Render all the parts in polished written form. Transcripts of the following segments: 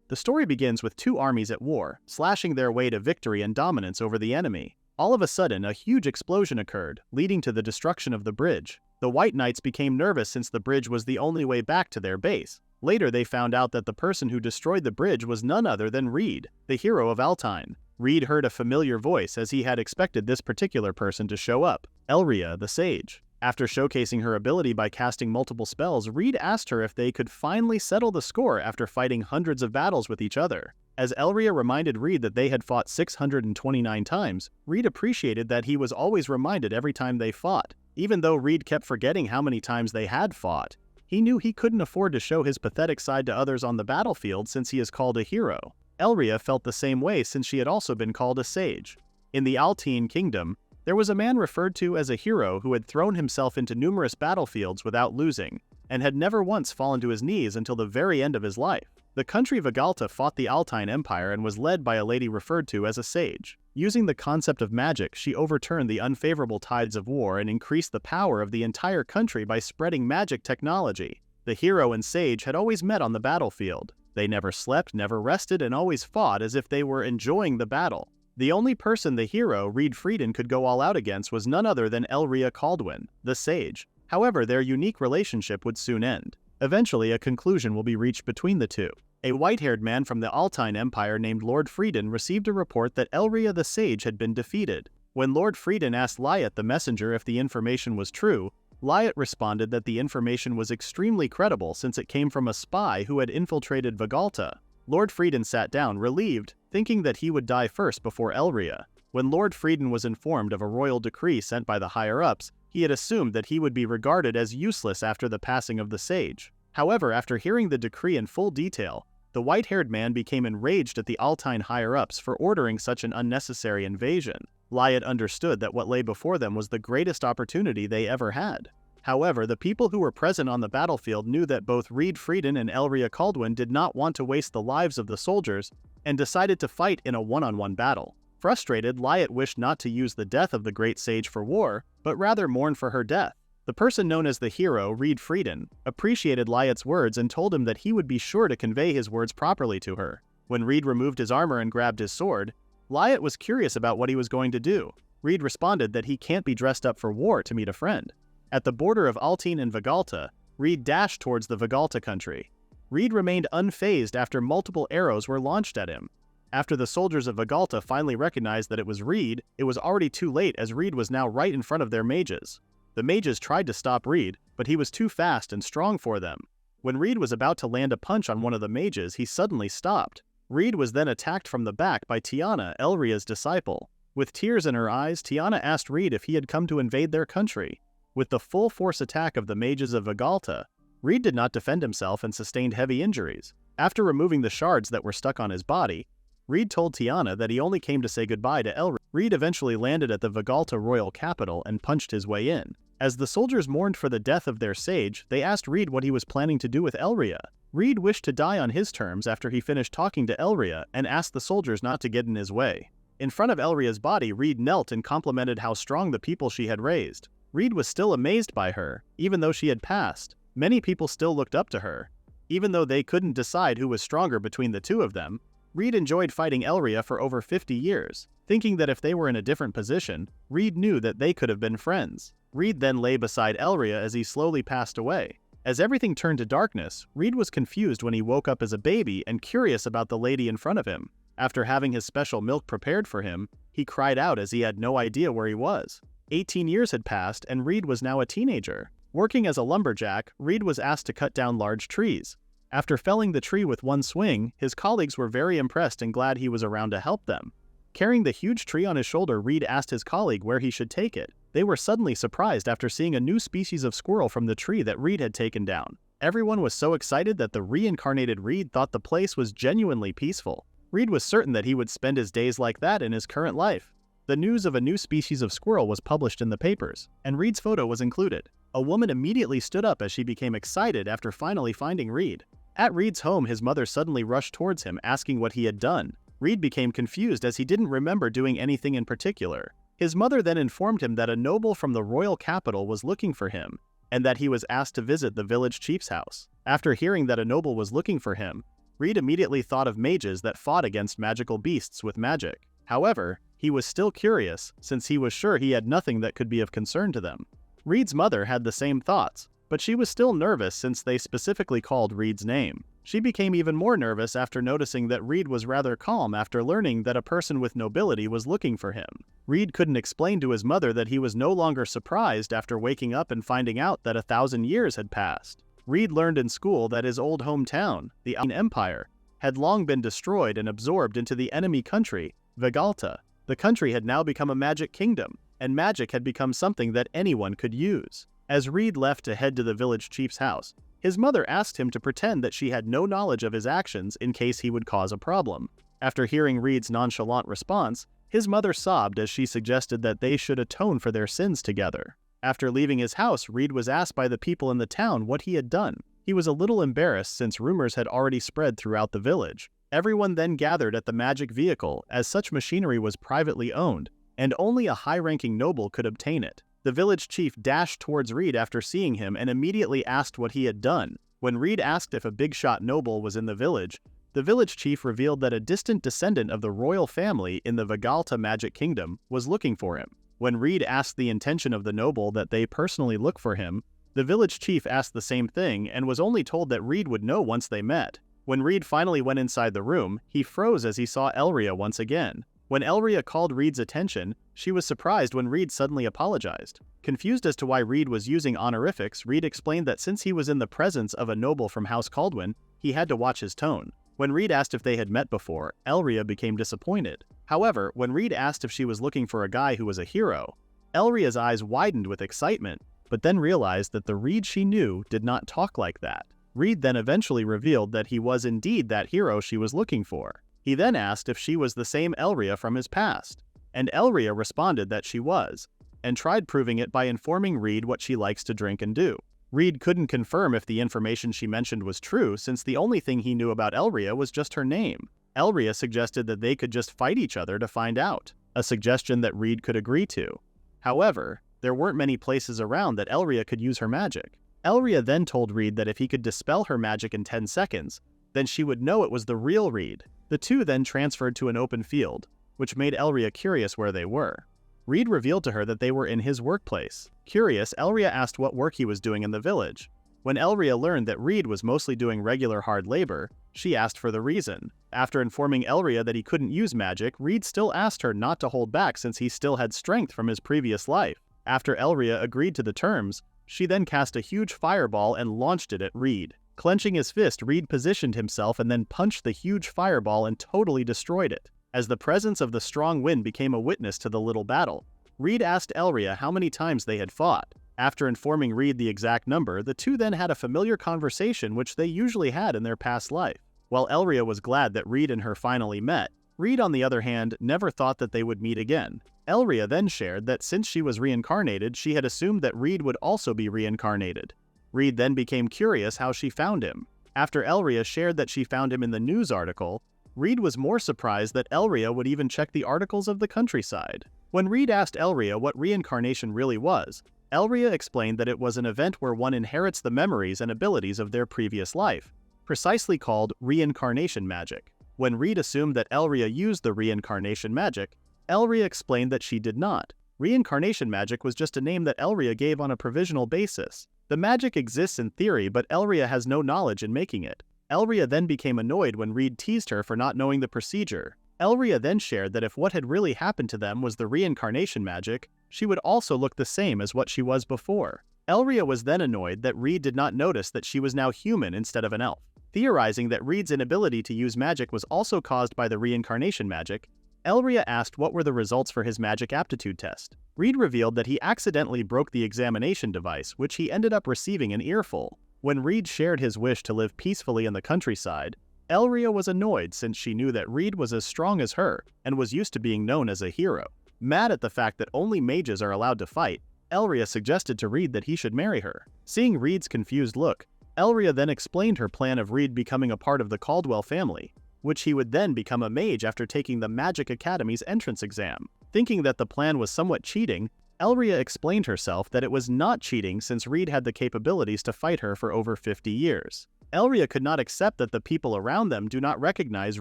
The story begins with two armies at war, slashing their way to victory and dominance over the enemy. All of a sudden, a huge explosion occurred, leading to the destruction of the bridge. The White Knights became nervous since the bridge was the only way back to their base. Later they found out that the person who destroyed the bridge was none other than Reid, the hero of Altyne. Reid heard a familiar voice as he had expected this particular person to show up, Elria the Sage. After showcasing her ability by casting multiple spells, Reid asked her if they could finally settle the score after fighting hundreds of battles with each other. As Elria reminded Reid that they had fought 629 times, Reid appreciated that he was always reminded every time they fought. Even though Reid kept forgetting how many times they had fought, he knew he couldn't afford to show his pathetic side to others on the battlefield since he is called a hero. Elria felt the same way since she had also been called a sage. In the Altyne Kingdom, there was a man referred to as a hero who had thrown himself into numerous battlefields without losing, and had never once fallen to his knees until the very end of his life. The country Vigalta fought the Altyne Empire and was led by a lady referred to as a sage. Using the concept of magic, she overturned the unfavorable tides of war and increased the power of the entire country by spreading magic technology. The hero and sage had always met on the battlefield. They never slept, never rested, and always fought as if they were enjoying the battle. The only person the hero, Reid Freeden, could go all out against was none other than Elria Caldwin, the sage. However, their unique relationship would soon end. Eventually, a conclusion will be reached between the two. A white-haired man from the Altyne Empire named Lord Freeden received a report that Elria the Sage had been defeated. When Lord Freeden asked Lyot the messenger if the information was true, Lyot responded that the information was extremely credible since it came from a spy who had infiltrated Vigalta. Lord Freeden sat down, relieved, thinking that he would die first before Elria. When Lord Freeden was informed of a royal decree sent by the higher-ups, he had assumed that he would be regarded as useless after the passing of the sage. However, after hearing the decree in full detail, the white-haired man became enraged at the Altyne higher-ups for ordering such an unnecessary invasion. Lyot understood that what lay before them was the greatest opportunity they ever had. However, the people who were present on the battlefield knew that both Reid Freeden and Elria Caldwin did not want to waste the lives of the soldiers and decided to fight in a one-on-one battle. Frustrated, Lyot wished not to use the death of the great sage for war, but rather mourn for her death. The person known as the hero, Reid Freeden, appreciated Lyot's words and told him that he would be sure to convey his words properly to her. When Reid removed his armor and grabbed his sword, Lyot was curious about what he was going to do. Reid responded that he can't be dressed up for war to meet a friend. At the border of Altyne and Vigalta, Reid dashed towards the Vigalta country. Reid remained unfazed after multiple arrows were launched at him. After the soldiers of Vigalta finally recognized that it was Reid, it was already too late as Reid was now right in front of their mages. The mages tried to stop Reid, but he was too fast and strong for them. When Reid was about to land a punch on one of the mages, he suddenly stopped. Reid was then attacked from the back by Tiana, Elria's disciple. With tears in her eyes, Tiana asked Reid if he had come to invade their country. With the full force attack of the mages of Vigalta, Reid did not defend himself and sustained heavy injuries. After removing the shards that were stuck on his body, Reid told Tiana that he only came to say goodbye to Elria. Reid eventually landed at the Vigalta royal capital and punched his way in. As the soldiers mourned for the death of their sage, they asked Reid what he was planning to do with Elria. Reid wished to die on his terms after he finished talking to Elria and asked the soldiers not to get in his way. In front of Elria's body, Reid knelt and complimented how strong the people she had raised. Reid was still amazed by her, even though she had passed. Many people still looked up to her. Even though they couldn't decide who was stronger between the two of them, Reid enjoyed fighting Elria for over 50 years. Thinking that if they were in a different position, Reid knew that they could have been friends. Reid then lay beside Elria as he slowly passed away. As everything turned to darkness, Reid was confused when he woke up as a baby and curious about the lady in front of him. After having his special milk prepared for him, he cried out as he had no idea where he was. 18 years had passed and Reid was now a teenager. Working as a lumberjack, Reid was asked to cut down large trees. After felling the tree with one swing, his colleagues were very impressed and glad he was around to help them. Carrying the huge tree on his shoulder, Reid asked his colleague where he should take it. They were suddenly surprised after seeing a new species of squirrel from the tree that Reid had taken down. Everyone was so excited that the reincarnated Reid thought the place was genuinely peaceful. Reid was certain that he would spend his days like that in his current life. The news of a new species of squirrel was published in the papers, and Reid's photo was included. A woman immediately stood up as she became excited after finally finding Reid. At Reid's home, his mother suddenly rushed towards him asking what he had done. Reid became confused as he didn't remember doing anything in particular. His mother then informed him that a noble from the royal capital was looking for him, and that he was asked to visit the village chief's house. After hearing that a noble was looking for him, Reid immediately thought of mages that fought against magical beasts with magic. However, he was still curious, since he was sure he had nothing that could be of concern to them. Reid's mother had the same thoughts, but she was still nervous since they specifically called Reid's name. She became even more nervous after noticing that Reid was rather calm after learning that a person with nobility was looking for him. Reid couldn't explain to his mother that he was no longer surprised after waking up and finding out that 1,000 years had passed. Reid learned in school that his old hometown, the Empire, had long been destroyed and absorbed into the enemy country, Vegalta. The country had now become a magic kingdom, and magic had become something that anyone could use. As Reid left to head to the village chief's house, his mother asked him to pretend that she had no knowledge of his actions in case he would cause a problem. After hearing Reid's nonchalant response, his mother sobbed as she suggested that they should atone for their sins together. After leaving his house, Reid was asked by the people in the town what he had done. He was a little embarrassed since rumors had already spread throughout the village. Everyone then gathered at the magic vehicle, as such machinery was privately owned, and only a high-ranking noble could obtain it. The village chief dashed towards Reid after seeing him and immediately asked what he had done. When Reid asked if a big-shot noble was in the village chief revealed that a distant descendant of the royal family in the Vegalta Magic Kingdom was looking for him. When Reid asked the intention of the noble that they personally look for him, the village chief asked the same thing and was only told that Reid would know once they met. When Reid finally went inside the room, he froze as he saw Elria once again. When Elria called Reid's attention, she was surprised when Reid suddenly apologized. Confused as to why Reid was using honorifics, Reid explained that since he was in the presence of a noble from House Caldwin, he had to watch his tone. When Reid asked if they had met before, Elria became disappointed. However, when Reid asked if she was looking for a guy who was a hero, Elria's eyes widened with excitement, but then realized that the Reid she knew did not talk like that. Reid then eventually revealed that he was indeed that hero she was looking for. He then asked if she was the same Elria from his past, and Elria responded that she was, and tried proving it by informing Reid what she likes to drink and do. Reid couldn't confirm if the information she mentioned was true since the only thing he knew about Elria was just her name. Elria suggested that they could just fight each other to find out, a suggestion that Reid could agree to. However, there weren't many places around that Elria could use her magic. Elria then told Reid that if he could dispel her magic in 10 seconds, then she would know it was the real Reid. The two then transferred to an open field, which made Elria curious where they were. Reid revealed to her that they were in his workplace. Curious, Elria asked what work he was doing in the village. When Elria learned that Reid was mostly doing regular hard labor, she asked for the reason. After informing Elria that he couldn't use magic, Reid still asked her not to hold back since he still had strength from his previous life. After Elria agreed to the terms, she then cast a huge fireball and launched it at Reid. Clenching his fist, Reid positioned himself and then punched the huge fireball and totally destroyed it. As the presence of the strong wind became a witness to the little battle, Reid asked Elria how many times they had fought. After informing Reid the exact number, the two then had a familiar conversation which they usually had in their past life. While Elria was glad that Reid and her finally met, Reid, on the other hand, never thought that they would meet again. Elria then shared that since she was reincarnated, she had assumed that Reid would also be reincarnated. Reid then became curious how she found him. After Elria shared that she found him in the news article, Reid was more surprised that Elria would even check the articles of the countryside. When Reid asked Elria what reincarnation really was, Elria explained that it was an event where one inherits the memories and abilities of their previous life, precisely called reincarnation magic. When Reid assumed that Elria used the reincarnation magic, Elria explained that she did not. Reincarnation magic was just a name that Elria gave on a provisional basis. The magic exists in theory, but Elria has no knowledge in making it. Elria then became annoyed when Reid teased her for not knowing the procedure. Elria then shared that if what had really happened to them was the reincarnation magic, she would also look the same as what she was before. Elria was then annoyed that Reid did not notice that she was now human instead of an elf. Theorizing that Reid's inability to use magic was also caused by the reincarnation magic, Elria asked what were the results for his magic aptitude test. Reid revealed that he accidentally broke the examination device, which he ended up receiving an earful. When Reid shared his wish to live peacefully in the countryside, Elria was annoyed since she knew that Reid was as strong as her and was used to being known as a hero. Mad at the fact that only mages are allowed to fight, Elria suggested to Reid that he should marry her. Seeing Reid's confused look, Elria then explained her plan of Reid becoming a part of the Caldwell family, which he would then become a mage after taking the Magic Academy's entrance exam. Thinking that the plan was somewhat cheating, Elria explained herself that it was not cheating since Reid had the capabilities to fight her for over 50 years. Elria could not accept that the people around them do not recognize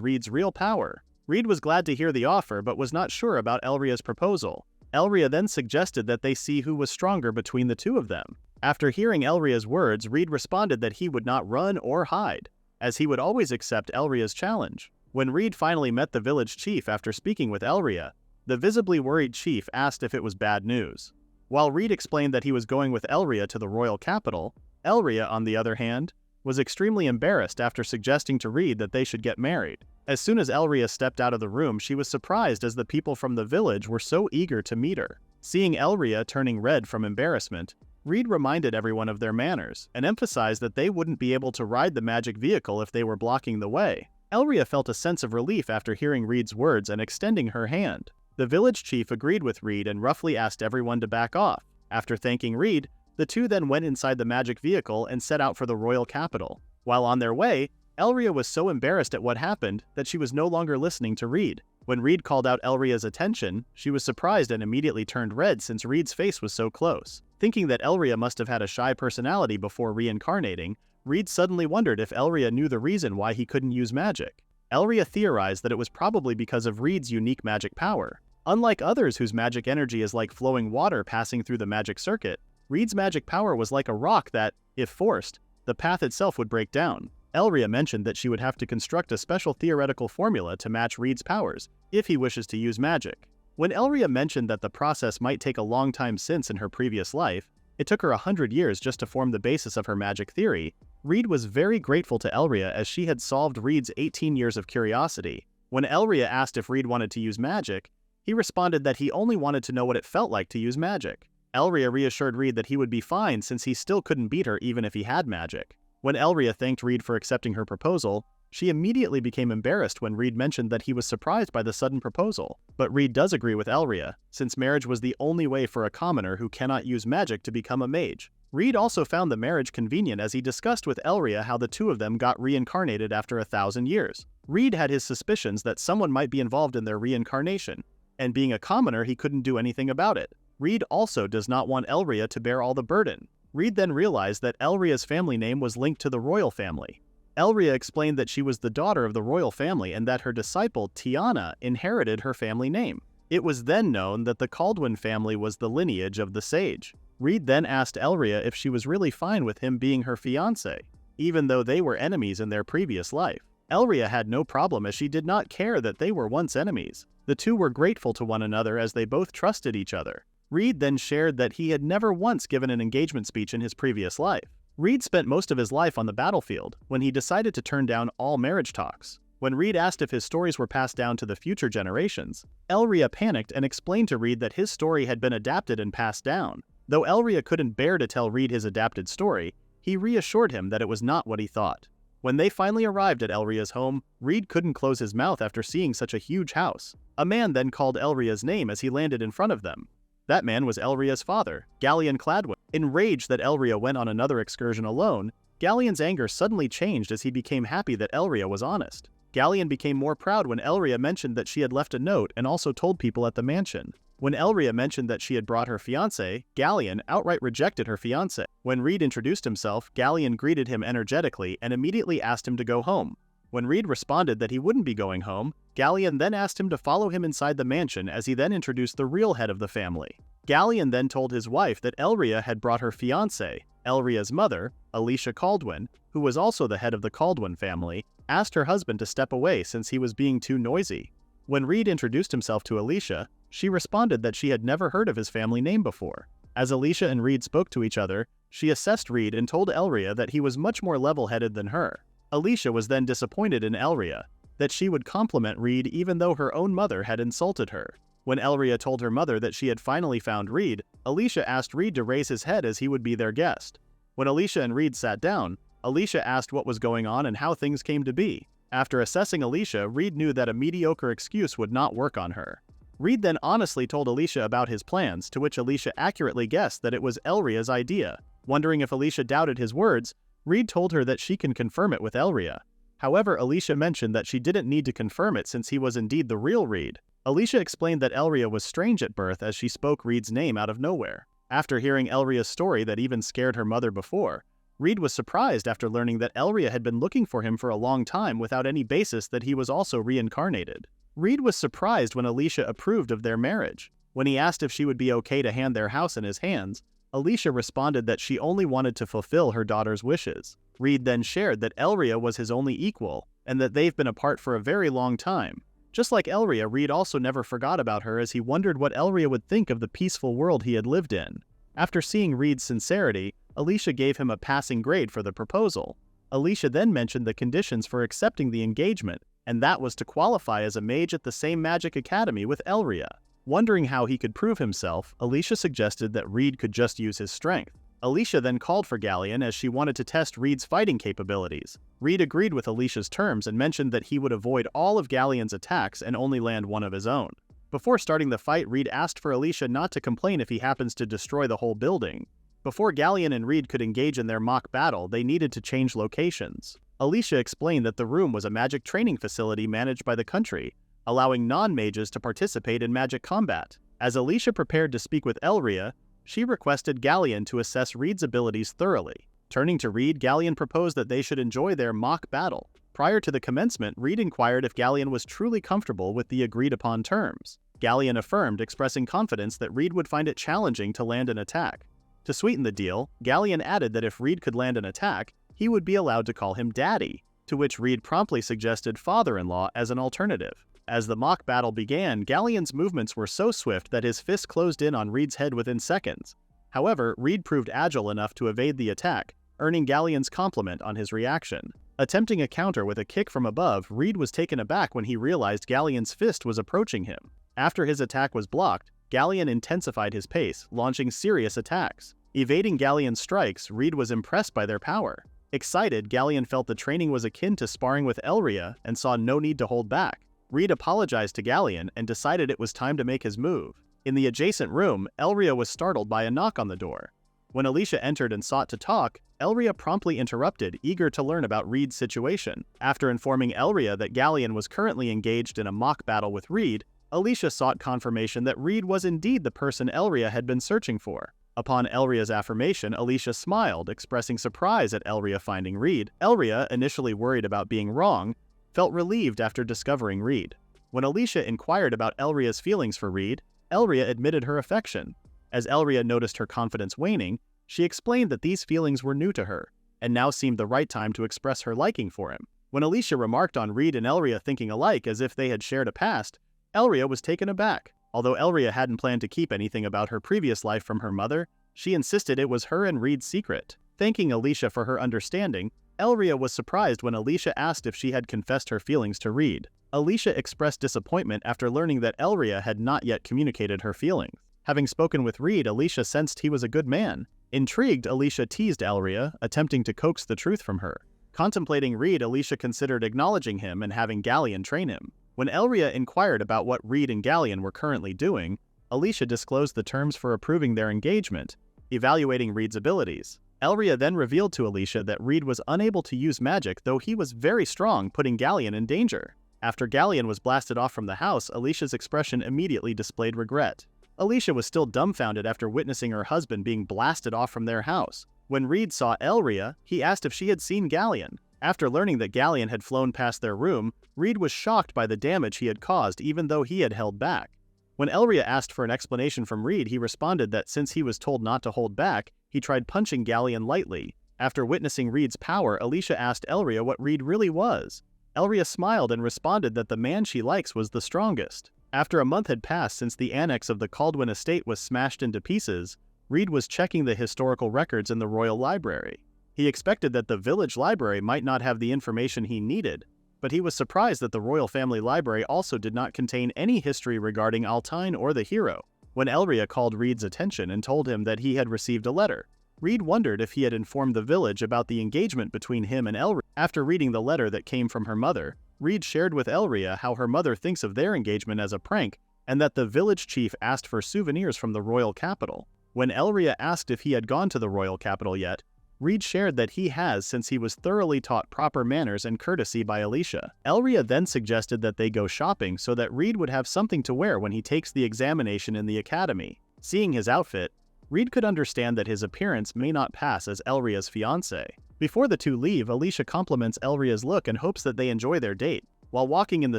Reid's real power. Reid was glad to hear the offer but was not sure about Elria's proposal. Elria then suggested that they see who was stronger between the two of them. After hearing Elria's words, Reid responded that he would not run or hide, as he would always accept Elria's challenge. When Reid finally met the village chief after speaking with Elria, the visibly worried chief asked if it was bad news. While Reid explained that he was going with Elria to the royal capital, Elria, on the other hand, was extremely embarrassed after suggesting to Reid that they should get married. As soon as Elria stepped out of the room, she was surprised as the people from the village were so eager to meet her. Seeing Elria turning red from embarrassment, Reid reminded everyone of their manners and emphasized that they wouldn't be able to ride the magic vehicle if they were blocking the way. Elria felt a sense of relief after hearing Reid's words and extending her hand. The village chief agreed with Reid and roughly asked everyone to back off. After thanking Reid, the two then went inside the magic vehicle and set out for the royal capital. While on their way, Elria was so embarrassed at what happened that she was no longer listening to Reid. When Reid called out Elria's attention, she was surprised and immediately turned red since Reid's face was so close. Thinking that Elria must have had a shy personality before reincarnating, Reid suddenly wondered if Elria knew the reason why he couldn't use magic. Elria theorized that it was probably because of Reid's unique magic power. Unlike others whose magic energy is like flowing water passing through the magic circuit, Reid's magic power was like a rock that, if forced, the path itself would break down. Elria mentioned that she would have to construct a special theoretical formula to match Reid's powers, if he wishes to use magic. When Elria mentioned that the process might take a long time since in her previous life, it took her 100 years just to form the basis of her magic theory, Reid was very grateful to Elria as she had solved Reid's 18 years of curiosity. When Elria asked if Reid wanted to use magic, he responded that he only wanted to know what it felt like to use magic. Elria reassured Reid that he would be fine since he still couldn't beat her even if he had magic. When Elria thanked Reid for accepting her proposal, she immediately became embarrassed when Reid mentioned that he was surprised by the sudden proposal. But Reid does agree with Elria, since marriage was the only way for a commoner who cannot use magic to become a mage. Reid also found the marriage convenient as he discussed with Elria how the two of them got reincarnated after 1,000 years. Reid had his suspicions that someone might be involved in their reincarnation, and being a commoner he couldn't do anything about it. Reid also does not want Elria to bear all the burden. Reid then realized that Elria's family name was linked to the royal family. Elria explained that she was the daughter of the royal family and that her disciple, Tiana, inherited her family name. It was then known that the Kaldwin family was the lineage of the sage. Reid then asked Elria if she was really fine with him being her fiancé, even though they were enemies in their previous life. Elria had no problem as she did not care that they were once enemies. The two were grateful to one another as they both trusted each other. Reid then shared that he had never once given an engagement speech in his previous life. Reid spent most of his life on the battlefield when he decided to turn down all marriage talks. When Reid asked if his stories were passed down to the future generations, Elria panicked and explained to Reid that his story had been adapted and passed down. Though Elria couldn't bear to tell Reid his adapted story, he reassured him that it was not what he thought. When they finally arrived at Elria's home, Reid couldn't close his mouth after seeing such a huge house. A man then called Elria's name as he landed in front of them. That man was Elria's father, Galleon Cladwin. Enraged that Elria went on another excursion alone, Galleon's anger suddenly changed as he became happy that Elria was honest. Galleon became more proud when Elria mentioned that she had left a note and also told people at the mansion. When Elria mentioned that she had brought her fiancé, Galleon outright rejected her fiancé. When Reid introduced himself, Galleon greeted him energetically and immediately asked him to go home. When Reid responded that he wouldn't be going home, Galleon then asked him to follow him inside the mansion as he then introduced the real head of the family. Galleon then told his wife that Elria had brought her fiancé. Elria's mother, Alicia Kaldwin, who was also the head of the Kaldwin family, asked her husband to step away since he was being too noisy. When Reid introduced himself to Alicia, she responded that she had never heard of his family name before. As Alicia and Reid spoke to each other, she assessed Reid and told Elria that he was much more level-headed than her. Alicia was then disappointed in Elria, that she would compliment Reid even though her own mother had insulted her. When Elria told her mother that she had finally found Reid, Alicia asked Reid to raise his head as he would be their guest. When Alicia and Reid sat down, Alicia asked what was going on and how things came to be. After assessing Alicia, Reid knew that a mediocre excuse would not work on her. Reid then honestly told Alicia about his plans, to which Alicia accurately guessed that it was Elria's idea. Wondering if Alicia doubted his words, Reid told her that she can confirm it with Elria. However, Alicia mentioned that she didn't need to confirm it since he was indeed the real Reid. Alicia explained that Elria was strange at birth as she spoke Reid's name out of nowhere. After hearing Elria's story that even scared her mother before, Reid was surprised after learning that Elria had been looking for him for a long time without any basis that he was also reincarnated. Reid was surprised when Alicia approved of their marriage. When he asked if she would be okay to hand their house in his hands, Alicia responded that she only wanted to fulfill her daughter's wishes. Reid then shared that Elria was his only equal, and that they've been apart for a very long time. Just like Elria, Reid also never forgot about her as he wondered what Elria would think of the peaceful world he had lived in. After seeing Reid's sincerity, Alicia gave him a passing grade for the proposal. Alicia then mentioned the conditions for accepting the engagement, and that was to qualify as a mage at the same magic academy with Elria. Wondering how he could prove himself, Alicia suggested that Reid could just use his strength. Alicia then called for Galleon as she wanted to test Reid's fighting capabilities. Reid agreed with Alicia's terms and mentioned that he would avoid all of Galleon's attacks and only land one of his own. Before starting the fight, Reid asked for Alicia not to complain if he happens to destroy the whole building. Before Galleon and Reid could engage in their mock battle, they needed to change locations. Alicia explained that the room was a magic training facility managed by the country, allowing non-mages to participate in magic combat. As Alicia prepared to speak with Elria, she requested Galleon to assess Reid's abilities thoroughly. Turning to Reid, Galleon proposed that they should enjoy their mock battle. Prior to the commencement, Reid inquired if Galleon was truly comfortable with the agreed-upon terms. Galleon affirmed, expressing confidence that Reid would find it challenging to land an attack. To sweeten the deal, Galleon added that if Reid could land an attack, he would be allowed to call him Daddy, to which Reid promptly suggested father-in-law as an alternative. As the mock battle began, Galleon's movements were so swift that his fist closed in on Reid's head within seconds. However, Reid proved agile enough to evade the attack, earning Galleon's compliment on his reaction. Attempting a counter with a kick from above, Reid was taken aback when he realized Galleon's fist was approaching him. After his attack was blocked, Galleon intensified his pace, launching serious attacks. Evading Galleon's strikes, Reid was impressed by their power. Excited, Galleon felt the training was akin to sparring with Elria and saw no need to hold back. Reid apologized to Galleon and decided it was time to make his move. In the adjacent room, Elria was startled by a knock on the door. When Alicia entered and sought to talk, Elria promptly interrupted, eager to learn about Reid's situation. After informing Elria that Galleon was currently engaged in a mock battle with Reid, Alicia sought confirmation that Reid was indeed the person Elria had been searching for. Upon Elria's affirmation, Alicia smiled, expressing surprise at Elria finding Reid. Elria, initially worried about being wrong, felt relieved after discovering Reid. When Alicia inquired about Elria's feelings for Reid, Elria admitted her affection. As Elria noticed her confidence waning, she explained that these feelings were new to her, and now seemed the right time to express her liking for him. When Alicia remarked on Reid and Elria thinking alike as if they had shared a past, Elria was taken aback. Although Elria hadn't planned to keep anything about her previous life from her mother, she insisted it was her and Reid's secret. Thanking Alicia for her understanding, Elria was surprised when Alicia asked if she had confessed her feelings to Reid. Alicia expressed disappointment after learning that Elria had not yet communicated her feelings. Having spoken with Reid, Alicia sensed he was a good man. Intrigued, Alicia teased Elria, attempting to coax the truth from her. Contemplating Reid, Alicia considered acknowledging him and having Galleon train him. When Elria inquired about what Reid and Galleon were currently doing, Alicia disclosed the terms for approving their engagement, evaluating Reid's abilities. Elria then revealed to Alicia that Reid was unable to use magic, though he was very strong, putting Galleon in danger. After Galleon was blasted off from the house, Alicia's expression immediately displayed regret. Alicia was still dumbfounded after witnessing her husband being blasted off from their house. When Reid saw Elria, he asked if she had seen Galleon. After learning that Galleon had flown past their room, Reid was shocked by the damage he had caused even though he had held back. When Elria asked for an explanation from Reid, he responded that since he was told not to hold back, he tried punching Galleon lightly. After witnessing Reid's power, Alicia asked Elria what Reid really was. Elria smiled and responded that the man she likes was the strongest. After a month had passed since the annex of the Caldwin estate was smashed into pieces, Reid was checking the historical records in the royal library. He expected that the village library might not have the information he needed, but he was surprised that the royal family library also did not contain any history regarding Altine or the hero. When Elria called Reid's attention and told him that he had received a letter, Reid wondered if he had informed the village about the engagement between him and Elria. After reading the letter that came from her mother, Reid shared with Elria how her mother thinks of their engagement as a prank and that the village chief asked for souvenirs from the royal capital. When Elria asked if he had gone to the royal capital yet, Reid shared that he has since he was thoroughly taught proper manners and courtesy by Alicia. Elria then suggested that they go shopping so that Reid would have something to wear when he takes the examination in the academy. Seeing his outfit, Reid could understand that his appearance may not pass as Elria's fiancé. Before the two leave, Alicia compliments Elria's look and hopes that they enjoy their date. While walking in the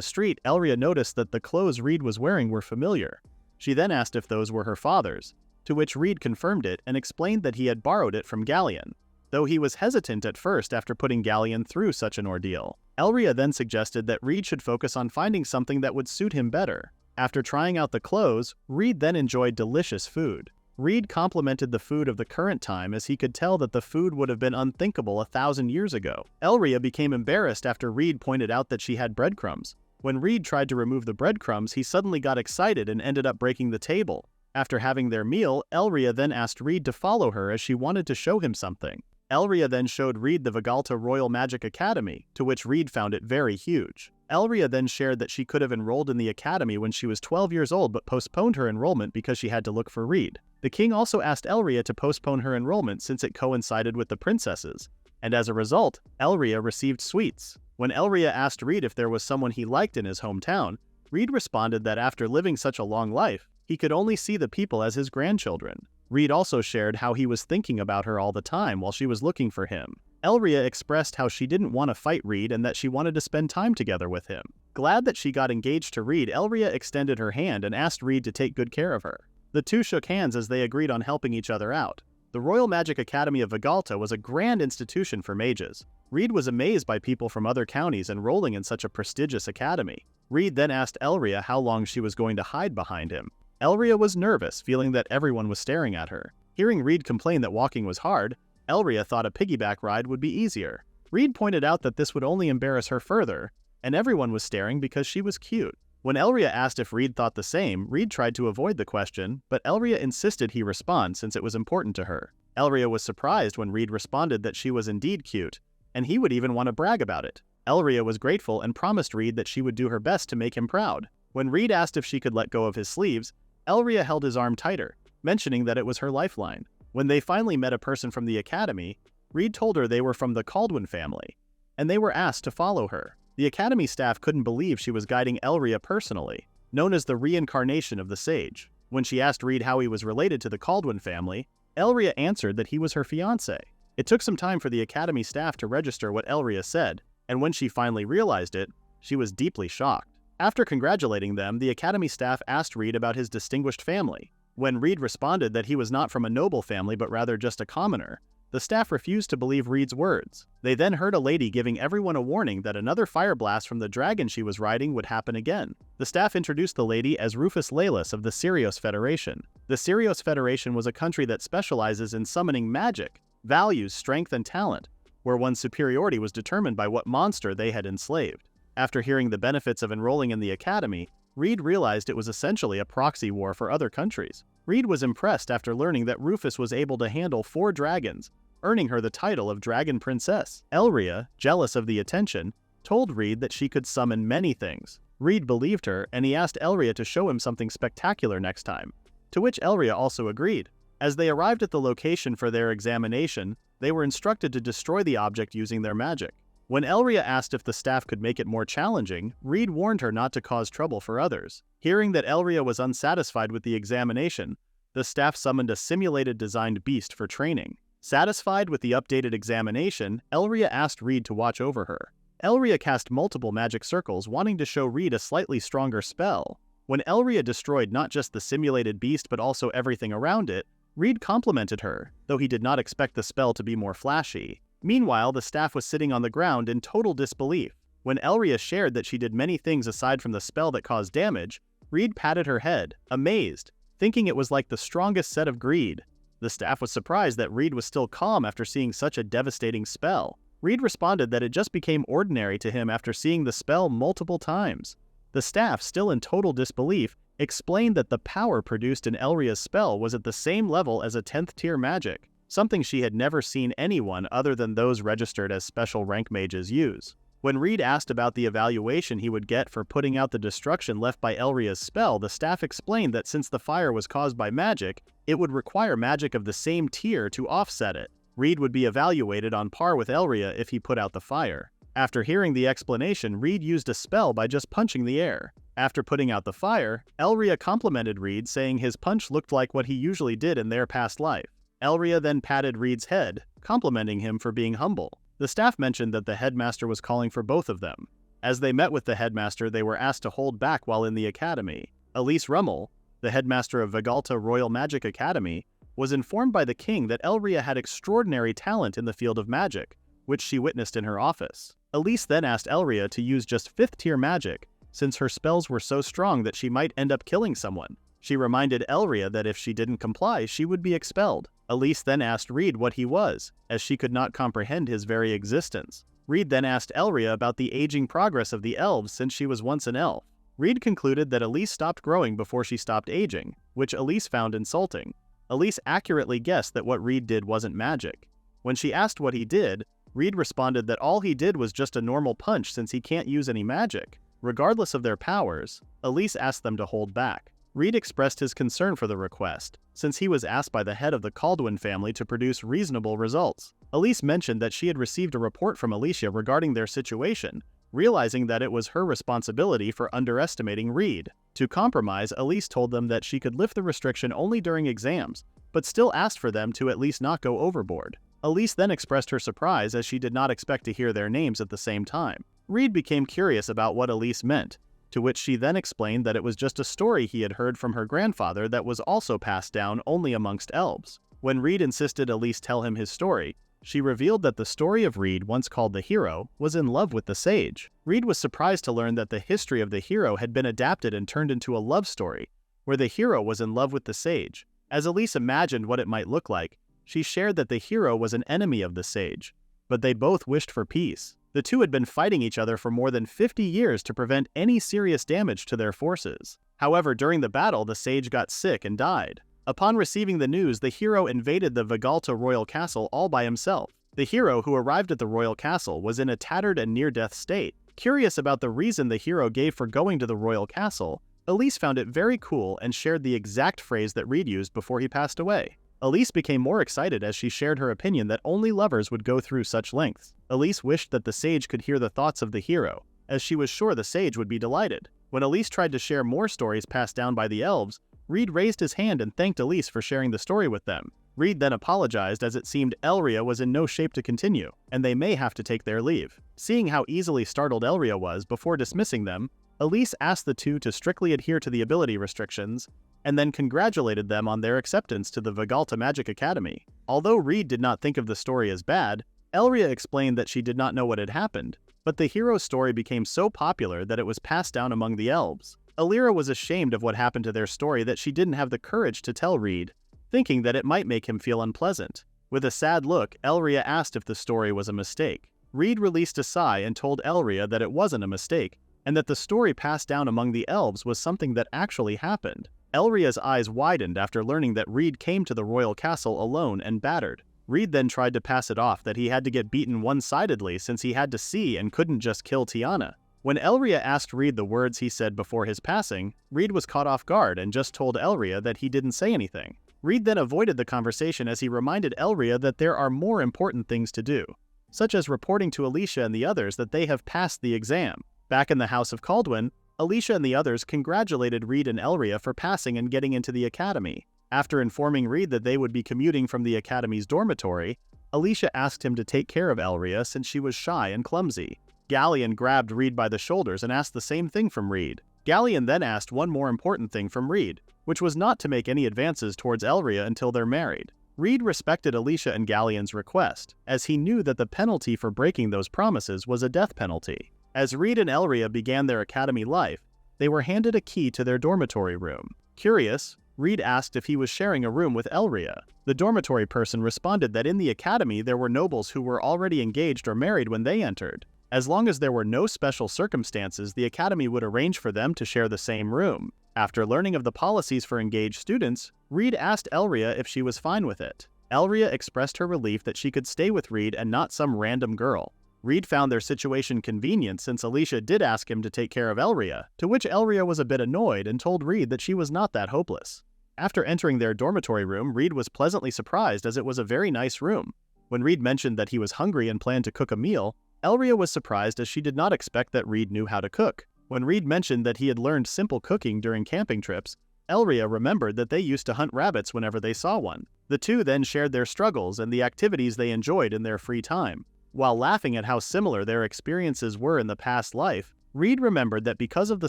street, Elria noticed that the clothes Reid was wearing were familiar. She then asked if those were her father's, to which Reid confirmed it and explained that he had borrowed it from Galleon, though he was hesitant at first after putting Galleon through such an ordeal. Elria then suggested that Reid should focus on finding something that would suit him better. After trying out the clothes, Reid then enjoyed delicious food. Reid complimented the food of the current time as he could tell that the food would have been unthinkable 1,000 years ago. Elria became embarrassed after Reid pointed out that she had breadcrumbs. When Reid tried to remove the breadcrumbs, he suddenly got excited and ended up breaking the table. After having their meal, Elria then asked Reid to follow her as she wanted to show him something. Elria then showed Reid the Vigalta Royal Magic Academy, to which Reid found it very huge. Elria then shared that she could have enrolled in the academy when she was 12 years old but postponed her enrollment because she had to look for Reid. The king also asked Elria to postpone her enrollment since it coincided with the princesses, and as a result, Elria received sweets. When Elria asked Reid if there was someone he liked in his hometown, Reid responded that after living such a long life, he could only see the people as his grandchildren. Reid also shared how he was thinking about her all the time while she was looking for him. Elria expressed how she didn't want to fight Reid and that she wanted to spend time together with him. Glad that she got engaged to Reid, Elria extended her hand and asked Reid to take good care of her. The two shook hands as they agreed on helping each other out. The Royal Magic Academy of Vigalta was a grand institution for mages. Reid was amazed by people from other counties enrolling in such a prestigious academy. Reid then asked Elria how long she was going to hide behind him. Elria was nervous, feeling that everyone was staring at her. Hearing Reid complain that walking was hard, Elria thought a piggyback ride would be easier. Reid pointed out that this would only embarrass her further, and everyone was staring because she was cute. When Elria asked if Reid thought the same, Reid tried to avoid the question, but Elria insisted he respond since it was important to her. Elria was surprised when Reid responded that she was indeed cute, and he would even want to brag about it. Elria was grateful and promised Reid that she would do her best to make him proud. When Reid asked if she could let go of his sleeves, Elria held his arm tighter, mentioning that it was her lifeline. When they finally met a person from the academy, Reid told her they were from the Caldwin family, and they were asked to follow her. The academy staff couldn't believe she was guiding Elria personally, known as the Reincarnation of the Sage. When she asked Reid how he was related to the Caldwin family, Elria answered that he was her fiancé. It took some time for the academy staff to register what Elria said, and when she finally realized it, she was deeply shocked. After congratulating them, the academy staff asked Reid about his distinguished family. When Reid responded that he was not from a noble family but rather just a commoner, the staff refused to believe Reid's words. They then heard a lady giving everyone a warning that another fire blast from the dragon she was riding would happen again. The staff introduced the lady as Rufus Laelis of the Sirios Federation. The Sirios Federation was a country that specializes in summoning magic, values strength and talent, where one's superiority was determined by what monster they had enslaved. After hearing the benefits of enrolling in the academy, Reid realized it was essentially a proxy war for other countries. Reid was impressed after learning that Rufus was able to handle 4 dragons, earning her the title of Dragon Princess. Elria, jealous of the attention, told Reid that she could summon many things. Reid believed her, and he asked Elria to show him something spectacular next time, to which Elria also agreed. As they arrived at the location for their examination, they were instructed to destroy the object using their magic. When Elria asked if the staff could make it more challenging, Reid warned her not to cause trouble for others. Hearing that Elria was unsatisfied with the examination, the staff summoned a simulated designed beast for training. Satisfied with the updated examination, Elria asked Reid to watch over her. Elria cast multiple magic circles, wanting to show Reid a slightly stronger spell. When Elria destroyed not just the simulated beast but also everything around it, Reid complimented her, though he did not expect the spell to be more flashy. Meanwhile, the staff was sitting on the ground in total disbelief. When Elria shared that she did many things aside from the spell that caused damage, Reid patted her head, amazed, thinking it was like the strongest set of greed. The staff was surprised that Reid was still calm after seeing such a devastating spell. Reid responded that it just became ordinary to him after seeing the spell multiple times. The staff, still in total disbelief, explained that the power produced in Elria's spell was at the same level as a 10th tier magic, something she had never seen anyone other than those registered as special rank mages use. When Reid asked about the evaluation he would get for putting out the destruction left by Elria's spell, the staff explained that since the fire was caused by magic, it would require magic of the same tier to offset it. Reid would be evaluated on par with Elria if he put out the fire. After hearing the explanation, Reid used a spell by just punching the air. After putting out the fire, Elria complimented Reid, saying his punch looked like what he usually did in their past life. Elria then patted Reid's head, complimenting him for being humble. The staff mentioned that the headmaster was calling for both of them. As they met with the headmaster, they were asked to hold back while in the academy. Elise Rummel, the headmaster of Vegalta Royal Magic Academy, was informed by the king that Elria had extraordinary talent in the field of magic, which she witnessed in her office. Elise then asked Elria to use just 5th-tier magic, since her spells were so strong that she might end up killing someone. She reminded Elria that if she didn't comply, she would be expelled. Elise then asked Reid what he was, as she could not comprehend his very existence. Reid then asked Elria about the aging progress of the elves since she was once an elf. Reid concluded that Elise stopped growing before she stopped aging, which Elise found insulting. Elise accurately guessed that what Reid did wasn't magic. When she asked what he did, Reid responded that all he did was just a normal punch since he can't use any magic. Regardless of their powers, Elise asked them to hold back. Reid expressed his concern for the request, since he was asked by the head of the Caldwin family to produce reasonable results. Elise mentioned that she had received a report from Alicia regarding their situation, realizing that it was her responsibility for underestimating Reid. To compromise, Elise told them that she could lift the restriction only during exams, but still asked for them to at least not go overboard. Elise then expressed her surprise as she did not expect to hear their names at the same time. Reid became curious about what Elise meant, to which she then explained that it was just a story he had heard from her grandfather that was also passed down only amongst elves. When Reid insisted Elise tell him his story, she revealed that the story of Reid, once called the hero, was in love with the sage. Reid was surprised to learn that the history of the hero had been adapted and turned into a love story, where the hero was in love with the sage. As Elise imagined what it might look like, she shared that the hero was an enemy of the sage, but they both wished for peace. The two had been fighting each other for more than 50 years to prevent any serious damage to their forces. However, during the battle, the sage got sick and died. Upon receiving the news, the hero invaded the Vegalta royal castle all by himself. The hero who arrived at the royal castle was in a tattered and near-death state. Curious about the reason the hero gave for going to the royal castle, Elise found it very cool and shared the exact phrase that Reid used before he passed away. Elise became more excited as she shared her opinion that only lovers would go through such lengths. Elise wished that the sage could hear the thoughts of the hero, as she was sure the sage would be delighted. When Elise tried to share more stories passed down by the elves, Reid raised his hand and thanked Elise for sharing the story with them. Reid then apologized as it seemed Elria was in no shape to continue, and they may have to take their leave. Seeing how easily startled Elria was before dismissing them, Elise asked the two to strictly adhere to the ability restrictions, and then congratulated them on their acceptance to the Vegalta Magic Academy. Although Reid did not think of the story as bad, Elria explained that she did not know what had happened, but the hero's story became so popular that it was passed down among the elves. Elira was ashamed of what happened to their story that she didn't have the courage to tell Reid, thinking that it might make him feel unpleasant. With a sad look, Elria asked if the story was a mistake. Reid released a sigh and told Elria that it wasn't a mistake, and that the story passed down among the elves was something that actually happened. Elria's eyes widened after learning that Reid came to the royal castle alone and battered. Reid then tried to pass it off that he had to get beaten one-sidedly since he had to see and couldn't just kill Tiana. When Elria asked Reid the words he said before his passing, Reid was caught off guard and just told Elria that he didn't say anything. Reid then avoided the conversation as he reminded Elria that there are more important things to do, such as reporting to Alicia and the others that they have passed the exam. Back in the House of Caldwin, Alicia and the others congratulated Reid and Elria for passing and getting into the academy. After informing Reid that they would be commuting from the academy's dormitory, Alicia asked him to take care of Elria since she was shy and clumsy. Galleon grabbed Reid by the shoulders and asked the same thing from Reid. Galleon then asked one more important thing from Reid, which was not to make any advances towards Elria until they're married. Reid respected Alicia and Galleon's request, as he knew that the penalty for breaking those promises was a death penalty. As Reid and Elria began their academy life, they were handed a key to their dormitory room. Curious, Reid asked if he was sharing a room with Elria. The dormitory person responded that in the academy there were nobles who were already engaged or married when they entered. As long as there were no special circumstances, the academy would arrange for them to share the same room. After learning of the policies for engaged students, Reid asked Elria if she was fine with it. Elria expressed her relief that she could stay with Reid and not some random girl. Reid found their situation convenient since Alicia did ask him to take care of Elria, to which Elria was a bit annoyed and told Reid that she was not that hopeless. After entering their dormitory room, Reid was pleasantly surprised as it was a very nice room. When Reid mentioned that he was hungry and planned to cook a meal, Elria was surprised as she did not expect that Reid knew how to cook. When Reid mentioned that he had learned simple cooking during camping trips, Elria remembered that they used to hunt rabbits whenever they saw one. The two then shared their struggles and the activities they enjoyed in their free time. While laughing at how similar their experiences were in the past life, Reid remembered that because of the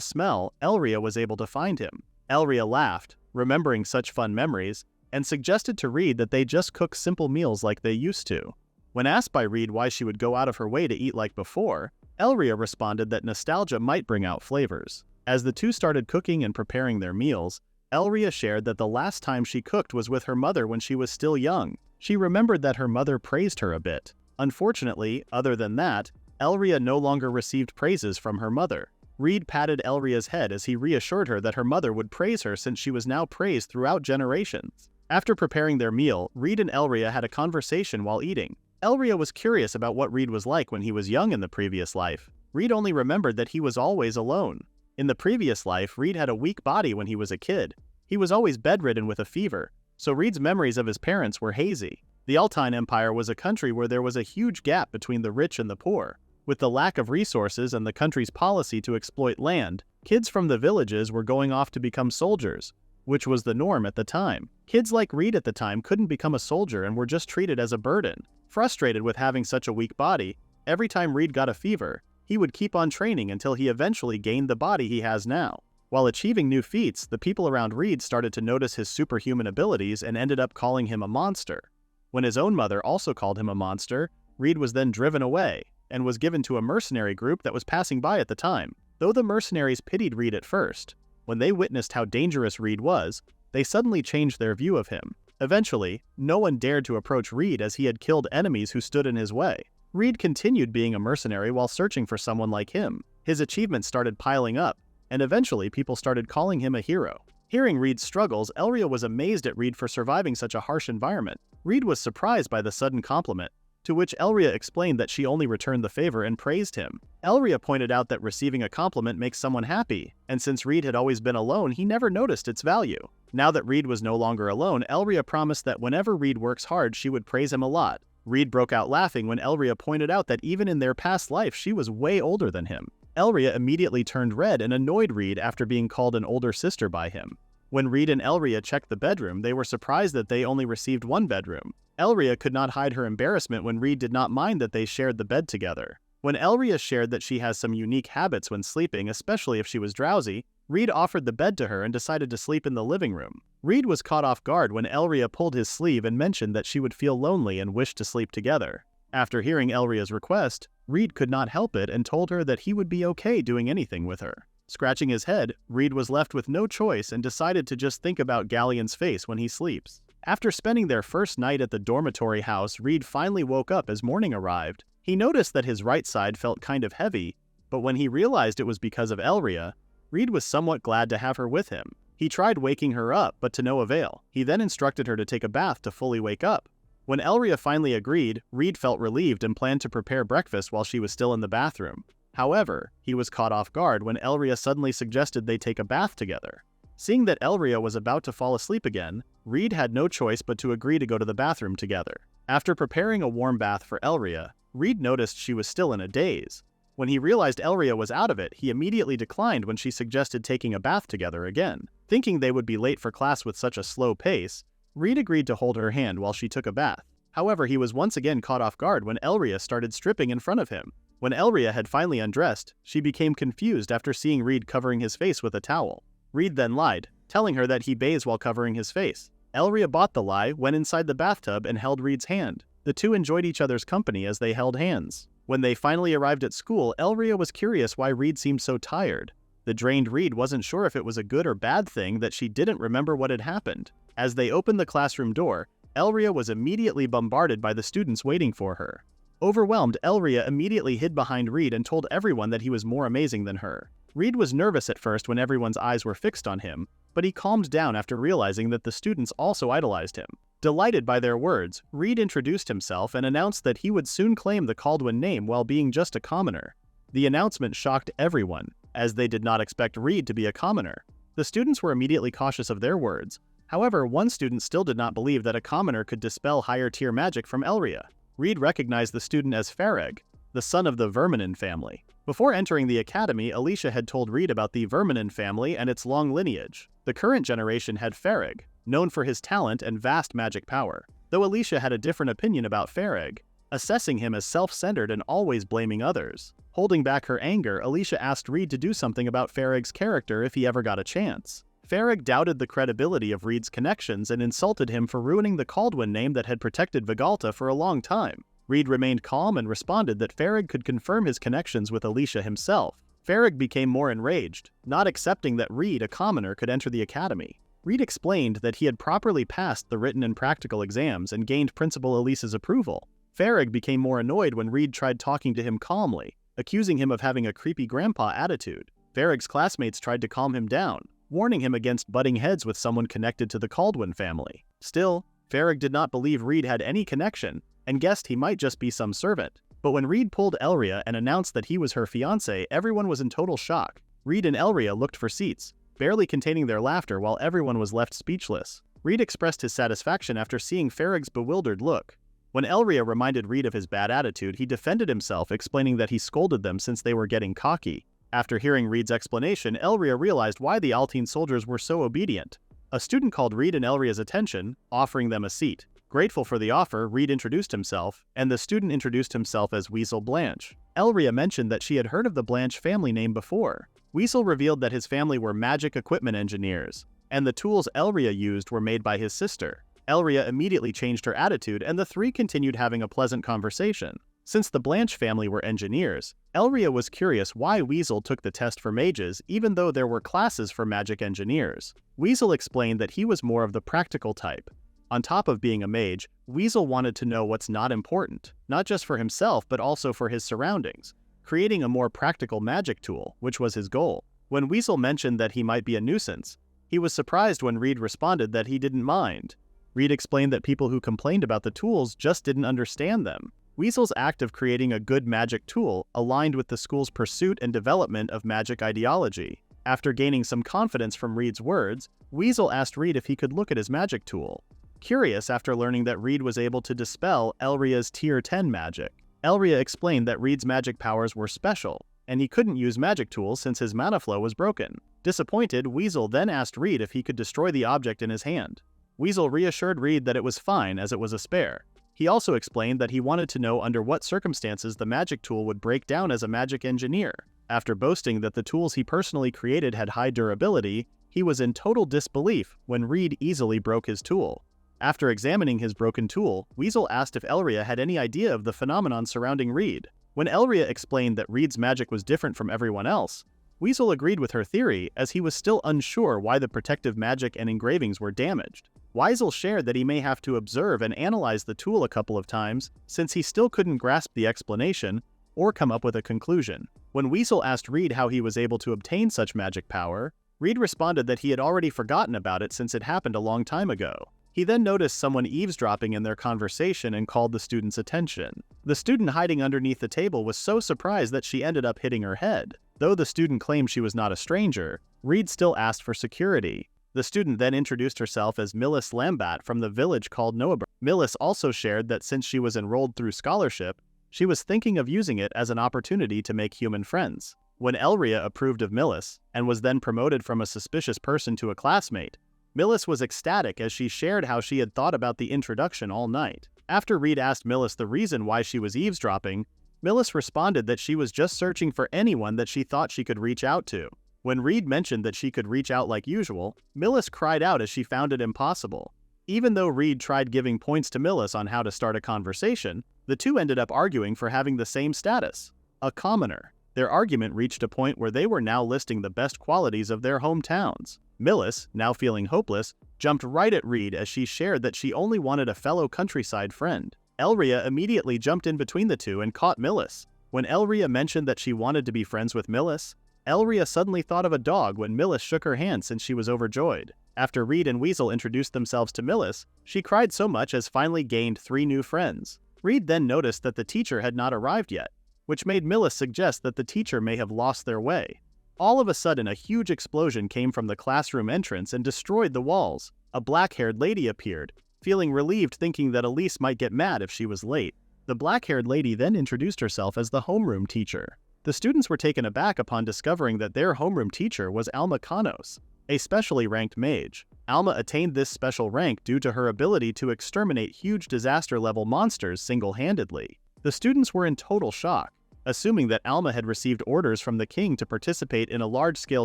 smell, Elria was able to find him. Elria laughed, remembering such fun memories, and suggested to Reid that they just cook simple meals like they used to. When asked by Reid why she would go out of her way to eat like before, Elria responded that nostalgia might bring out flavors. As the two started cooking and preparing their meals, Elria shared that the last time she cooked was with her mother when she was still young. She remembered that her mother praised her a bit. Unfortunately, other than that, Elria no longer received praises from her mother. Reid patted Elria's head as he reassured her that her mother would praise her since she was now praised throughout generations. After preparing their meal, Reid and Elria had a conversation while eating. Elria was curious about what Reid was like when he was young in the previous life. Reid only remembered that he was always alone. In the previous life, Reid had a weak body when he was a kid. He was always bedridden with a fever, so Reid's memories of his parents were hazy. The Altine Empire was a country where there was a huge gap between the rich and the poor. With the lack of resources and the country's policy to exploit land, kids from the villages were going off to become soldiers, which was the norm at the time. Kids like Reid at the time couldn't become a soldier and were just treated as a burden. Frustrated with having such a weak body, every time Reid got a fever, he would keep on training until he eventually gained the body he has now. While achieving new feats, the people around Reid started to notice his superhuman abilities and ended up calling him a monster. When his own mother also called him a monster, Reid was then driven away and was given to a mercenary group that was passing by at the time. Though the mercenaries pitied Reid at first, when they witnessed how dangerous Reid was, they suddenly changed their view of him. Eventually, no one dared to approach Reid as he had killed enemies who stood in his way. Reid continued being a mercenary while searching for someone like him. His achievements started piling up, and eventually people started calling him a hero. Hearing Reid's struggles, Elria was amazed at Reid for surviving such a harsh environment. Reid was surprised by the sudden compliment, to which Elria explained that she only returned the favor and praised him. Elria pointed out that receiving a compliment makes someone happy, and since Reid had always been alone, he never noticed its value. Now that Reid was no longer alone, Elria promised that whenever Reid works hard, she would praise him a lot. Reid broke out laughing when Elria pointed out that even in their past life, she was way older than him. Elria immediately turned red and annoyed Reid after being called an older sister by him. When Reid and Elria checked the bedroom, they were surprised that they only received one bedroom. Elria could not hide her embarrassment when Reid did not mind that they shared the bed together. When Elria shared that she has some unique habits when sleeping, especially if she was drowsy, Reid offered the bed to her and decided to sleep in the living room. Reid was caught off guard when Elria pulled his sleeve and mentioned that she would feel lonely and wished to sleep together. After hearing Elria's request, Reid could not help it and told her that he would be okay doing anything with her. Scratching his head, Reid was left with no choice and decided to just think about Galleon's face when he sleeps. After spending their first night at the dormitory house, Reid finally woke up as morning arrived. He noticed that his right side felt kind of heavy, but when he realized it was because of Elria, Reid was somewhat glad to have her with him. He tried waking her up, but to no avail. He then instructed her to take a bath to fully wake up. When Elria finally agreed, Reid felt relieved and planned to prepare breakfast while she was still in the bathroom. However, he was caught off guard when Elria suddenly suggested they take a bath together. Seeing that Elria was about to fall asleep again, Reid had no choice but to agree to go to the bathroom together. After preparing a warm bath for Elria, Reid noticed she was still in a daze. When he realized Elria was out of it, he immediately declined when she suggested taking a bath together again. Thinking they would be late for class with such a slow pace, Reid agreed to hold her hand while she took a bath. However, he was once again caught off guard when Elria started stripping in front of him. When Elria had finally undressed, she became confused after seeing Reid covering his face with a towel. Reid then lied, telling her that he bathes while covering his face. Elria bought the lie, went inside the bathtub, and held Reid's hand. The two enjoyed each other's company as they held hands. When they finally arrived at school, Elria was curious why Reid seemed so tired. The drained Reid wasn't sure if it was a good or bad thing that she didn't remember what had happened. As they opened the classroom door, Elria was immediately bombarded by the students waiting for her. Overwhelmed, Elria immediately hid behind Reid and told everyone that he was more amazing than her. Reid was nervous at first when everyone's eyes were fixed on him, but he calmed down after realizing that the students also idolized him. Delighted by their words, Reid introduced himself and announced that he would soon claim the Caldwin name while being just a commoner. The announcement shocked everyone, as they did not expect Reid to be a commoner. The students were immediately cautious of their words. However, one student still did not believe that a commoner could dispel higher-tier magic from Elria. Reid recognized the student as Farag, the son of the Verminen family. Before entering the academy, Alicia had told Reid about the Verminen family and its long lineage. The current generation had Farag, known for his talent and vast magic power, though Alicia had a different opinion about Farag, assessing him as self-centered and always blaming others. Holding back her anger, Alicia asked Reid to do something about Farag's character if he ever got a chance. Farag doubted the credibility of Reid's connections and insulted him for ruining the Kaldwin name that had protected Vigalta for a long time. Reid remained calm and responded that Farag could confirm his connections with Alicia himself. Farag became more enraged, not accepting that Reid, a commoner, could enter the academy. Reid explained that he had properly passed the written and practical exams and gained Principal Elise's approval. Farag became more annoyed when Reid tried talking to him calmly, accusing him of having a creepy grandpa attitude. Farag's classmates tried to calm him down, warning him against butting heads with someone connected to the Kaldwin family. Still, Farag did not believe Reid had any connection, and guessed he might just be some servant. But when Reid pulled Elria and announced that he was her fiancé, everyone was in total shock. Reid and Elria looked for seats, barely containing their laughter while everyone was left speechless. Reid expressed his satisfaction after seeing Farag's bewildered look. When Elria reminded Reid of his bad attitude, he defended himself, explaining that he scolded them since they were getting cocky. After hearing Reid's explanation, Elria realized why the Altine soldiers were so obedient. A student called Reid and Elria's attention, offering them a seat. Grateful for the offer, Reid introduced himself, and the student introduced himself as Weasel Blanche. Elria mentioned that she had heard of the Blanche family name before. Weasel revealed that his family were magic equipment engineers, and the tools Elria used were made by his sister. Elria immediately changed her attitude, and the three continued having a pleasant conversation. Since the Blanche family were engineers, Elria was curious why Weasel took the test for mages even though there were classes for magic engineers. Weasel explained that he was more of the practical type. On top of being a mage, Weasel wanted to know what's not important, not just for himself but also for his surroundings, creating a more practical magic tool, which was his goal. When Weasel mentioned that he might be a nuisance, he was surprised when Reid responded that he didn't mind. Reid explained that people who complained about the tools just didn't understand them. Weasel's act of creating a good magic tool aligned with the school's pursuit and development of magic ideology. After gaining some confidence from Reid's words, Weasel asked Reid if he could look at his magic tool. Curious after learning that Reid was able to dispel Elria's Tier 10 magic, Elria explained that Reid's magic powers were special, and he couldn't use magic tools since his mana flow was broken. Disappointed, Weasel then asked Reid if he could destroy the object in his hand. Weasel reassured Reid that it was fine as it was a spare. He also explained that he wanted to know under what circumstances the magic tool would break down as a magic engineer. After boasting that the tools he personally created had high durability, he was in total disbelief when Reid easily broke his tool. After examining his broken tool, Weasel asked if Elria had any idea of the phenomenon surrounding Reid. When Elria explained that Reid's magic was different from everyone else, Weasel agreed with her theory as he was still unsure why the protective magic and engravings were damaged. Weasel shared that he may have to observe and analyze the tool a couple of times since he still couldn't grasp the explanation or come up with a conclusion. When Weasel asked Reid how he was able to obtain such magic power, Reid responded that he had already forgotten about it since it happened a long time ago. He then noticed someone eavesdropping in their conversation and called the student's attention. The student hiding underneath the table was so surprised that she ended up hitting her head. Though the student claimed she was not a stranger, Reid still asked for security. The student then introduced herself as Millis Lambat from the village called Noaber. Millis also shared that since she was enrolled through scholarship, she was thinking of using it as an opportunity to make human friends. When Elria approved of Millis, and was then promoted from a suspicious person to a classmate, Millis was ecstatic as she shared how she had thought about the introduction all night. After Reid asked Millis the reason why she was eavesdropping, Millis responded that she was just searching for anyone that she thought she could reach out to. When Reid mentioned that she could reach out like usual, Millis cried out as she found it impossible. Even though Reid tried giving points to Millis on how to start a conversation, the two ended up arguing for having the same status, a commoner. Their argument reached a point where they were now listing the best qualities of their hometowns. Millis, now feeling hopeless, jumped right at Reid as she shared that she only wanted a fellow countryside friend. Elria immediately jumped in between the two and caught Millis. When Elria mentioned that she wanted to be friends with Millis, Elria suddenly thought of a dog when Millis shook her hand since she was overjoyed. After Reid and Weasel introduced themselves to Millis, she cried so much as finally gained 3 new friends. Reid then noticed that the teacher had not arrived yet, which made Millis suggest that the teacher may have lost their way. All of a sudden, a huge explosion came from the classroom entrance and destroyed the walls. A black-haired lady appeared, feeling relieved thinking that Elise might get mad if she was late. The black-haired lady then introduced herself as the homeroom teacher. The students were taken aback upon discovering that their homeroom teacher was Alma Kanos, a specially ranked mage. Alma attained this special rank due to her ability to exterminate huge disaster-level monsters single-handedly. The students were in total shock, assuming that Alma had received orders from the king to participate in a large-scale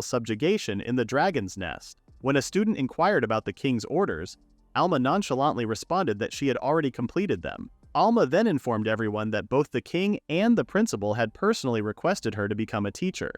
subjugation in the dragon's nest. When a student inquired about the king's orders, Alma nonchalantly responded that she had already completed them. Alma then informed everyone that both the king and the principal had personally requested her to become a teacher.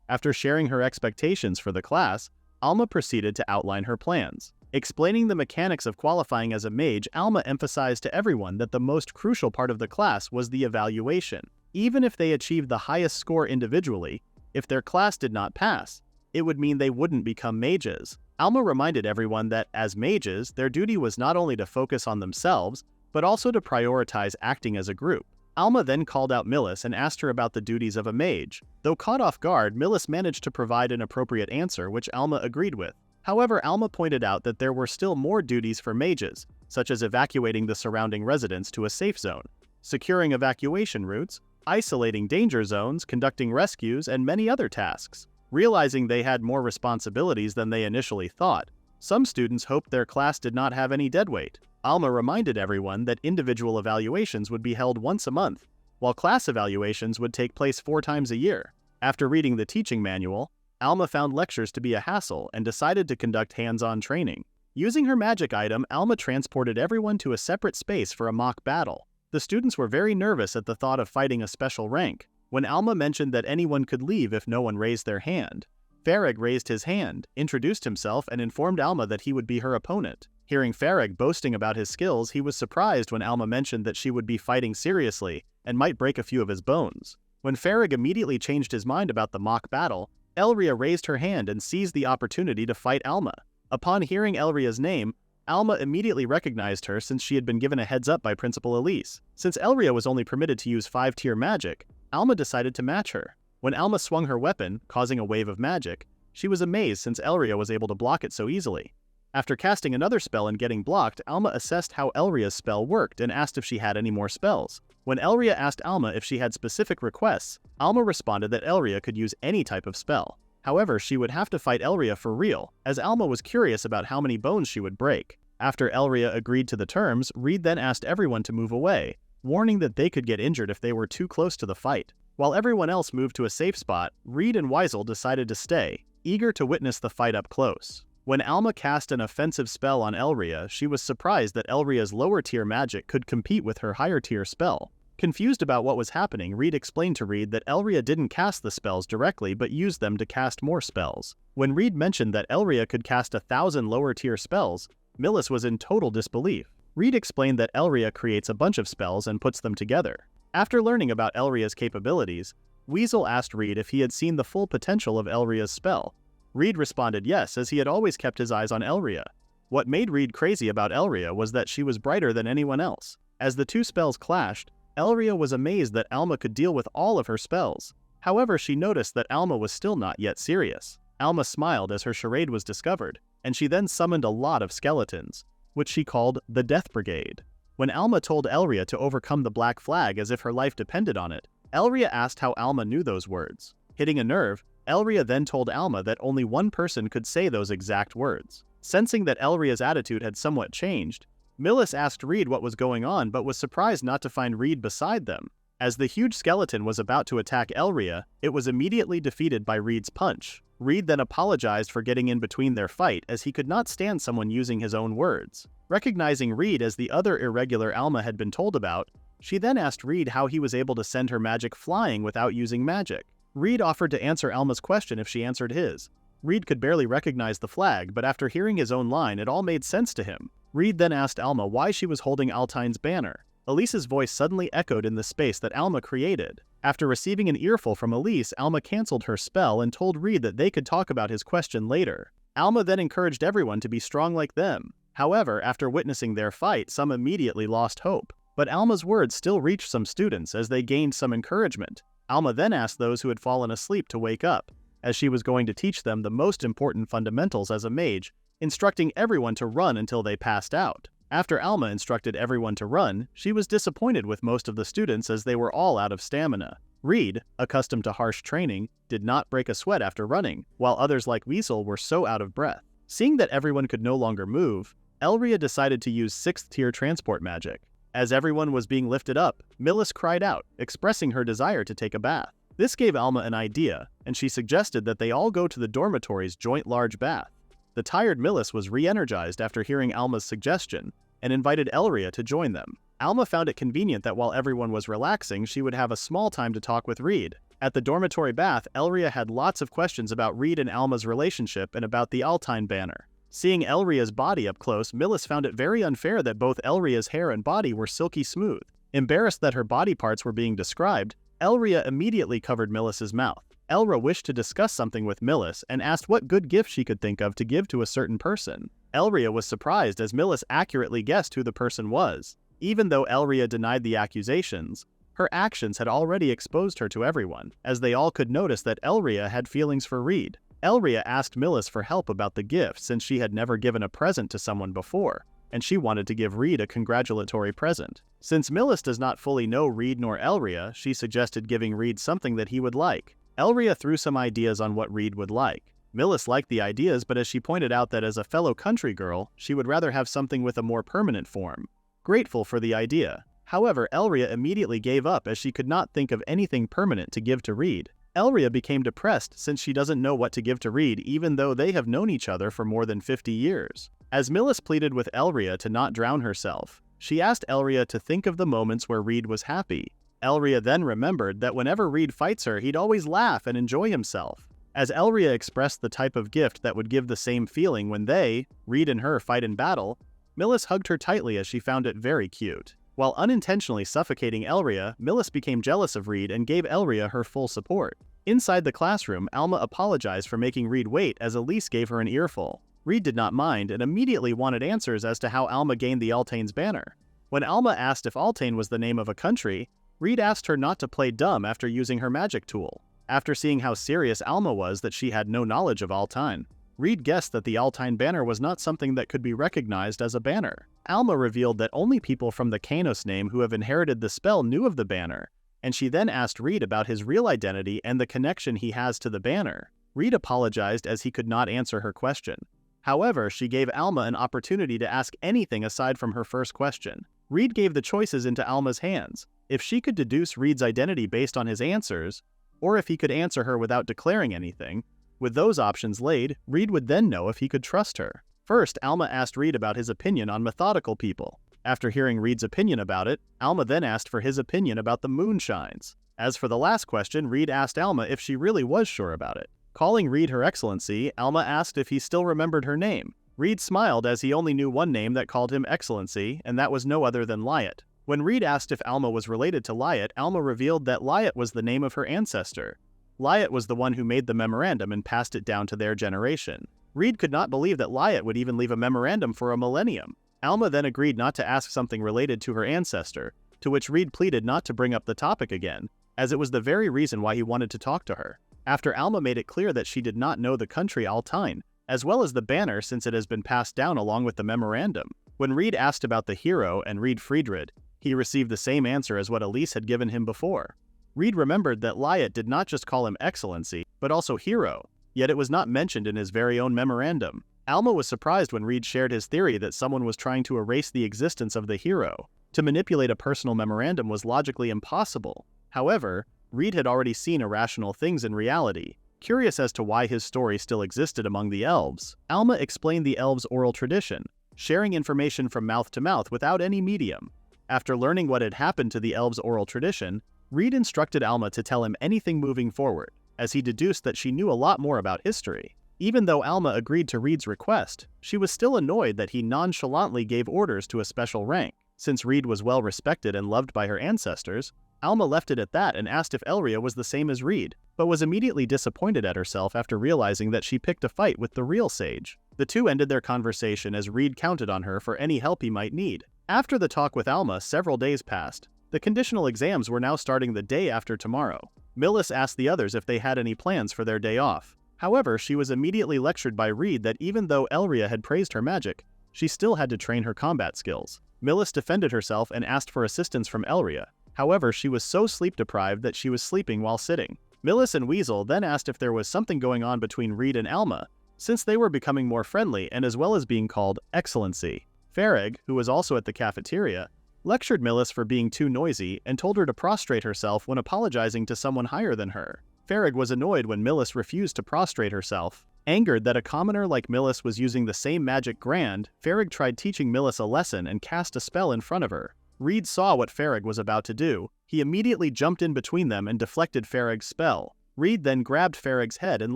After sharing her expectations for the class, Alma proceeded to outline her plans. Explaining the mechanics of qualifying as a mage, Alma emphasized to everyone that the most crucial part of the class was the evaluation. Even if they achieved the highest score individually, if their class did not pass, it would mean they wouldn't become mages. Alma reminded everyone that, as mages, their duty was not only to focus on themselves, but also to prioritize acting as a group. Alma then called out Millis and asked her about the duties of a mage. Though caught off guard, Millis managed to provide an appropriate answer, which Alma agreed with. However, Alma pointed out that there were still more duties for mages, such as evacuating the surrounding residents to a safe zone, securing evacuation routes, isolating danger zones, conducting rescues, and many other tasks. Realizing they had more responsibilities than they initially thought, some students hoped their class did not have any deadweight. Alma reminded everyone that individual evaluations would be held once a month, while class evaluations would take place 4 times a year. After reading the teaching manual, Alma found lectures to be a hassle and decided to conduct hands-on training. Using her magic item, Alma transported everyone to a separate space for a mock battle. The students were very nervous at the thought of fighting a special rank. When Alma mentioned that anyone could leave if no one raised their hand, Farag raised his hand, introduced himself, and informed Alma that he would be her opponent. Hearing Farag boasting about his skills, he was surprised when Alma mentioned that she would be fighting seriously and might break a few of his bones. When Farag immediately changed his mind about the mock battle, Elria raised her hand and seized the opportunity to fight Alma. Upon hearing Elria's name, Alma immediately recognized her since she had been given a heads up by Principal Elise. Since Elria was only permitted to use 5-tier magic, Alma decided to match her. When Alma swung her weapon, causing a wave of magic, she was amazed since Elria was able to block it so easily. After casting another spell and getting blocked, Alma assessed how Elria's spell worked and asked if she had any more spells. When Elria asked Alma if she had specific requests, Alma responded that Elria could use any type of spell. However, she would have to fight Elria for real, as Alma was curious about how many bones she would break. After Elria agreed to the terms, Reid then asked everyone to move away, warning that they could get injured if they were too close to the fight. While everyone else moved to a safe spot, Reid and Weisel decided to stay, eager to witness the fight up close. When Alma cast an offensive spell on Elria, she was surprised that Elria's lower-tier magic could compete with her higher-tier spell. Confused about what was happening, Reid explained to Reid that Elria didn't cast the spells directly but used them to cast more spells. When Reid mentioned that Elria could cast 1,000 lower-tier spells, Millis was in total disbelief. Reid explained that Elria creates a bunch of spells and puts them together. After learning about Elria's capabilities, Weasel asked Reid if he had seen the full potential of Elria's spell. Reid responded yes, as he had always kept his eyes on Elria. What made Reid crazy about Elria was that she was brighter than anyone else. As the two spells clashed, Elria was amazed that Alma could deal with all of her spells. However, she noticed that Alma was still not yet serious. Alma smiled as her charade was discovered, and she then summoned a lot of skeletons, which she called the Death Brigade. When Alma told Elria to overcome the Black Flag as if her life depended on it, Elria asked how Alma knew those words. Hitting a nerve, Elria then told Alma that only one person could say those exact words. Sensing that Elria's attitude had somewhat changed, Millis asked Reid what was going on but was surprised not to find Reid beside them. As the huge skeleton was about to attack Elria, it was immediately defeated by Reid's punch. Reid then apologized for getting in between their fight as he could not stand someone using his own words. Recognizing Reid as the other irregular Alma had been told about, she then asked Reid how he was able to send her magic flying without using magic. Reid offered to answer Alma's question if she answered his. Reid could barely recognize the flag, but after hearing his own line, it all made sense to him. Reid then asked Alma why she was holding Altine's banner. Elise's voice suddenly echoed in the space that Alma created. After receiving an earful from Elise, Alma canceled her spell and told Reid that they could talk about his question later. Alma then encouraged everyone to be strong like them. However, after witnessing their fight, some immediately lost hope. But Alma's words still reached some students as they gained some encouragement. Alma then asked those who had fallen asleep to wake up, as she was going to teach them the most important fundamentals as a mage, instructing everyone to run until they passed out. After Alma instructed everyone to run, she was disappointed with most of the students as they were all out of stamina. Reid, accustomed to harsh training, did not break a sweat after running, while others like Weasel were so out of breath. Seeing that everyone could no longer move, Elria decided to use 6th tier transport magic. As everyone was being lifted up, Millis cried out, expressing her desire to take a bath. This gave Alma an idea, and she suggested that they all go to the dormitory's joint large bath. The tired Millis was re-energized after hearing Alma's suggestion, and invited Elria to join them. Alma found it convenient that while everyone was relaxing, she would have a small time to talk with Reid. At the dormitory bath, Elria had lots of questions about Reid and Alma's relationship and about the Altine banner. Seeing Elria's body up close, Millis found it very unfair that both Elria's hair and body were silky smooth. Embarrassed that her body parts were being described, Elria immediately covered Millis's mouth. Elra wished to discuss something with Millis and asked what good gift she could think of to give to a certain person. Elria was surprised as Millis accurately guessed who the person was. Even though Elria denied the accusations, her actions had already exposed her to everyone, as they all could notice that Elria had feelings for Reid. Elria asked Millis for help about the gift since she had never given a present to someone before, and she wanted to give Reid a congratulatory present. Since Millis does not fully know Reid nor Elria, she suggested giving Reid something that he would like. Elria threw some ideas on what Reid would like. Millis liked the ideas, but as she pointed out that as a fellow country girl, she would rather have something with a more permanent form. Grateful for the idea. However, Elria immediately gave up as she could not think of anything permanent to give to Reid. Elria became depressed since she doesn't know what to give to Reid even though they have known each other for more than 50 years. As Millis pleaded with Elria to not drown herself, she asked Elria to think of the moments where Reid was happy. Elria then remembered that whenever Reid fights her, he'd always laugh and enjoy himself. As Elria expressed the type of gift that would give the same feeling when they, Reid and her, fight in battle, Millis hugged her tightly as she found it very cute. While unintentionally suffocating Elria, Millis became jealous of Reid and gave Elria her full support. Inside the classroom, Alma apologized for making Reid wait as Elise gave her an earful. Reid did not mind and immediately wanted answers as to how Alma gained the Altane's banner. When Alma asked if Altane was the name of a country, Reid asked her not to play dumb after using her magic tool. After seeing how serious Alma was that she had no knowledge of Altine, Reid guessed that the Altine banner was not something that could be recognized as a banner. Alma revealed that only people from the Kanos name who have inherited the spell knew of the banner, and she then asked Reid about his real identity and the connection he has to the banner. Reid apologized as he could not answer her question. However, she gave Alma an opportunity to ask anything aside from her first question. Reid gave the choices into Alma's hands. If she could deduce Reid's identity based on his answers, or if he could answer her without declaring anything, with those options laid, Reid would then know if he could trust her. First, Alma asked Reid about his opinion on methodical people. After hearing Reid's opinion about it, Alma then asked for his opinion about the moonshines. As for the last question, Reid asked Alma if she really was sure about it. Calling Reid Her Excellency, Alma asked if he still remembered her name. Reid smiled as he only knew one name that called him Excellency, and that was no other than Liat. When Reid asked if Alma was related to Liat, Alma revealed that Liat was the name of her ancestor. Liat was the one who made the memorandum and passed it down to their generation. Reid could not believe that Liat would even leave a memorandum for a millennium. Alma then agreed not to ask something related to her ancestor, to which Reid pleaded not to bring up the topic again, as it was the very reason why he wanted to talk to her. After Alma made it clear that she did not know the country Altine, as well as the banner since it has been passed down along with the memorandum. When Reid asked about the hero and Reid Friedrich, he received the same answer as what Elise had given him before. Reid remembered that Liat did not just call him Excellency, but also hero, yet it was not mentioned in his very own memorandum. Alma was surprised when Reid shared his theory that someone was trying to erase the existence of the hero. To manipulate a personal memorandum was logically impossible. However, Reid had already seen irrational things in reality. Curious as to why his story still existed among the elves, Alma explained the elves' oral tradition, sharing information from mouth to mouth without any medium. After learning what had happened to the elves' oral tradition, Reid instructed Alma to tell him anything moving forward, as he deduced that she knew a lot more about history. Even though Alma agreed to Reid's request, she was still annoyed that he nonchalantly gave orders to a special rank. Since Reid was well respected and loved by her ancestors, Alma left it at that and asked if Elria was the same as Reid, but was immediately disappointed at herself after realizing that she picked a fight with the real sage. The two ended their conversation as Reid counted on her for any help he might need. After the talk with Alma, several days passed. The conditional exams were now starting the day after tomorrow. Millis asked the others if they had any plans for their day off. However, she was immediately lectured by Reid that even though Elria had praised her magic, she still had to train her combat skills. Millis defended herself and asked for assistance from Elria. However, she was so sleep-deprived that she was sleeping while sitting. Millis and Weasel then asked if there was something going on between Reid and Alma, since they were becoming more friendly and as well as being called Excellency. Farag, who was also at the cafeteria, lectured Millis for being too noisy and told her to prostrate herself when apologizing to someone higher than her. Farag was annoyed when Millis refused to prostrate herself. Angered that a commoner like Millis was using the same magic Grand, Farag tried teaching Millis a lesson and cast a spell in front of her. Reid saw what Farag was about to do. He immediately jumped in between them and deflected Farag's spell. Reid then grabbed Farag's head and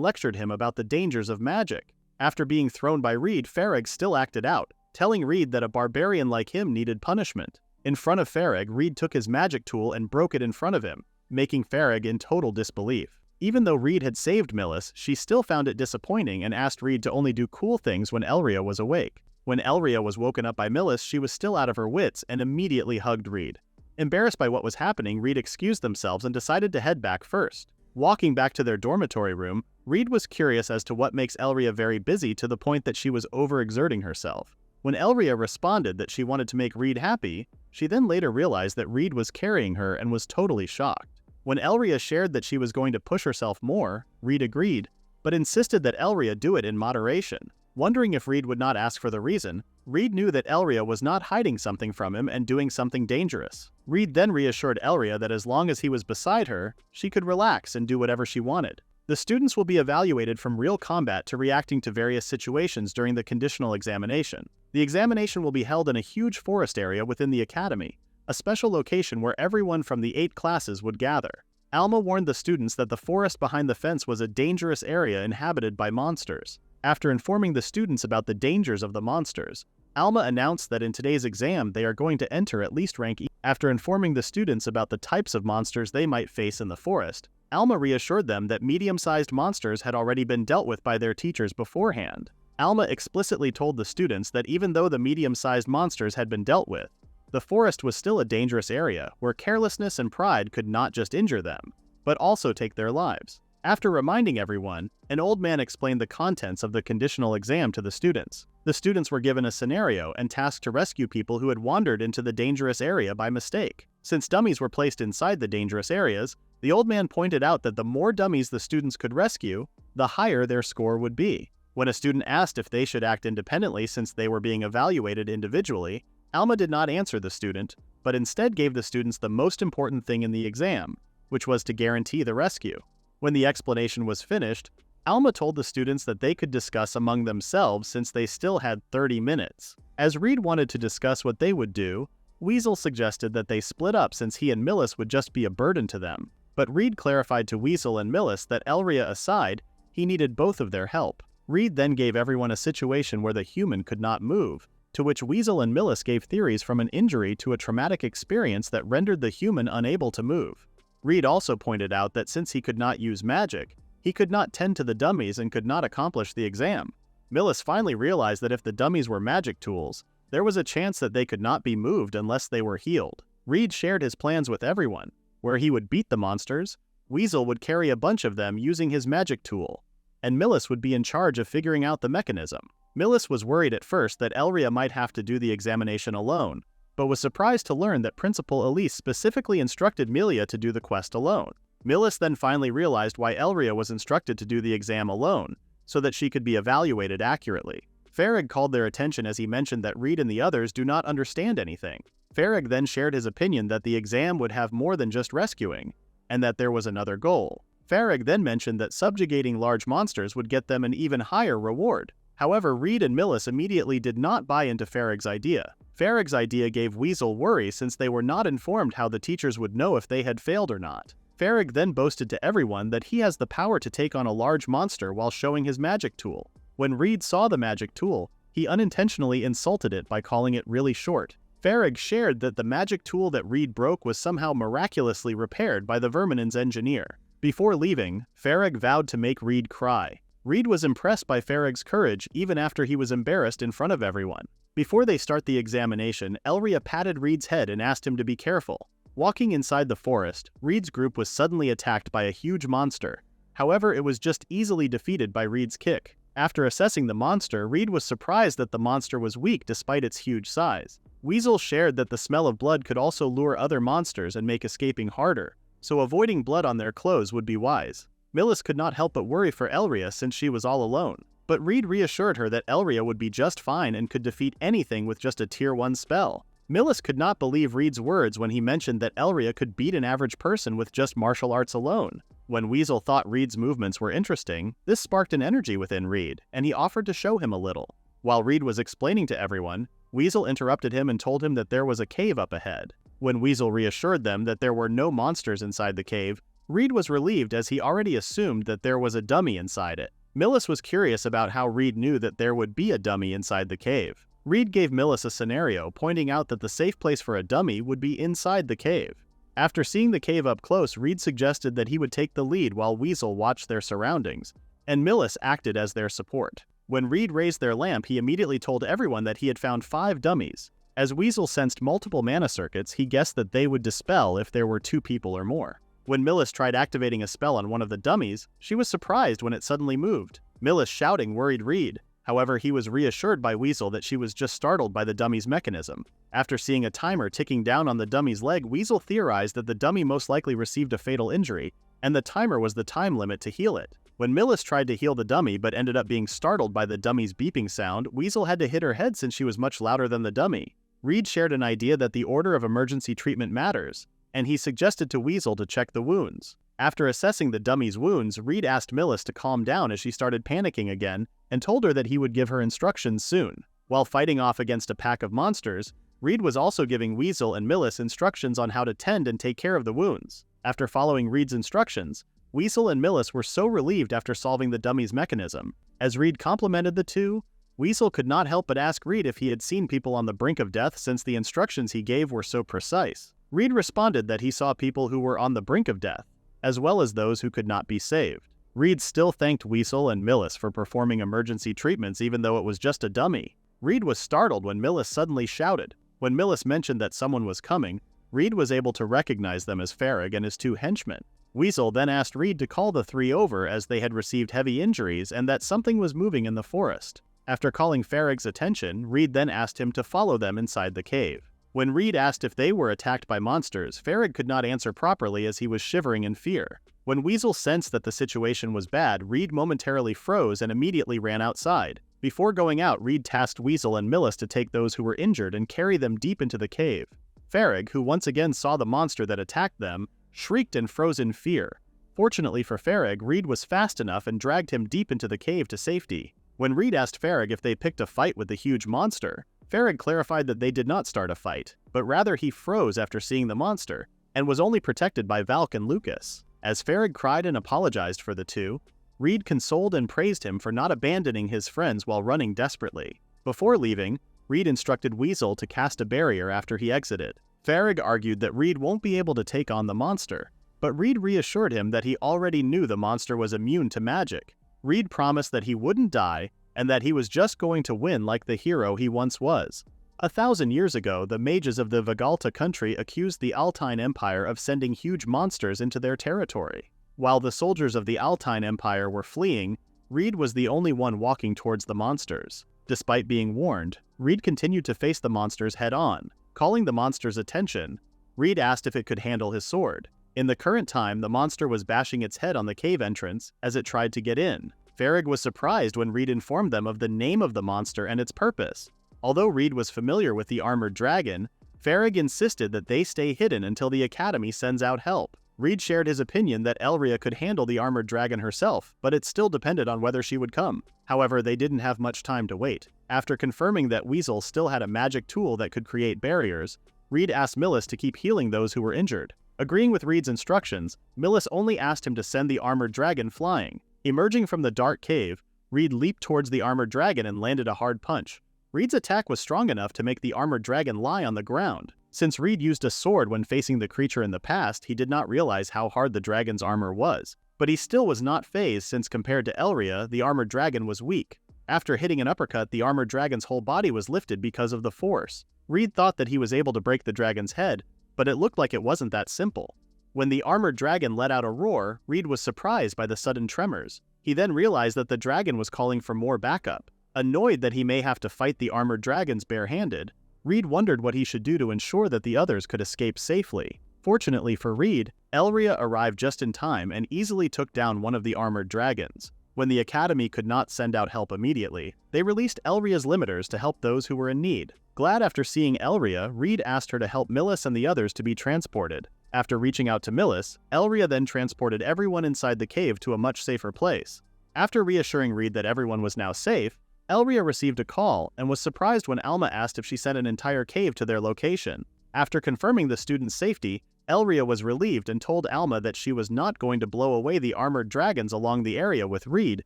lectured him about the dangers of magic. After being thrown by Reid, Farag still acted out, telling Reid that a barbarian like him needed punishment. In front of Farag, Reid took his magic tool and broke it in front of him, making Farag in total disbelief. Even though Reid had saved Millis, she still found it disappointing and asked Reid to only do cool things when Elria was awake. When Elria was woken up by Millis, she was still out of her wits and immediately hugged Reid. Embarrassed by what was happening, Reid excused themselves and decided to head back first. Walking back to their dormitory room, Reid was curious as to what makes Elria very busy to the point that she was overexerting herself. When Elria responded that she wanted to make Reid happy, she then later realized that Reid was carrying her and was totally shocked. When Elria shared that she was going to push herself more, Reid agreed, but insisted that Elria do it in moderation. Wondering if Reid would not ask for the reason, Reid knew that Elria was not hiding something from him and doing something dangerous. Reid then reassured Elria that as long as he was beside her, she could relax and do whatever she wanted. The students will be evaluated from real combat to reacting to various situations during the conditional examination. The examination will be held in a huge forest area within the academy, a special location where everyone from the 8 classes would gather. Alma warned the students that the forest behind the fence was a dangerous area inhabited by monsters. After informing the students about the dangers of the monsters, Alma announced that in today's exam they are going to enter at least rank E. After informing the students about the types of monsters they might face in the forest, Alma reassured them that medium-sized monsters had already been dealt with by their teachers beforehand. Alma explicitly told the students that even though the medium-sized monsters had been dealt with, the forest was still a dangerous area where carelessness and pride could not just injure them, but also take their lives. After reminding everyone, an old man explained the contents of the conditional exam to the students. The students were given a scenario and tasked to rescue people who had wandered into the dangerous area by mistake. Since dummies were placed inside the dangerous areas, the old man pointed out that the more dummies the students could rescue, the higher their score would be. When a student asked if they should act independently since they were being evaluated individually, Alma did not answer the student, but instead gave the students the most important thing in the exam, which was to guarantee the rescue. When the explanation was finished, Alma told the students that they could discuss among themselves since they still had 30 minutes. As Reid wanted to discuss what they would do, Weasel suggested that they split up since he and Millis would just be a burden to them. But Reid clarified to Weasel and Millis that Elria aside, he needed both of their help. Reid then gave everyone a situation where the human could not move, to which Weasel and Millis gave theories from an injury to a traumatic experience that rendered the human unable to move. Reid also pointed out that since he could not use magic, he could not tend to the dummies and could not accomplish the exam. Millis finally realized that if the dummies were magic tools, there was a chance that they could not be moved unless they were healed. Reid shared his plans with everyone, where he would beat the monsters, Weasel would carry a bunch of them using his magic tool, and Millis would be in charge of figuring out the mechanism. Millis was worried at first that Elria might have to do the examination alone, but was surprised to learn that Principal Elise specifically instructed Melia to do the quest alone. Millis then finally realized why Elria was instructed to do the exam alone, so that she could be evaluated accurately. Farag called their attention as he mentioned that Reid and the others do not understand anything. Farag then shared his opinion that the exam would have more than just rescuing, and that there was another goal. Farag then mentioned that subjugating large monsters would get them an even higher reward. However, Reid and Millis immediately did not buy into Farag's idea. Farag's idea gave Weasel worry since they were not informed how the teachers would know if they had failed or not. Farag then boasted to everyone that he has the power to take on a large monster while showing his magic tool. When Reid saw the magic tool, he unintentionally insulted it by calling it really short. Farag shared that the magic tool that Reid broke was somehow miraculously repaired by the Verminen's engineer. Before leaving, Farag vowed to make Reid cry. Reid was impressed by Farag's courage even after he was embarrassed in front of everyone. Before they start the examination, Elria patted Reid's head and asked him to be careful. Walking inside the forest, Reid's group was suddenly attacked by a huge monster. However, it was just easily defeated by Reid's kick. After assessing the monster, Reid was surprised that the monster was weak despite its huge size. Weasel shared that the smell of blood could also lure other monsters and make escaping harder, so avoiding blood on their clothes would be wise. Millis could not help but worry for Elria since she was all alone, but Reid reassured her that Elria would be just fine and could defeat anything with just a tier 1 spell. Millis could not believe Reid's words when he mentioned that Elria could beat an average person with just martial arts alone. When Weasel thought Reid's movements were interesting, this sparked an energy within Reid, and he offered to show him a little. While Reid was explaining to everyone, Weasel interrupted him and told him that there was a cave up ahead. When Weasel reassured them that there were no monsters inside the cave, Reid was relieved as he already assumed that there was a dummy inside it. Millis was curious about how Reid knew that there would be a dummy inside the cave. Reid gave Millis a scenario, pointing out that the safe place for a dummy would be inside the cave. After seeing the cave up close, Reid suggested that he would take the lead while Weasel watched their surroundings, and Millis acted as their support. When Reid raised their lamp, he immediately told everyone that he had found 5 dummies. As Weasel sensed multiple mana circuits, he guessed that they would dispel if there were 2 people or more. When Millis tried activating a spell on one of the dummies, she was surprised when it suddenly moved. Millis shouting worried Reid. However, he was reassured by Weasel that she was just startled by the dummy's mechanism. After seeing a timer ticking down on the dummy's leg, Weasel theorized that the dummy most likely received a fatal injury, and the timer was the time limit to heal it. When Millis tried to heal the dummy but ended up being startled by the dummy's beeping sound, Weasel had to hit her head since she was much louder than the dummy. Reid shared an idea that the order of emergency treatment matters, and he suggested to Weasel to check the wounds. After assessing the dummy's wounds, Reid asked Millis to calm down as she started panicking again, and told her that he would give her instructions soon. While fighting off against a pack of monsters, Reid was also giving Weasel and Millis instructions on how to tend and take care of the wounds. After following Reid's instructions, Weasel and Millis were so relieved after solving the dummy's mechanism. As Reid complimented the two, Weasel could not help but ask Reid if he had seen people on the brink of death since the instructions he gave were so precise. Reid responded that he saw people who were on the brink of death, as well as those who could not be saved. Reid still thanked Weasel and Millis for performing emergency treatments even though it was just a dummy. Reid was startled when Millis suddenly shouted. When Millis mentioned that someone was coming, Reid was able to recognize them as Farrig and his 2 henchmen. Weasel then asked Reid to call the 3 over as they had received heavy injuries and that something was moving in the forest. After calling Farrig's attention, Reid then asked him to follow them inside the cave. When Reid asked if they were attacked by monsters, Farrig could not answer properly as he was shivering in fear. When Weasel sensed that the situation was bad, Reid momentarily froze and immediately ran outside. Before going out, Reid tasked Weasel and Millis to take those who were injured and carry them deep into the cave. Farrig, who once again saw the monster that attacked them, shrieked and froze in fear. Fortunately for Farrig, Reid was fast enough and dragged him deep into the cave to safety. When Reid asked Farrig if they picked a fight with the huge monster, Farrig clarified that they did not start a fight, but rather he froze after seeing the monster, and was only protected by Valk and Lucas. As Farrig cried and apologized for the two, Reid consoled and praised him for not abandoning his friends while running desperately. Before leaving, Reid instructed Weasel to cast a barrier after he exited. Farrig argued that Reid won't be able to take on the monster, but Reid reassured him that he already knew the monster was immune to magic. Reid promised that he wouldn't die, and that he was just going to win like the hero he once was. 1,000 years ago, the mages of the Vegalta country accused the Altine Empire of sending huge monsters into their territory. While the soldiers of the Altine Empire were fleeing, Reid was the only one walking towards the monsters. Despite being warned, Reid continued to face the monsters head-on. Calling the monster's attention, Reid asked if it could handle his sword. In the current time, the monster was bashing its head on the cave entrance as it tried to get in. Farrig was surprised when Reid informed them of the name of the monster and its purpose. Although Reid was familiar with the armored dragon, Farrig insisted that they stay hidden until the Academy sends out help. Reid shared his opinion that Elria could handle the armored dragon herself, but it still depended on whether she would come. However, they didn't have much time to wait. After confirming that Weasel still had a magic tool that could create barriers, Reid asked Millis to keep healing those who were injured. Agreeing with Reid's instructions, Millis only asked him to send the armored dragon flying. Emerging from the dark cave, Reid leaped towards the armored dragon and landed a hard punch. Reid's attack was strong enough to make the armored dragon lie on the ground. Since Reid used a sword when facing the creature in the past, he did not realize how hard the dragon's armor was. But he still was not fazed since compared to Elria, the armored dragon was weak. After hitting an uppercut, the armored dragon's whole body was lifted because of the force. Reid thought that he was able to break the dragon's head, but it looked like it wasn't that simple. When the armored dragon let out a roar, Reid was surprised by the sudden tremors. He then realized that the dragon was calling for more backup. Annoyed that he may have to fight the armored dragons barehanded, Reid wondered what he should do to ensure that the others could escape safely. Fortunately for Reid, Elria arrived just in time and easily took down one of the armored dragons. When the Academy could not send out help immediately, they released Elria's limiters to help those who were in need. Glad after seeing Elria, Reid asked her to help Millis and the others to be transported. After reaching out to Millis, Elria then transported everyone inside the cave to a much safer place. After reassuring Reid that everyone was now safe, Elria received a call and was surprised when Alma asked if she sent an entire cave to their location. After confirming the students' safety, Elria was relieved and told Alma that she was not going to blow away the armored dragons along the area with Reid,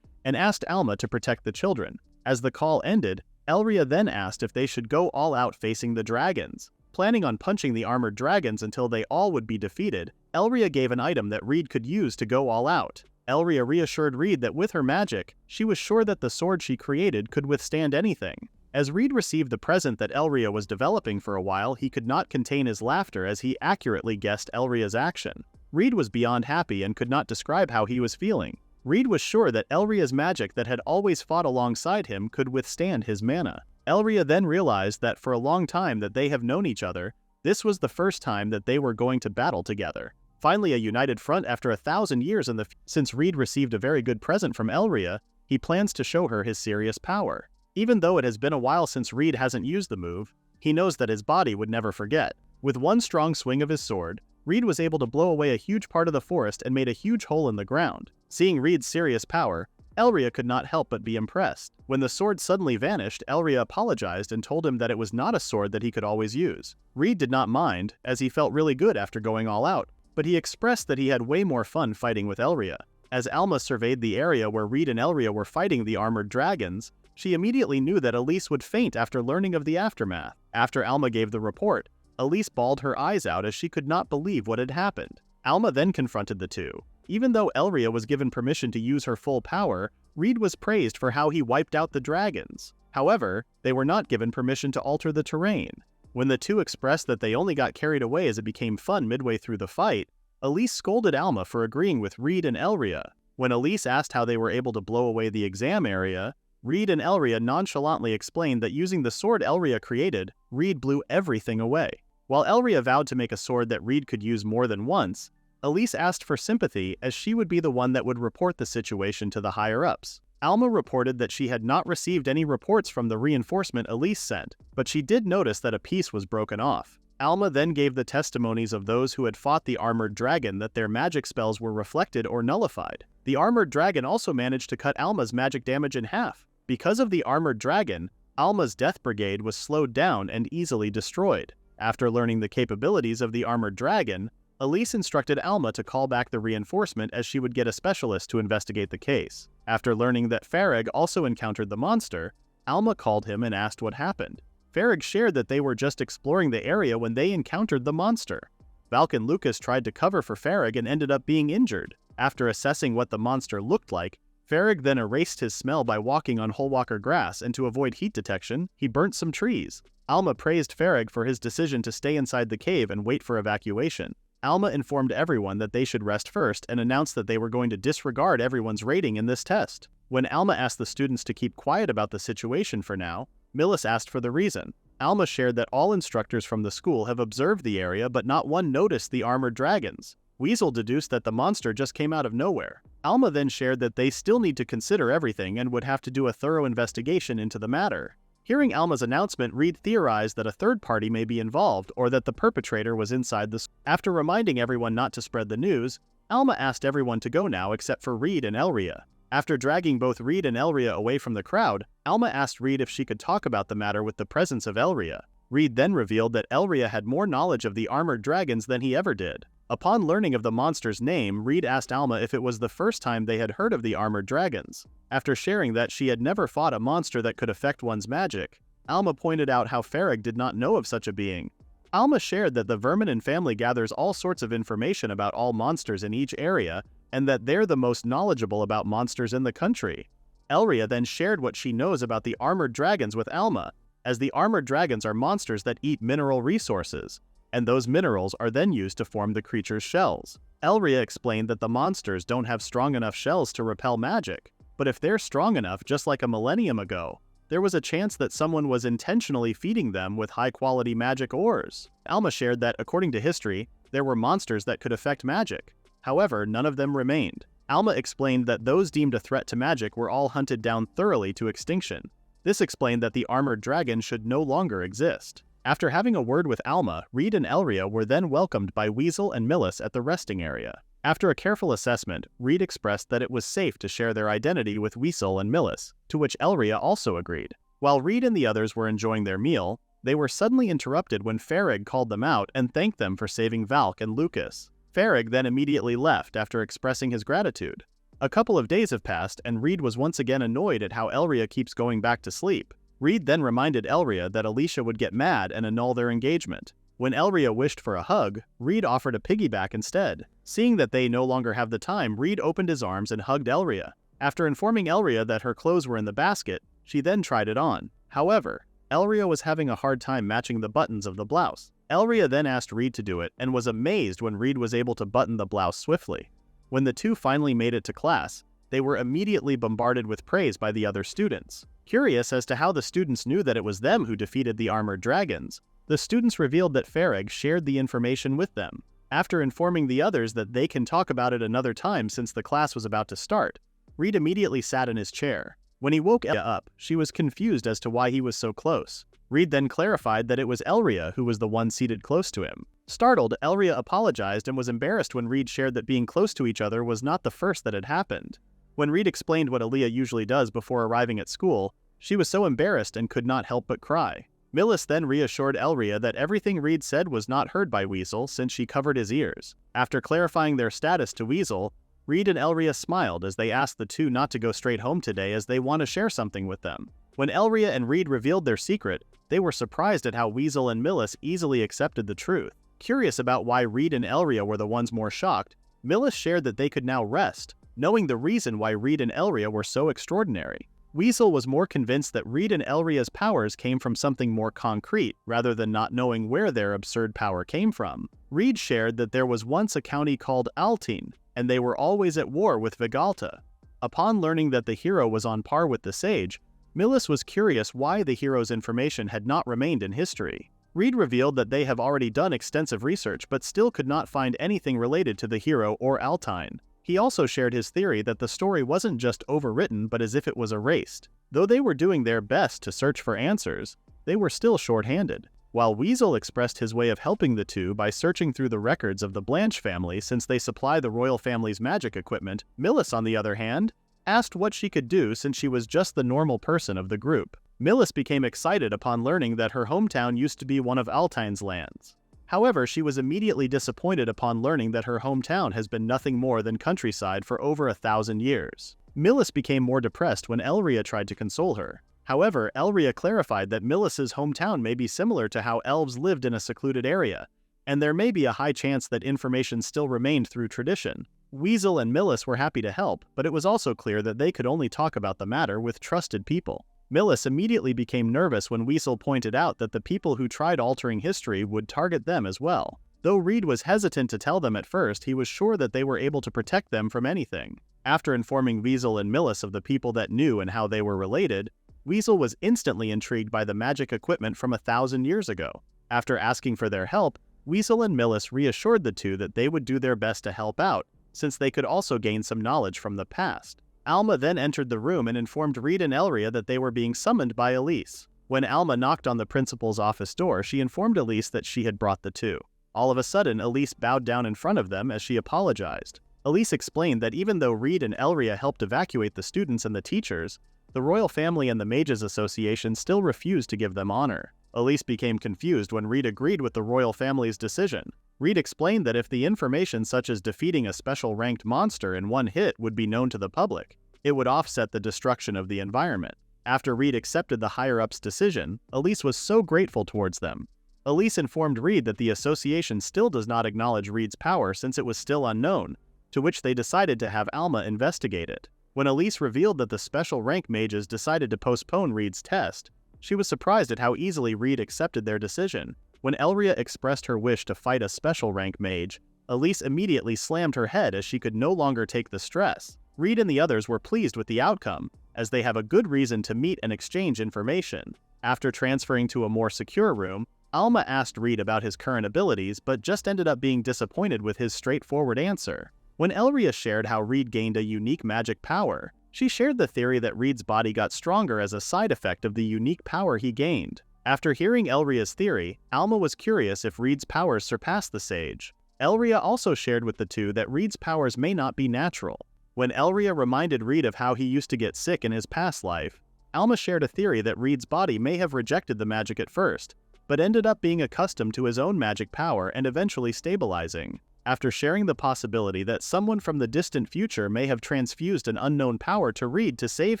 and asked Alma to protect the children. As the call ended, Elria then asked if they should go all out facing the dragons. Planning on punching the armored dragons until they all would be defeated, Elria gave an item that Reid could use to go all out. Elria reassured Reid that with her magic, she was sure that the sword she created could withstand anything. As Reid received the present that Elria was developing for a while, he could not contain his laughter as he accurately guessed Elria's action. Reid was beyond happy and could not describe how he was feeling. Reid was sure that Elria's magic that had always fought alongside him could withstand his mana. Elria then realized that for a long time that they have known each other, this was the first time that they were going to battle together. Finally, a united front after 1,000 years since Reid received a very good present from Elria, he plans to show her his serious power. Even though it has been a while since Reid hasn't used the move, he knows that his body would never forget. With one strong swing of his sword, Reid was able to blow away a huge part of the forest and made a huge hole in the ground. Seeing Reid's serious power, Elria could not help but be impressed. When the sword suddenly vanished, Elria apologized and told him that it was not a sword that he could always use. Reid did not mind, as he felt really good after going all out, but he expressed that he had way more fun fighting with Elria. As Alma surveyed the area where Reid and Elria were fighting the armored dragons, she immediately knew that Elise would faint after learning of the aftermath. After Alma gave the report, Elise bawled her eyes out as she could not believe what had happened. Alma then confronted the two. Even though Elria was given permission to use her full power, Reid was praised for how he wiped out the dragons. However, they were not given permission to alter the terrain. When the two expressed that they only got carried away as it became fun midway through the fight, Elise scolded Alma for agreeing with Reid and Elria. When Elise asked how they were able to blow away the exam area, Reid and Elria nonchalantly explained that using the sword Elria created, Reid blew everything away. While Elria vowed to make a sword that Reid could use more than once, Elise asked for sympathy as she would be the one that would report the situation to the higher-ups. Alma reported that she had not received any reports from the reinforcement Elise sent, but she did notice that a piece was broken off. Alma then gave the testimonies of those who had fought the armored dragon that their magic spells were reflected or nullified. The armored dragon also managed to cut Alma's magic damage in half. Because of the armored dragon, Alma's death brigade was slowed down and easily destroyed. After learning the capabilities of the armored dragon, Elise instructed Alma to call back the reinforcement as she would get a specialist to investigate the case. After learning that Farag also encountered the monster, Alma called him and asked what happened. Farag shared that they were just exploring the area when they encountered the monster. Valk and Lucas tried to cover for Farag and ended up being injured. After assessing what the monster looked like, Farag then erased his smell by walking on Holewalker grass, and to avoid heat detection, he burnt some trees. Alma praised Farag for his decision to stay inside the cave and wait for evacuation. Alma informed everyone that they should rest first and announced that they were going to disregard everyone's rating in this test. When Alma asked the students to keep quiet about the situation for now, Millis asked for the reason. Alma shared that all instructors from the school have observed the area but not one noticed the armored dragons. Weasel deduced that the monster just came out of nowhere. Alma then shared that they still need to consider everything and would have to do a thorough investigation into the matter. Hearing Alma's announcement, Reid theorized that a third party may be involved or that the perpetrator was inside the school. After reminding everyone not to spread the news, Alma asked everyone to go now except for Reid and Elria. After dragging both Reid and Elria away from the crowd, Alma asked Reid if she could talk about the matter with the presence of Elria. Reid then revealed that Elria had more knowledge of the armored dragons than he ever did. Upon learning of the monster's name, Reid asked Alma if it was the first time they had heard of the armored dragons. After sharing that she had never fought a monster that could affect one's magic, Alma pointed out how Farag did not know of such a being. Alma shared that the Verminen family gathers all sorts of information about all monsters in each area, and that they're the most knowledgeable about monsters in the country. Elria then shared what she knows about the armored dragons with Alma, as the armored dragons are monsters that eat mineral resources. and those minerals are then used to form the creature's shells. Elria explained that the monsters don't have strong enough shells to repel magic, but if they're strong enough, just like a millennium ago, there was a chance that someone was intentionally feeding them with high-quality magic ores. Alma shared that, according to history, there were monsters that could affect magic. However, none of them remained. Alma explained that those deemed a threat to magic were all hunted down thoroughly to extinction. This explained that the armored dragon should no longer exist. After having a word with Alma, Reid and Elria were then welcomed by Weasel and Millis at the resting area. After a careful assessment, Reid expressed that it was safe to share their identity with Weasel and Millis, to which Elria also agreed. While Reid and the others were enjoying their meal, they were suddenly interrupted when Farrig called them out and thanked them for saving Valk and Lucas. Farrig then immediately left after expressing his gratitude. A couple of days have passed, and Reid was once again annoyed at how Elria keeps going back to sleep. Reid then reminded Elria that Alicia would get mad and annul their engagement. When Elria wished for a hug, Reid offered a piggyback instead. Seeing that they no longer have the time, Reid opened his arms and hugged Elria. After informing Elria that her clothes were in the basket, she then tried it on. However, Elria was having a hard time matching the buttons of the blouse. Elria then asked Reid to do it and was amazed when Reid was able to button the blouse swiftly. When the two finally made it to class, they were immediately bombarded with praise by the other students. Curious as to how the students knew that it was them who defeated the armored dragons, the students revealed that Farrig shared the information with them. After informing the others that they can talk about it another time since the class was about to start, Reid immediately sat in his chair. When he woke Elria up, she was confused as to why he was so close. Reid then clarified that it was Elria who was the one seated close to him. Startled, Elria apologized and was embarrassed when Reid shared that being close to each other was not the first that had happened. When Reid explained what Elria usually does before arriving at school, she was so embarrassed and could not help but cry. Millis then reassured Elria that everything Reid said was not heard by Weasel since she covered his ears. After clarifying their status to Weasel, Reid and Elria smiled as they asked the two not to go straight home today as they want to share something with them. When Elria and Reid revealed their secret, they were surprised at how Weasel and Millis easily accepted the truth. Curious about why Reid and Elria were the ones more shocked, Millis shared that they could now rest, knowing the reason why Reid and Elria were so extraordinary. Weasel was more convinced that Reid and Elria's powers came from something more concrete, rather than not knowing where their absurd power came from. Reid shared that there was once a county called Altine, and they were always at war with Vigalta. Upon learning that the hero was on par with the sage, Millis was curious why the hero's information had not remained in history. Reid revealed that they have already done extensive research but still could not find anything related to the hero or Altine. He also shared his theory that the story wasn't just overwritten but as if it was erased. Though they were doing their best to search for answers, they were still short-handed. While Weasel expressed his way of helping the two by searching through the records of the Blanche family since they supply the royal family's magic equipment, Millis, on the other hand, asked what she could do since she was just the normal person of the group. Millis became excited upon learning that her hometown used to be one of Altine's lands. However, she was immediately disappointed upon learning that her hometown has been nothing more than countryside for over 1,000 years. Millis became more depressed when Elria tried to console her. However, Elria clarified that Millis's hometown may be similar to how elves lived in a secluded area, and there may be a high chance that information still remained through tradition. Weasel and Millis were happy to help, but it was also clear that they could only talk about the matter with trusted people. Millis immediately became nervous when Weasel pointed out that the people who tried altering history would target them as well. Though Reid was hesitant to tell them at first, he was sure that they were able to protect them from anything. After informing Weasel and Millis of the people that knew and how they were related, Weasel was instantly intrigued by the magic equipment from 1,000 years ago. After asking for their help, Weasel and Millis reassured the two that they would do their best to help out, since they could also gain some knowledge from the past. Alma then entered the room and informed Reid and Elria that they were being summoned by Elise. When Alma knocked on the principal's office door, she informed Elise that she had brought the two. All of a sudden, Elise bowed down in front of them as she apologized. Elise explained that even though Reid and Elria helped evacuate the students and the teachers, the royal family and the Mages Association still refused to give them honor. Elise became confused when Reid agreed with the royal family's decision. Reid explained that if the information such as defeating a special ranked monster in one hit would be known to the public, it would offset the destruction of the environment. After Reid accepted the higher-ups' decision, Elise was so grateful towards them. Elise informed Reid that the association still does not acknowledge Reid's power since it was still unknown, to which they decided to have Alma investigate it. When Elise revealed that the special rank mages decided to postpone Reid's test, she was surprised at how easily Reid accepted their decision. When Elria expressed her wish to fight a special rank mage, Elise immediately slammed her head as she could no longer take the stress. Reid and the others were pleased with the outcome, as they have a good reason to meet and exchange information. After transferring to a more secure room, Alma asked Reid about his current abilities but just ended up being disappointed with his straightforward answer. When Elria shared how Reid gained a unique magic power, she shared the theory that Reid's body got stronger as a side effect of the unique power he gained. After hearing Elria's theory, Alma was curious if Reid's powers surpassed the sage. Elria also shared with the two that Reid's powers may not be natural. When Elria reminded Reid of how he used to get sick in his past life, Alma shared a theory that Reid's body may have rejected the magic at first, but ended up being accustomed to his own magic power and eventually stabilizing. After sharing the possibility that someone from the distant future may have transfused an unknown power to Reid to save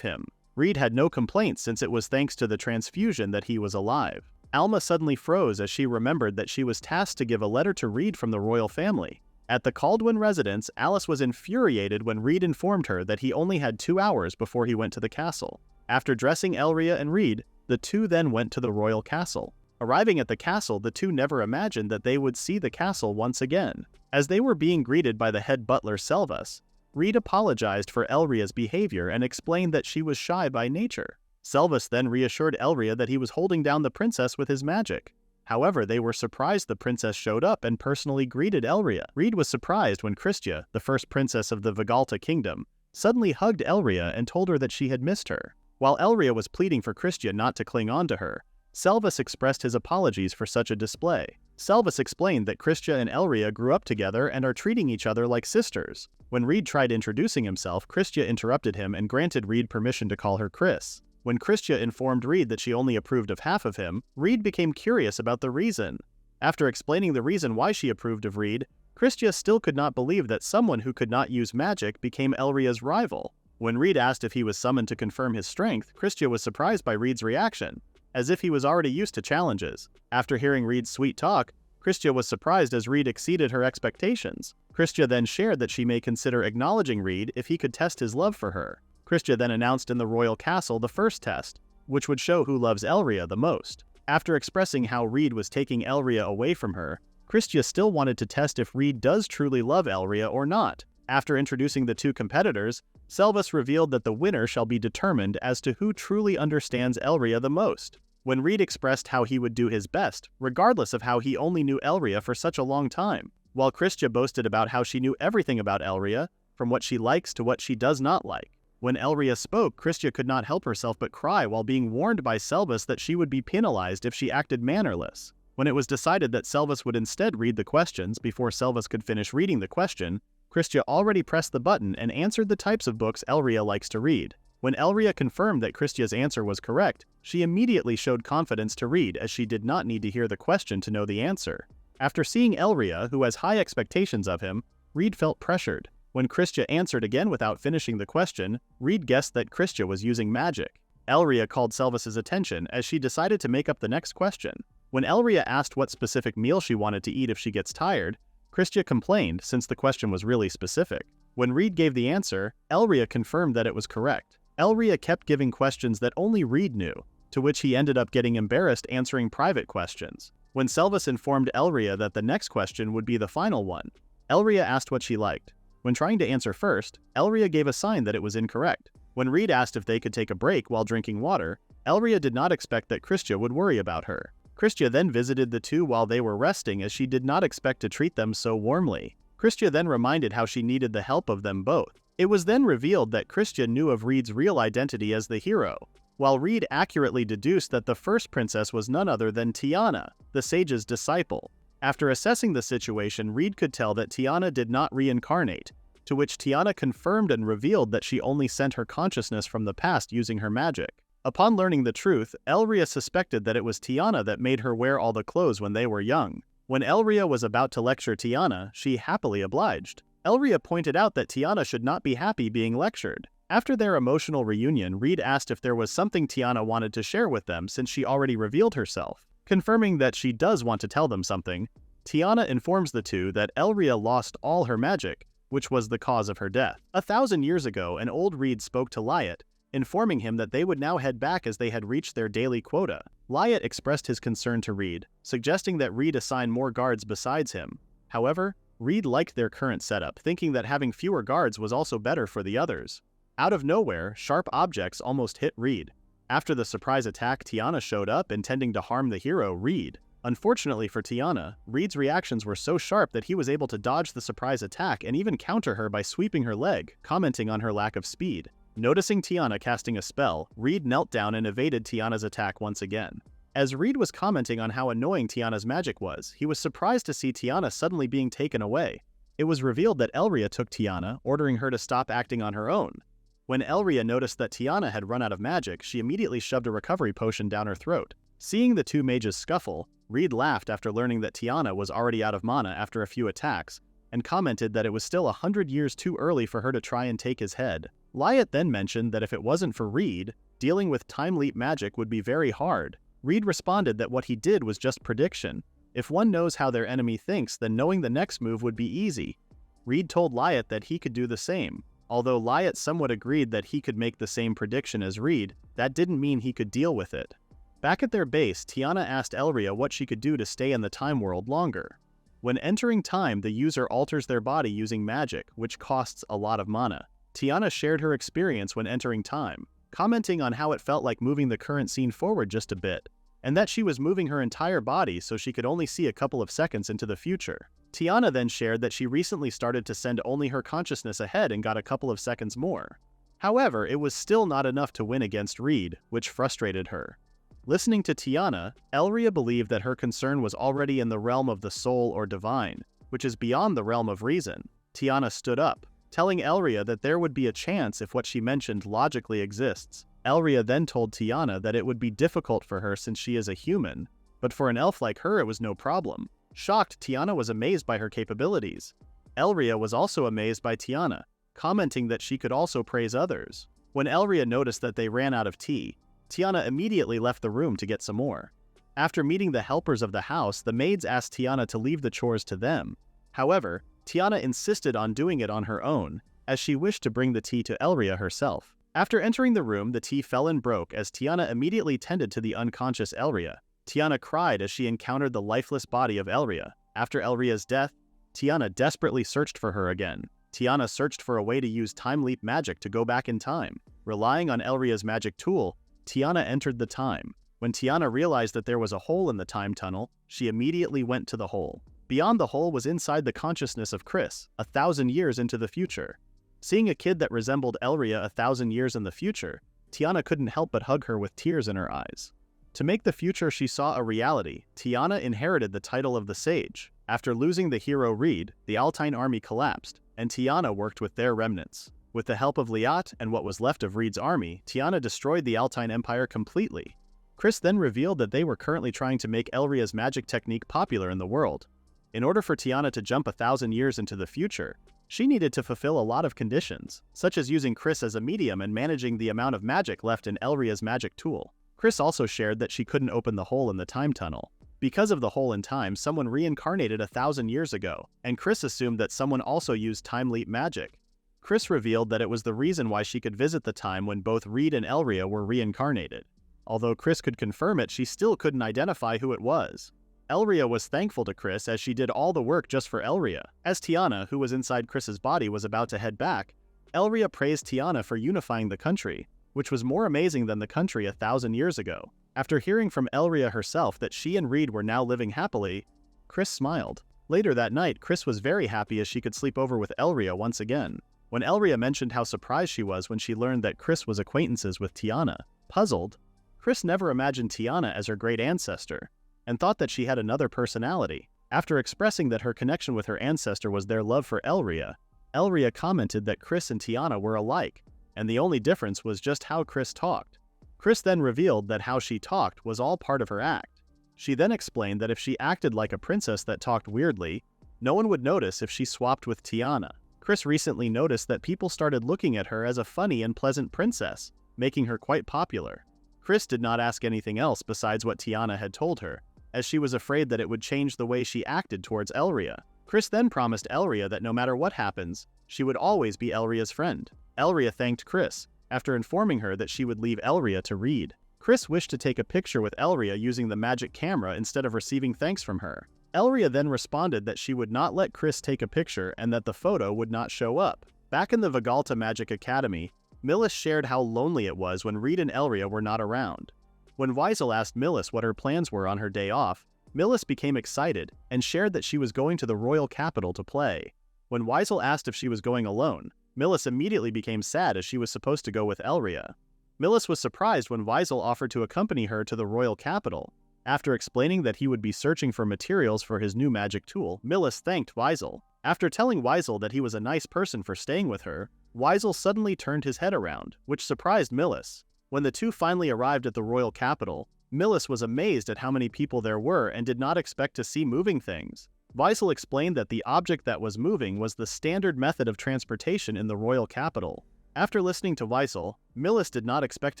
him, Reid had no complaints since it was thanks to the transfusion that he was alive. Alma suddenly froze as she remembered that she was tasked to give a letter to Reid from the royal family. At the Caldwin residence, Alice was infuriated when Reid informed her that he only had 2 hours before he went to the castle. After dressing Elria and Reid, the two then went to the royal castle. Arriving at the castle, the two never imagined that they would see the castle once again. As they were being greeted by the head butler Selvas, Reid apologized for Elria's behavior and explained that she was shy by nature. Selvas then reassured Elria that he was holding down the princess with his magic. However, they were surprised the princess showed up and personally greeted Elria. Reid was surprised when Christia, the first princess of the Vigalta kingdom, suddenly hugged Elria and told her that she had missed her. While Elria was pleading for Christia not to cling on to her, Selvas expressed his apologies for such a display. Selvas explained that Christia and Elria grew up together and are treating each other like sisters. When Reid tried introducing himself, Christia interrupted him and granted Reid permission to call her Chris. When Christia informed Reid that she only approved of half of him, Reid became curious about the reason. After explaining the reason why she approved of Reid, Christia still could not believe that someone who could not use magic became Elria's rival. When Reid asked if he was summoned to confirm his strength, Christia was surprised by Reid's reaction, as if he was already used to challenges. After hearing Reid's sweet talk, Christia was surprised as Reid exceeded her expectations. Christia then shared that she may consider acknowledging Reid if he could test his love for her. Christia then announced in the royal castle the first test, which would show who loves Elria the most. After expressing how Reid was taking Elria away from her, Christia still wanted to test if Reid does truly love Elria or not. After introducing the two competitors, Selvas revealed that the winner shall be determined as to who truly understands Elria the most. When Reid expressed how he would do his best, regardless of how he only knew Elria for such a long time, while Christia boasted about how she knew everything about Elria, from what she likes to what she does not like. When Elria spoke, Christia could not help herself but cry while being warned by Selvas that she would be penalized if she acted mannerless. When it was decided that Selvas would instead read the questions before Selvas could finish reading the question, Christia already pressed the button and answered the types of books Elria likes to read. When Elria confirmed that Christia's answer was correct, she immediately showed confidence to Reid as she did not need to hear the question to know the answer. After seeing Elria, who has high expectations of him, Reid felt pressured. When Christia answered again without finishing the question, Reid guessed that Christia was using magic. Elria called Selvas' attention as she decided to make up the next question. When Elria asked what specific meal she wanted to eat if she gets tired, Christia complained since the question was really specific. When Reid gave the answer, Elria confirmed that it was correct. Elria kept giving questions that only Reid knew, to which he ended up getting embarrassed answering private questions. When Selvas informed Elria that the next question would be the final one, Elria asked what she liked. When trying to answer first, Elria gave a sign that it was incorrect. When Reid asked if they could take a break while drinking water, Elria did not expect that Christia would worry about her. Christia then visited the two while they were resting as she did not expect to treat them so warmly. Christia then reminded how she needed the help of them both. It was then revealed that Christia knew of Reid's real identity as the hero, while Reid accurately deduced that the first princess was none other than Tiana, the sage's disciple. After assessing the situation, Reid could tell that Tiana did not reincarnate, to which Tiana confirmed and revealed that she only sent her consciousness from the past using her magic. Upon learning the truth, Elria suspected that it was Tiana that made her wear all the clothes when they were young. When Elria was about to lecture Tiana, she happily obliged. Elria pointed out that Tiana should not be happy being lectured. After their emotional reunion, Reid asked if there was something Tiana wanted to share with them since she already revealed herself. Confirming that she does want to tell them something, Tiana informs the two that Elria lost all her magic, which was the cause of her death. 1,000 years ago, an old Reid spoke to Liat, informing him that they would now head back as they had reached their daily quota. Liat expressed his concern to Reid, suggesting that Reid assign more guards besides him. However, Reid liked their current setup, thinking that having fewer guards was also better for the others. Out of nowhere, sharp objects almost hit Reid. After the surprise attack, Tiana showed up, intending to harm the hero, Reid. Unfortunately for Tiana, Reid's reactions were so sharp that he was able to dodge the surprise attack and even counter her by sweeping her leg, commenting on her lack of speed. Noticing Tiana casting a spell, Reid knelt down and evaded Tiana's attack once again. As Reid was commenting on how annoying Tiana's magic was, he was surprised to see Tiana suddenly being taken away. It was revealed that Elria took Tiana, ordering her to stop acting on her own. When Elria noticed that Tiana had run out of magic, she immediately shoved a recovery potion down her throat. Seeing the two mages scuffle, Reid laughed after learning that Tiana was already out of mana after a few attacks, and commented that it was still 100 years too early for her to try and take his head. Liat then mentioned that if it wasn't for Reid, dealing with time leap magic would be very hard. Reid responded that what he did was just prediction. If one knows how their enemy thinks, then knowing the next move would be easy. Reid told Liat that he could do the same. Although Liat somewhat agreed that he could make the same prediction as Reid, that didn't mean he could deal with it. Back at their base, Tiana asked Elria what she could do to stay in the time world longer. When entering time, the user alters their body using magic, which costs a lot of mana. Tiana shared her experience when entering time, commenting on how it felt like moving the current scene forward just a bit, and that she was moving her entire body so she could only see a couple of seconds into the future. Tiana then shared that she recently started to send only her consciousness ahead and got a couple of seconds more. However, it was still not enough to win against Reid, which frustrated her. Listening to Tiana, Elria believed that her concern was already in the realm of the soul or divine, which is beyond the realm of reason. Tiana stood up, telling Elria that there would be a chance if what she mentioned logically exists. Elria then told Tiana that it would be difficult for her since she is a human, but for an elf like her it was no problem. Shocked, Tiana was amazed by her capabilities. Elria was also amazed by Tiana, commenting that she could also praise others. When Elria noticed that they ran out of tea, Tiana immediately left the room to get some more. After meeting the helpers of the house, the maids asked Tiana to leave the chores to them. However, Tiana insisted on doing it on her own, as she wished to bring the tea to Elria herself. After entering the room, the tea fell and broke as Tiana immediately tended to the unconscious Elria. Tiana cried as she encountered the lifeless body of Elria. After Elria's death, Tiana desperately searched for her again. Tiana searched for a way to use time leap magic to go back in time. Relying on Elria's magic tool, Tiana entered the time. When Tiana realized that there was a hole in the time tunnel, she immediately went to the hole. Beyond the hole was inside the consciousness of Chris, 1,000 years into the future. Seeing a kid that resembled Elria 1,000 years in the future, Tiana couldn't help but hug her with tears in her eyes. To make the future she saw a reality, Tiana inherited the title of the Sage. After losing the hero Reid, the Altine army collapsed, and Tiana worked with their remnants. With the help of Liat and what was left of Reid's army, Tiana destroyed the Altine Empire completely. Chris then revealed that they were currently trying to make Elria's magic technique popular in the world. In order for Tiana to jump 1,000 years into the future, she needed to fulfill a lot of conditions, such as using Chris as a medium and managing the amount of magic left in Elria's magic tool. Chris also shared that she couldn't open the hole in the time tunnel. Because of the hole in time, someone reincarnated 1,000 years ago, and Chris assumed that someone also used time leap magic. Chris revealed that it was the reason why she could visit the time when both Reid and Elria were reincarnated. Although Chris could confirm it, she still couldn't identify who it was. Elria was thankful to Chris as she did all the work just for Elria. As Tiana, who was inside Chris's body, was about to head back, Elria praised Tiana for unifying the country, which was more amazing than the country 1,000 years ago. After hearing from Elria herself that she and Reid were now living happily, Chris smiled. Later that night, Chris was very happy as she could sleep over with Elria once again. When Elria mentioned how surprised she was when she learned that Chris was acquaintances with Tiana, puzzled, Chris never imagined Tiana as her great ancestor, and thought that she had another personality. After expressing that her connection with her ancestor was their love for Elria, Elria commented that Chris and Tiana were alike, and the only difference was just how Chris talked. Chris then revealed that how she talked was all part of her act. She then explained that if she acted like a princess that talked weirdly, no one would notice if she swapped with Tiana. Chris recently noticed that people started looking at her as a funny and pleasant princess, making her quite popular. Chris did not ask anything else besides what Tiana had told her, as she was afraid that it would change the way she acted towards Elria. Chris then promised Elria that no matter what happens, she would always be Elria's friend. Elria thanked Chris, after informing her that she would leave Elria to Reid. Chris wished to take a picture with Elria using the magic camera instead of receiving thanks from her. Elria then responded that she would not let Chris take a picture and that the photo would not show up. Back in the Vigalta Magic Academy, Millis shared how lonely it was when Reid and Elria were not around. When Weisel asked Millis what her plans were on her day off, Millis became excited and shared that she was going to the royal capital to play. When Weisel asked if she was going alone, Millis immediately became sad as she was supposed to go with Elria. Millis was surprised when Weisel offered to accompany her to the royal capital. After explaining that he would be searching for materials for his new magic tool, Millis thanked Weisel. After telling Weisel that he was a nice person for staying with her, Weisel suddenly turned his head around, which surprised Millis. When the two finally arrived at the royal capital, Millis was amazed at how many people there were and did not expect to see moving things. Weisel explained that the object that was moving was the standard method of transportation in the royal capital. After listening to Weisel, Millis did not expect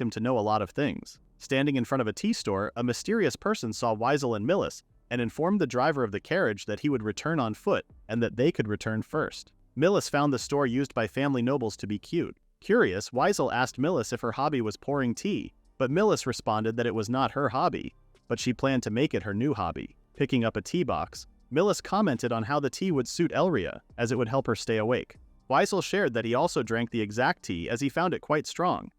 him to know a lot of things. Standing in front of a tea store, a mysterious person saw Weisel and Millis and informed the driver of the carriage that he would return on foot and that they could return first. Millis found the store used by family nobles to be cute. Curious, Weisel asked Millis if her hobby was pouring tea, but Millis responded that it was not her hobby, but she planned to make it her new hobby. Picking up a tea box, Millis commented on how the tea would suit Elria, as it would help her stay awake. Weisel shared that he also drank the exact tea as he found it quite strong.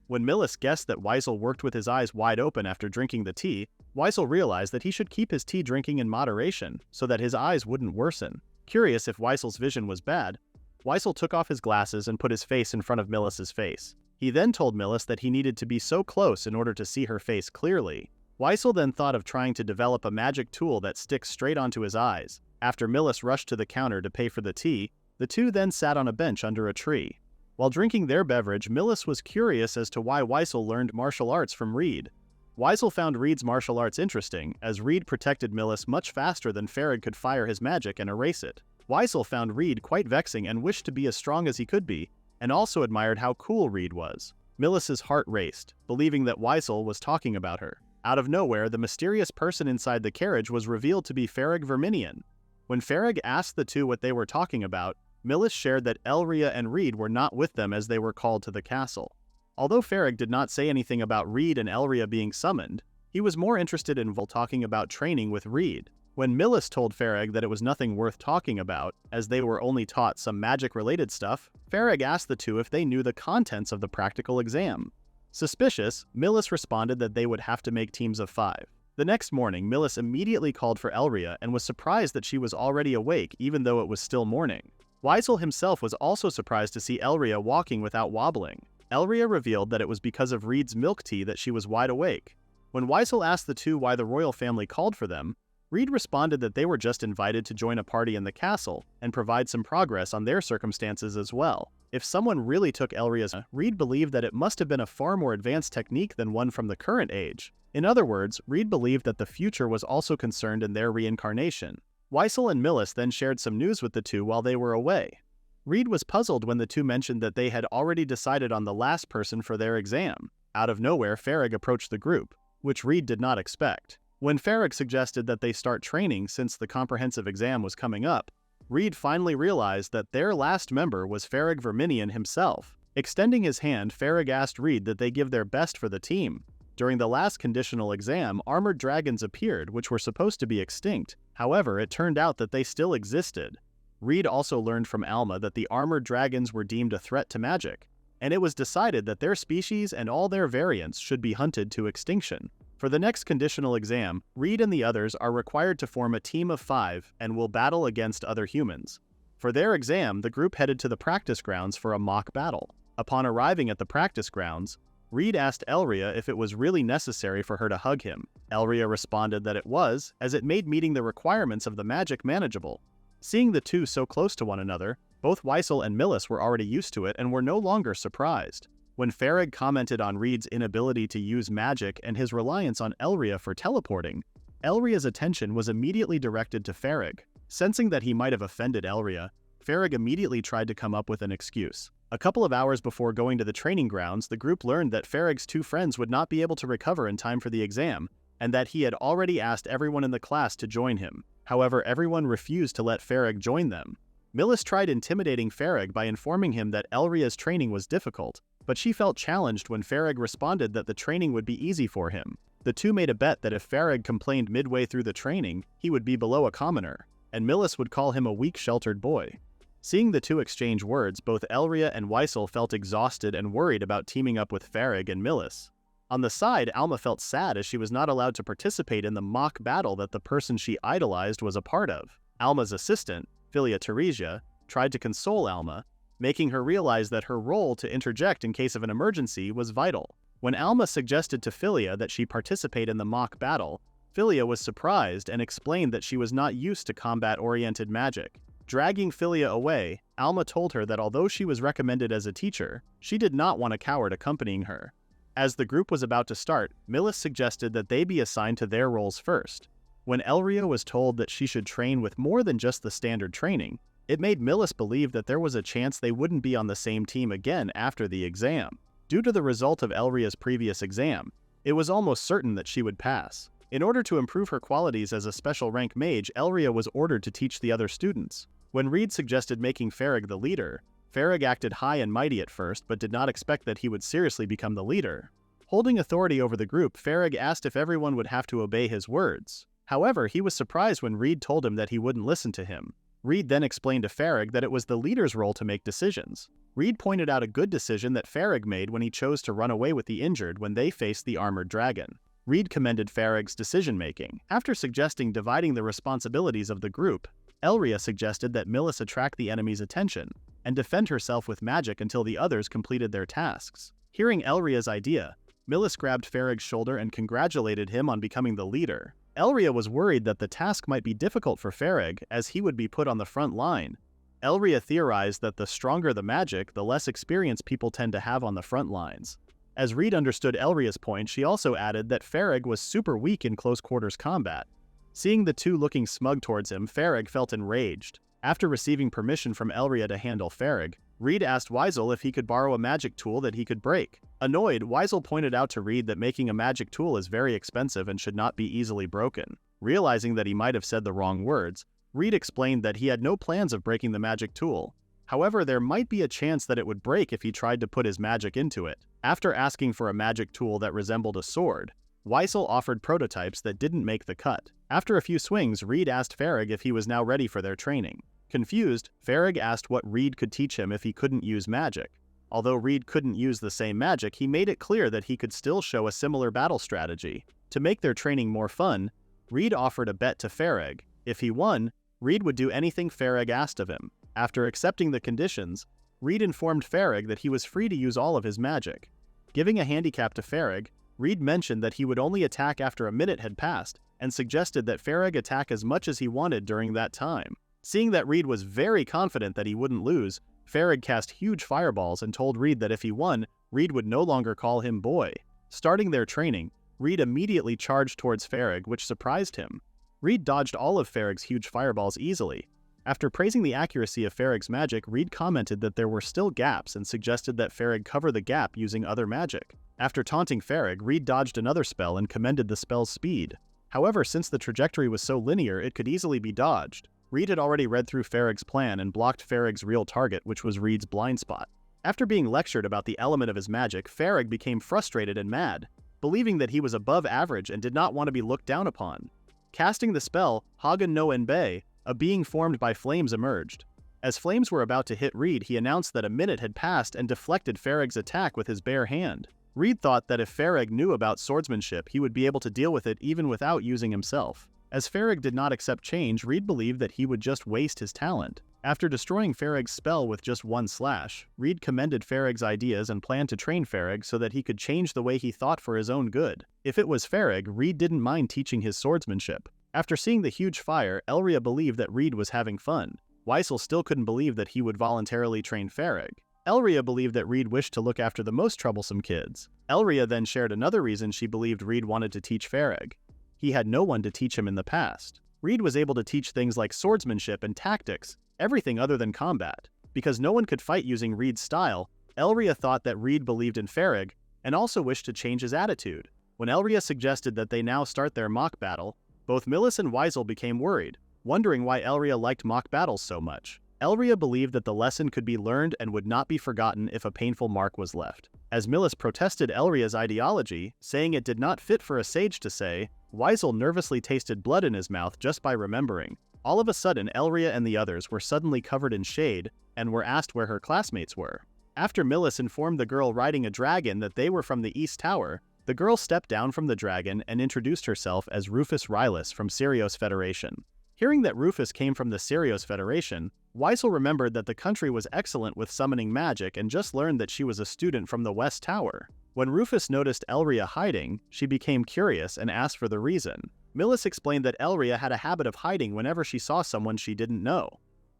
When Millis guessed that Weisel worked with his eyes wide open after drinking the tea, Weisel realized that he should keep his tea drinking in moderation so that his eyes wouldn't worsen. Curious if Weisel's vision was bad, Weisel took off his glasses and put his face in front of Millis's face. He then told Millis that he needed to be so close in order to see her face clearly. Weisel then thought of trying to develop a magic tool that sticks straight onto his eyes. After Millis rushed to the counter to pay for the tea, the two then sat on a bench under a tree. While drinking their beverage, Millis was curious as to why Weisel learned martial arts from Reid. Weisel found Reid's martial arts interesting, as Reid protected Millis much faster than Farag could fire his magic and erase it. Weisel found Reid quite vexing and wished to be as strong as he could be, and also admired how cool Reid was. Millis's heart raced, believing that Weisel was talking about her. Out of nowhere, the mysterious person inside the carriage was revealed to be Farag Verminion. When Farag asked the two what they were talking about, Millis shared that Elria and Reid were not with them as they were called to the castle. Although Farag did not say anything about Reid and Elria being summoned, he was more interested in talking about training with Reid. When Millis told Farag that it was nothing worth talking about, as they were only taught some magic-related stuff, Farag asked the two if they knew the contents of the practical exam. Suspicious, Millis responded that they would have to make teams of 5. The next morning, Millis immediately called for Elria and was surprised that she was already awake even though it was still morning. Weisel himself was also surprised to see Elria walking without wobbling. Elria revealed that it was because of Reid's milk tea that she was wide awake. When Weisel asked the two why the royal family called for them, Reid responded that they were just invited to join a party in the castle and provide some progress on their circumstances as well. If someone really took Elria's, Reid believed that it must have been a far more advanced technique than one from the current age. In other words, Reid believed that the future was also concerned in their reincarnation. Weisel and Millis then shared some news with the two while they were away. Reid was puzzled when the two mentioned that they had already decided on the last person for their exam. Out of nowhere, Farag approached the group, which Reid did not expect. When Farag suggested that they start training since the comprehensive exam was coming up, Reid finally realized that their last member was Farag Verminion himself. Extending his hand, Farag asked Reid that they give their best for the team. During the last conditional exam, armored dragons appeared which were supposed to be extinct. However, it turned out that they still existed. Reid also learned from Alma that the armored dragons were deemed a threat to magic, and it was decided that their species and all their variants should be hunted to extinction. For the next conditional exam, Reid and the others are required to form a team of 5 and will battle against other humans. For their exam, the group headed to the practice grounds for a mock battle. Upon arriving at the practice grounds, Reid asked Elria if it was really necessary for her to hug him. Elria responded that it was, as it made meeting the requirements of the magic manageable. Seeing the two so close to one another, both Weisel and Millis were already used to it and were no longer surprised. When Farag commented on Reid's inability to use magic and his reliance on Elria for teleporting, Elria's attention was immediately directed to Farag. Sensing that he might have offended Elria, Farag immediately tried to come up with an excuse. A couple of hours before going to the training grounds, the group learned that Farag's 2 friends would not be able to recover in time for the exam, and that he had already asked everyone in the class to join him. However, everyone refused to let Farag join them. Millis tried intimidating Farag by informing him that Elria's training was difficult, but she felt challenged when Farag responded that the training would be easy for him. The two made a bet that if Farag complained midway through the training, he would be below a commoner, and Millis would call him a weak, sheltered boy. Seeing the two exchange words, both Elria and Weissel felt exhausted and worried about teaming up with Farag and Millis. On the side, Alma felt sad as she was not allowed to participate in the mock battle that the person she idolized was a part of. Alma's assistant, Filia Teresia, tried to console Alma, making her realize that her role to interject in case of an emergency was vital. When Alma suggested to Filia that she participate in the mock battle, Filia was surprised and explained that she was not used to combat-oriented magic. Dragging Filia away, Alma told her that although she was recommended as a teacher, she did not want a coward accompanying her. As the group was about to start, Millis suggested that they be assigned to their roles first. When Elria was told that she should train with more than just the standard training, it made Millis believe that there was a chance they wouldn't be on the same team again after the exam. Due to the result of Elria's previous exam, it was almost certain that she would pass. In order to improve her qualities as a special rank mage, Elria was ordered to teach the other students. When Reid suggested making Farag the leader, Farag acted high and mighty at first but did not expect that he would seriously become the leader. Holding authority over the group, Farag asked if everyone would have to obey his words. However, he was surprised when Reid told him that he wouldn't listen to him. Reid then explained to Farag that it was the leader's role to make decisions. Reid pointed out a good decision that Farag made when he chose to run away with the injured when they faced the armored dragon. Reid commended Farag's decision-making. After suggesting dividing the responsibilities of the group, Elria suggested that Millis attract the enemy's attention and defend herself with magic until the others completed their tasks. Hearing Elria's idea, Millis grabbed Farag's shoulder and congratulated him on becoming the leader. Elria was worried that the task might be difficult for Farag as he would be put on the front line. Elria theorized that the stronger the magic, the less experience people tend to have on the front lines. As Reid understood Elria's point, she also added that Farag was super weak in close-quarters combat. Seeing the two looking smug towards him, Farag felt enraged. After receiving permission from Elria to handle Farag, Reid asked Weissel if he could borrow a magic tool that he could break. Annoyed, Weissel pointed out to Reid that making a magic tool is very expensive and should not be easily broken. Realizing that he might have said the wrong words, Reid explained that he had no plans of breaking the magic tool. However, there might be a chance that it would break if he tried to put his magic into it. After asking for a magic tool that resembled a sword, Weissel offered prototypes that didn't make the cut. After a few swings, Reid asked Farag if he was now ready for their training. Confused, Farag asked what Reid could teach him if he couldn't use magic. Although Reid couldn't use the same magic, he made it clear that he could still show a similar battle strategy. To make their training more fun, Reid offered a bet to Farag. If he won, Reid would do anything Farag asked of him. After accepting the conditions, Reid informed Farag that he was free to use all of his magic. Giving a handicap to Farag, Reid mentioned that he would only attack after a minute had passed, and suggested that Farag attack as much as he wanted during that time. Seeing that Reid was very confident that he wouldn't lose, Farag cast huge fireballs and told Reid that if he won, Reid would no longer call him boy. Starting their training, Reid immediately charged towards Farag, which surprised him. Reid dodged all of Farag's huge fireballs easily. After praising the accuracy of Farag's magic, Reid commented that there were still gaps and suggested that Farag cover the gap using other magic. After taunting Farag, Reid dodged another spell and commended the spell's speed. However, since the trajectory was so linear, it could easily be dodged. Reid had already read through Farag's plan and blocked Farag's real target, which was Reid's blind spot. After being lectured about the element of his magic, Farag became frustrated and mad, believing that he was above average and did not want to be looked down upon. Casting the spell, Hagen no Enbei, a being formed by flames emerged. As flames were about to hit Reid, he announced that a minute had passed and deflected Farag's attack with his bare hand. Reid thought that if Farag knew about swordsmanship, he would be able to deal with it even without using himself. As Farag did not accept change, Reid believed that he would just waste his talent. After destroying Farag's spell with just one slash, Reid commended Farag's ideas and planned to train Farag so that he could change the way he thought for his own good. If it was Farag, Reid didn't mind teaching his swordsmanship. After seeing the huge fire, Elria believed that Reid was having fun. Weissel still couldn't believe that he would voluntarily train Farag. Elria believed that Reid wished to look after the most troublesome kids. Elria then shared another reason she believed Reid wanted to teach Farag. He had no one to teach him in the past. Reid was able to teach things like swordsmanship and tactics, everything other than combat. Because no one could fight using Reid's style, Elria thought that Reid believed in Farag and also wished to change his attitude. When Elria suggested that they now start their mock battle, both Millis and Weissel became worried, wondering why Elria liked mock battles so much. Elria believed that the lesson could be learned and would not be forgotten if a painful mark was left. As Millis protested Elria's ideology, saying it did not fit for a sage to say, Weisel nervously tasted blood in his mouth just by remembering. All of a sudden, Elria and the others were suddenly covered in shade and were asked where her classmates were. After Millis informed the girl riding a dragon that they were from the East Tower, the girl stepped down from the dragon and introduced herself as Rufus Rylus from Sirios Federation. Hearing that Rufus came from the Sirios Federation, Weisel remembered that the country was excellent with summoning magic and just learned that she was a student from the West Tower. When Rufus noticed Elria hiding, she became curious and asked for the reason. Millis explained that Elria had a habit of hiding whenever she saw someone she didn't know.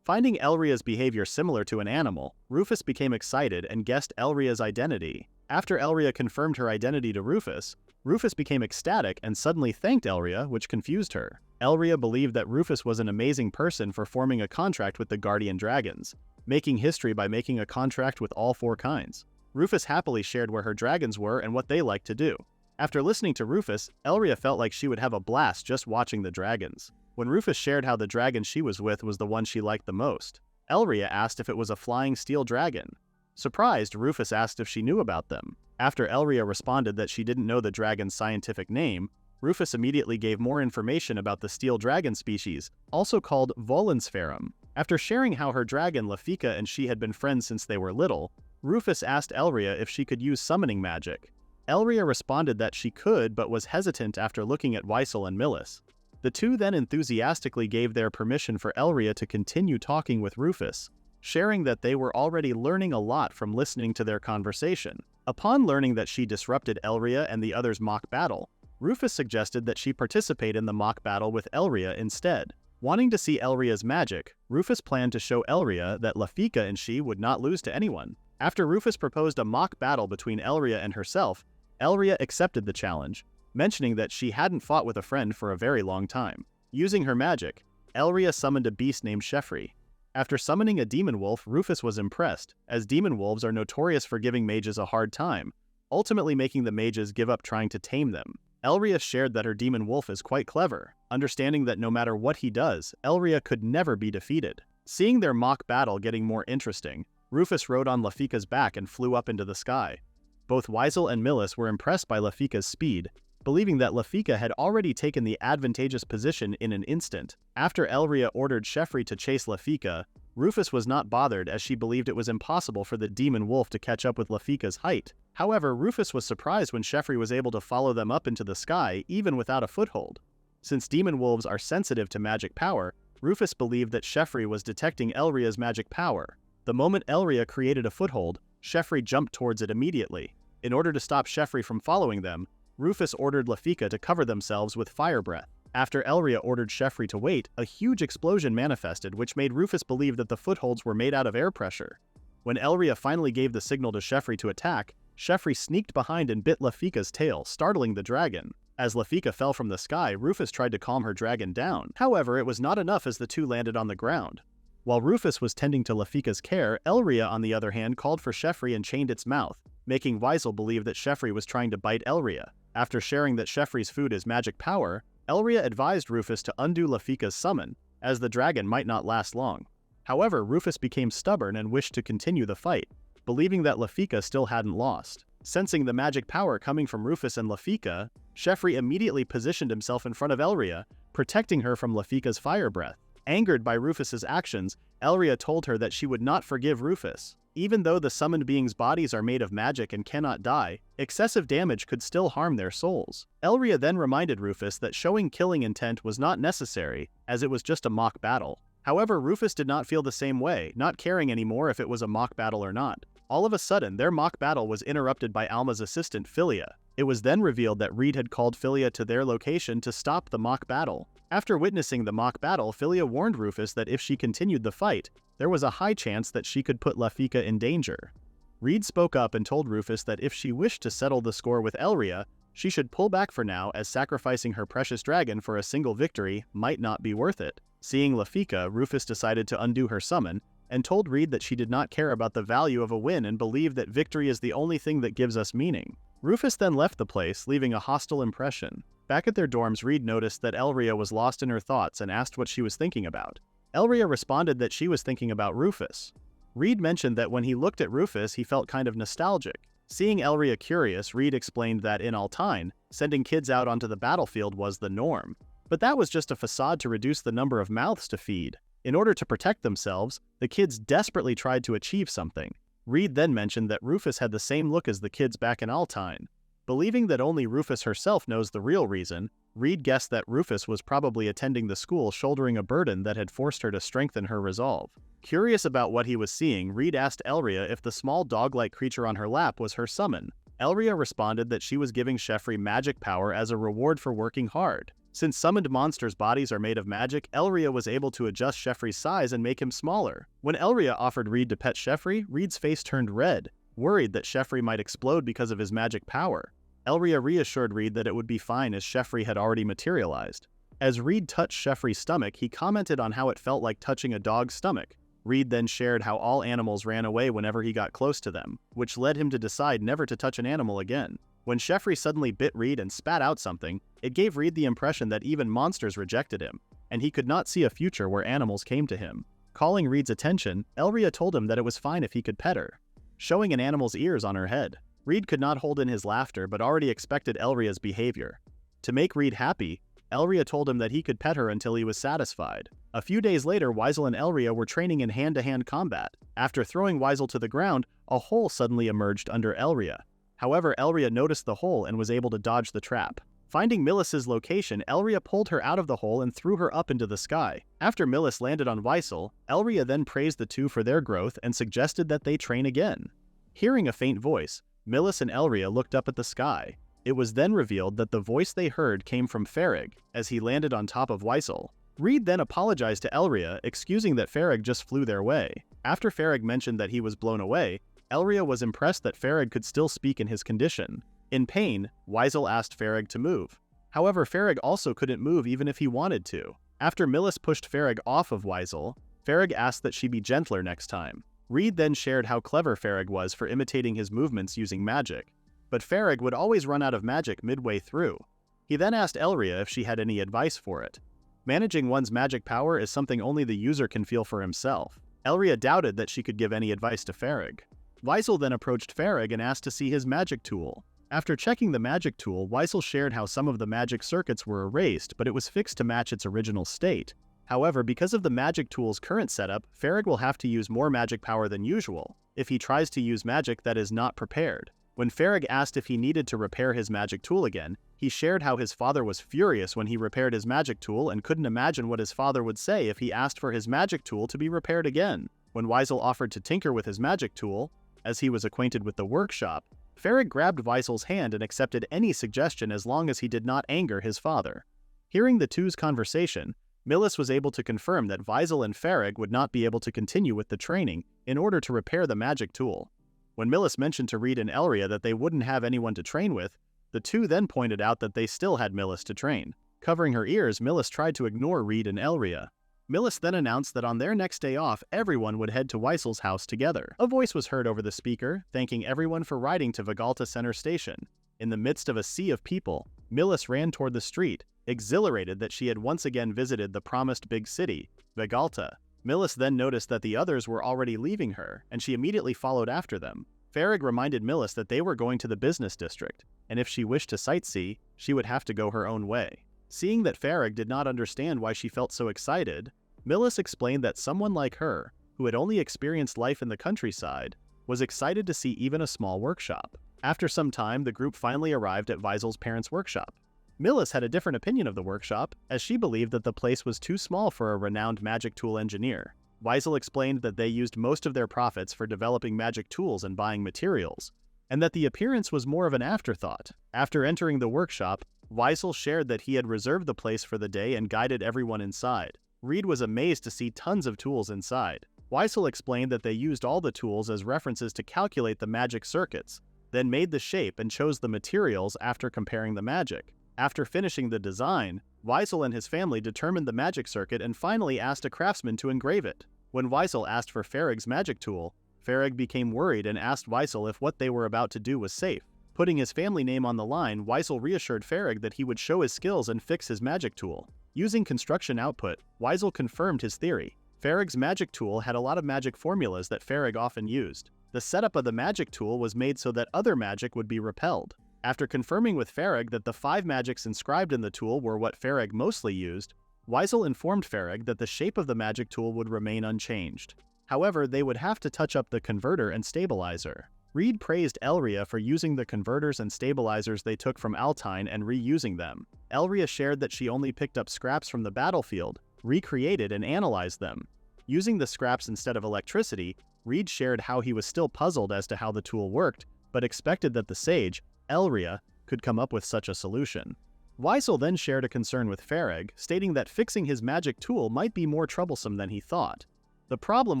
Finding Elria's behavior similar to an animal, Rufus became excited and guessed Elria's identity. After Elria confirmed her identity to Rufus, Rufus became ecstatic and suddenly thanked Elria, which confused her. Elria believed that Rufus was an amazing person for forming a contract with the Guardian Dragons, making history by making a contract with all four kinds. Rufus happily shared where her dragons were and what they liked to do. After listening to Rufus, Elria felt like she would have a blast just watching the dragons. When Rufus shared how the dragon she was with was the one she liked the most, Elria asked if it was a flying steel dragon. Surprised, Rufus asked if she knew about them. After Elria responded that she didn't know the dragon's scientific name, Rufus immediately gave more information about the steel dragon species, also called Volansferum. After sharing how her dragon Lafika and she had been friends since they were little, Rufus asked Elria if she could use summoning magic. Elria responded that she could but was hesitant after looking at Weisel and Millis. The two then enthusiastically gave their permission for Elria to continue talking with Rufus, sharing that they were already learning a lot from listening to their conversation. Upon learning that she disrupted Elria and the others' mock battle, Rufus suggested that she participate in the mock battle with Elria instead. Wanting to see Elria's magic, Rufus planned to show Elria that Lafika and she would not lose to anyone. After Rufus proposed a mock battle between Elria and herself, Elria accepted the challenge, mentioning that she hadn't fought with a friend for a very long time. Using her magic, Elria summoned a beast named Sheffrey. After summoning a demon wolf, Rufus was impressed, as demon wolves are notorious for giving mages a hard time, ultimately making the mages give up trying to tame them. Elria shared that her demon wolf is quite clever, understanding that no matter what he does, Elria could never be defeated. Seeing their mock battle getting more interesting, Rufus rode on Lafika's back and flew up into the sky. Both Weisel and Millis were impressed by Lafika's speed, believing that Lafika had already taken the advantageous position in an instant. After Elria ordered Sheffrey to chase Lafika, Rufus was not bothered as she believed it was impossible for the demon wolf to catch up with Lafika's height. However, Rufus was surprised when Sheffrey was able to follow them up into the sky even without a foothold. Since demon wolves are sensitive to magic power, Rufus believed that Sheffrey was detecting Elria's magic power. The moment Elria created a foothold, Sheffrey jumped towards it immediately. In order to stop Sheffrey from following them, Rufus ordered Lafika to cover themselves with fire breath. After Elria ordered Sheffrey to wait, a huge explosion manifested which made Rufus believe that the footholds were made out of air pressure. When Elria finally gave the signal to Sheffrey to attack, Sheffrey sneaked behind and bit Lafika's tail, startling the dragon. As Lafika fell from the sky, Rufus tried to calm her dragon down. However, it was not enough as the two landed on the ground. While Rufus was tending to Lafika's care, Elria, on the other hand, called for Sheffrey and chained its mouth, making Weisel believe that Sheffrey was trying to bite Elria. After sharing that Sheffrey's food is magic power, Elria advised Rufus to undo Lafika's summon, as the dragon might not last long. However, Rufus became stubborn and wished to continue the fight, believing that Lafika still hadn't lost. Sensing the magic power coming from Rufus and Lafika, Sheffrey immediately positioned himself in front of Elria, protecting her from Lafika's fire breath. Angered by Rufus's actions, Elria told her that she would not forgive Rufus. Even though the summoned beings' bodies are made of magic and cannot die, excessive damage could still harm their souls. Elria then reminded Rufus that showing killing intent was not necessary, as it was just a mock battle. However, Rufus did not feel the same way, not caring anymore if it was a mock battle or not. All of a sudden, their mock battle was interrupted by Alma's assistant, Philia. It was then revealed that Reid had called Philia to their location to stop the mock battle. After witnessing the mock battle, Philia warned Rufus that if she continued the fight, there was a high chance that she could put Lafika in danger. Reid spoke up and told Rufus that if she wished to settle the score with Elria, she should pull back for now, as sacrificing her precious dragon for a single victory might not be worth it. Seeing Lafika, Rufus decided to undo her summon, and told Reid that she did not care about the value of a win and believed that victory is the only thing that gives us meaning. Rufus then left the place, leaving a hostile impression. Back at their dorms, Reid noticed that Elria was lost in her thoughts and asked what she was thinking about. Elria responded that she was thinking about Rufus. Reid mentioned that when he looked at Rufus, he felt kind of nostalgic. Seeing Elria curious, Reid explained that in Altine, sending kids out onto the battlefield was the norm. But that was just a facade to reduce the number of mouths to feed. In order to protect themselves, the kids desperately tried to achieve something. Reid then mentioned that Rufus had the same look as the kids back in Altine. Believing that only Rufus herself knows the real reason, Reid guessed that Rufus was probably attending the school shouldering a burden that had forced her to strengthen her resolve. Curious about what he was seeing, Reid asked Elria if the small dog-like creature on her lap was her summon. Elria responded that she was giving Sheffrey magic power as a reward for working hard. Since summoned monsters' bodies are made of magic, Elria was able to adjust Sheffrey's size and make him smaller. When Elria offered Reid to pet Sheffrey, Reid's face turned red, worried that Sheffrey might explode because of his magic power. Elria reassured Reid that it would be fine as Sheffrey had already materialized. As Reid touched Sheffrey's stomach, he commented on how it felt like touching a dog's stomach. Reid then shared how all animals ran away whenever he got close to them, which led him to decide never to touch an animal again. When Sheffrey suddenly bit Reid and spat out something, it gave Reid the impression that even monsters rejected him, and he could not see a future where animals came to him. Calling Reid's attention, Elria told him that it was fine if he could pet her, showing an animal's ears on her head. Reid could not hold in his laughter but already expected Elria's behavior. To make Reid happy, Elria told him that he could pet her until he was satisfied. A few days later, Weisel and Elria were training in hand-to-hand combat. After throwing Weisel to the ground, a hole suddenly emerged under Elria. However, Elria noticed the hole and was able to dodge the trap. Finding Millis's location, Elria pulled her out of the hole and threw her up into the sky. After Millis landed on Weisel, Elria then praised the two for their growth and suggested that they train again. Hearing a faint voice, Millis and Elria looked up at the sky. It was then revealed that the voice they heard came from Farrig, as he landed on top of Weisel. Reid then apologized to Elria, excusing that Farrig just flew their way. After Farrig mentioned that he was blown away, Elria was impressed that Farrig could still speak in his condition. In pain, Weisel asked Farrig to move. However, Farrig also couldn't move even if he wanted to. After Millis pushed Farrig off of Weisel, Farrig asked that she be gentler next time. Reid then shared how clever Farrig was for imitating his movements using magic. But Farrig would always run out of magic midway through. He then asked Elria if she had any advice for it. Managing one's magic power is something only the user can feel for himself. Elria doubted that she could give any advice to Farrig. Weisel then approached Farrig and asked to see his magic tool. After checking the magic tool, Weisel shared how some of the magic circuits were erased, but it was fixed to match its original state. However, because of the magic tool's current setup, Farrig will have to use more magic power than usual if he tries to use magic that is not prepared. When Farrig asked if he needed to repair his magic tool again, he shared how his father was furious when he repaired his magic tool and couldn't imagine what his father would say if he asked for his magic tool to be repaired again. When Weisel offered to tinker with his magic tool, as he was acquainted with the workshop, Farrig grabbed Weisel's hand and accepted any suggestion as long as he did not anger his father. Hearing the two's conversation, Millis was able to confirm that Weisel and Farrig would not be able to continue with the training in order to repair the magic tool. When Millis mentioned to Reid and Elria that they wouldn't have anyone to train with, the two then pointed out that they still had Millis to train. Covering her ears, Millis tried to ignore Reid and Elria. Millis then announced that on their next day off, everyone would head to Weisel's house together. A voice was heard over the speaker, thanking everyone for riding to Vegalta Center Station. In the midst of a sea of people, Millis ran toward the street, exhilarated that she had once again visited the promised big city, Vegalta. Millis then noticed that the others were already leaving her, and she immediately followed after them. Farrig reminded Millis that they were going to the business district, and if she wished to sightsee, she would have to go her own way. Seeing that Farrig did not understand why she felt so excited, Millis explained that someone like her, who had only experienced life in the countryside, was excited to see even a small workshop. After some time, the group finally arrived at Weisel's parents' workshop. Millis had a different opinion of the workshop, as she believed that the place was too small for a renowned magic tool engineer. Weisel explained that they used most of their profits for developing magic tools and buying materials, and that the appearance was more of an afterthought. After entering the workshop, Weisel shared that he had reserved the place for the day and guided everyone inside. Reid was amazed to see tons of tools inside. Weisel explained that they used all the tools as references to calculate the magic circuits, then made the shape and chose the materials after comparing the magic. After finishing the design, Weisel and his family determined the magic circuit and finally asked a craftsman to engrave it. When Weisel asked for Farrig's magic tool, Farrig became worried and asked Weisel if what they were about to do was safe. Putting his family name on the line, Weisel reassured Farrig that he would show his skills and fix his magic tool. Using construction output, Weisel confirmed his theory. Farig's magic tool had a lot of magic formulas that Farig often used. The setup of the magic tool was made so that other magic would be repelled. After confirming with Farig that the 5 magics inscribed in the tool were what Farig mostly used, Weisel informed Farig that the shape of the magic tool would remain unchanged. However, they would have to touch up the converter and stabilizer. Reid praised Elria for using the converters and stabilizers they took from Altine and reusing them. Elria shared that she only picked up scraps from the battlefield, recreated and analyzed them. Using the scraps instead of electricity, Reid shared how he was still puzzled as to how the tool worked, but expected that the sage, Elria, could come up with such a solution. Weisel then shared a concern with Farig, stating that fixing his magic tool might be more troublesome than he thought. The problem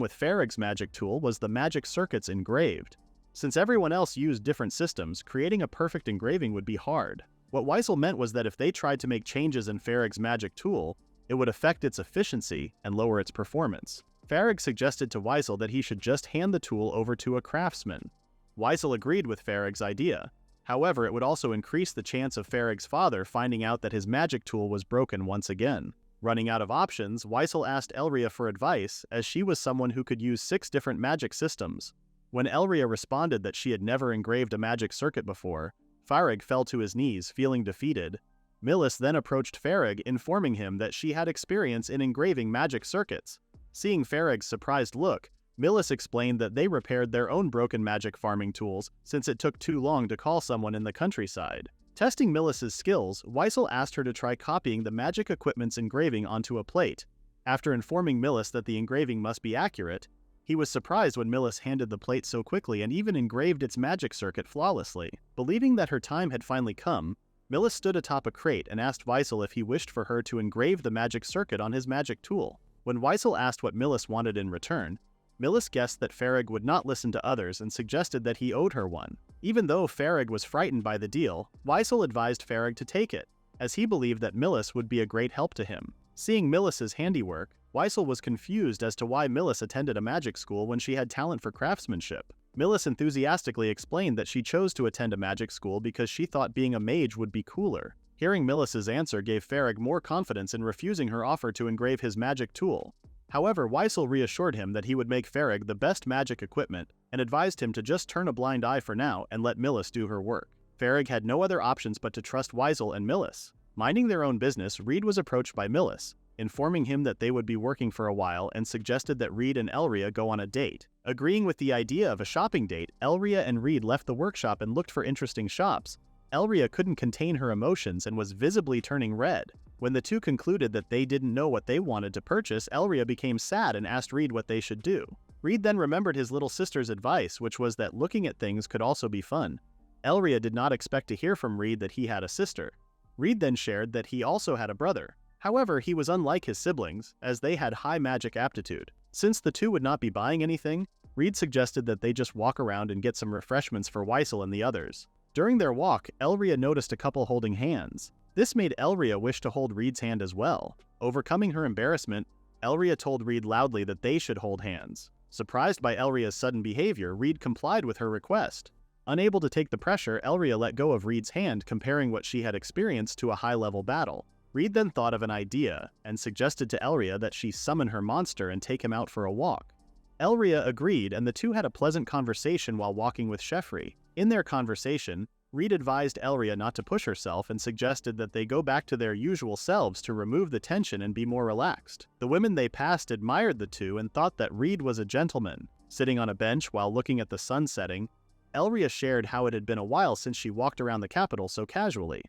with Farig's magic tool was the magic circuits engraved. Since everyone else used different systems, creating a perfect engraving would be hard. What Weisel meant was that if they tried to make changes in Farig's magic tool, it would affect its efficiency and lower its performance. Farig suggested to Weisel that he should just hand the tool over to a craftsman. Weisel agreed with Farig's idea. However, it would also increase the chance of Farig's father finding out that his magic tool was broken once again. Running out of options, Weisel asked Elria for advice, as she was someone who could use 6 different magic systems. When Elria responded that she had never engraved a magic circuit before, Farig fell to his knees, feeling defeated. Millis then approached Farig, informing him that she had experience in engraving magic circuits. Seeing Farig's surprised look, Millis explained that they repaired their own broken magic farming tools since it took too long to call someone in the countryside. Testing Millis's skills, Weisel asked her to try copying the magic equipment's engraving onto a plate. After informing Millis that the engraving must be accurate, he was surprised when Millis handed the plate so quickly and even engraved its magic circuit flawlessly. Believing that her time had finally come, Millis stood atop a crate and asked Weisel if he wished for her to engrave the magic circuit on his magic tool. When Weisel asked what Millis wanted in return, Millis guessed that Farig would not listen to others and suggested that he owed her one. Even though Farig was frightened by the deal, Weisel advised Farig to take it, as he believed that Millis would be a great help to him. Seeing Millis's handiwork, Weisel was confused as to why Millis attended a magic school when she had talent for craftsmanship. Millis enthusiastically explained that she chose to attend a magic school because she thought being a mage would be cooler. Hearing Millis's answer gave Farig more confidence in refusing her offer to engrave his magic tool. However, Weisel reassured him that he would make Farig the best magic equipment and advised him to just turn a blind eye for now and let Millis do her work. Farig had no other options but to trust Weisel and Millis. Minding their own business, Reid was approached by Millis, informing him that they would be working for a while and suggested that Reid and Elria go on a date. Agreeing with the idea of a shopping date, Elria and Reid left the workshop and looked for interesting shops. Elria couldn't contain her emotions and was visibly turning red. When the two concluded that they didn't know what they wanted to purchase, Elria became sad and asked Reid what they should do. Reid then remembered his little sister's advice, which was that looking at things could also be fun. Elria did not expect to hear from Reid that he had a sister. Reid then shared that he also had a brother. However, he was unlike his siblings, as they had high magic aptitude. Since the two would not be buying anything, Reid suggested that they just walk around and get some refreshments for Weisel and the others. During their walk, Elria noticed a couple holding hands. This made Elria wish to hold Reid's hand as well. Overcoming her embarrassment, Elria told Reid loudly that they should hold hands. Surprised by Elria's sudden behavior, Reid complied with her request. Unable to take the pressure, Elria let go of Reid's hand, comparing what she had experienced to a high-level battle. Reid then thought of an idea and suggested to Elria that she summon her monster and take him out for a walk. Elria agreed, and the two had a pleasant conversation while walking with Sheffrey. In their conversation, Reid advised Elria not to push herself and suggested that they go back to their usual selves to remove the tension and be more relaxed. The women they passed admired the two and thought that Reid was a gentleman. Sitting on a bench while looking at the sun setting, Elria shared how it had been a while since she walked around the capital so casually.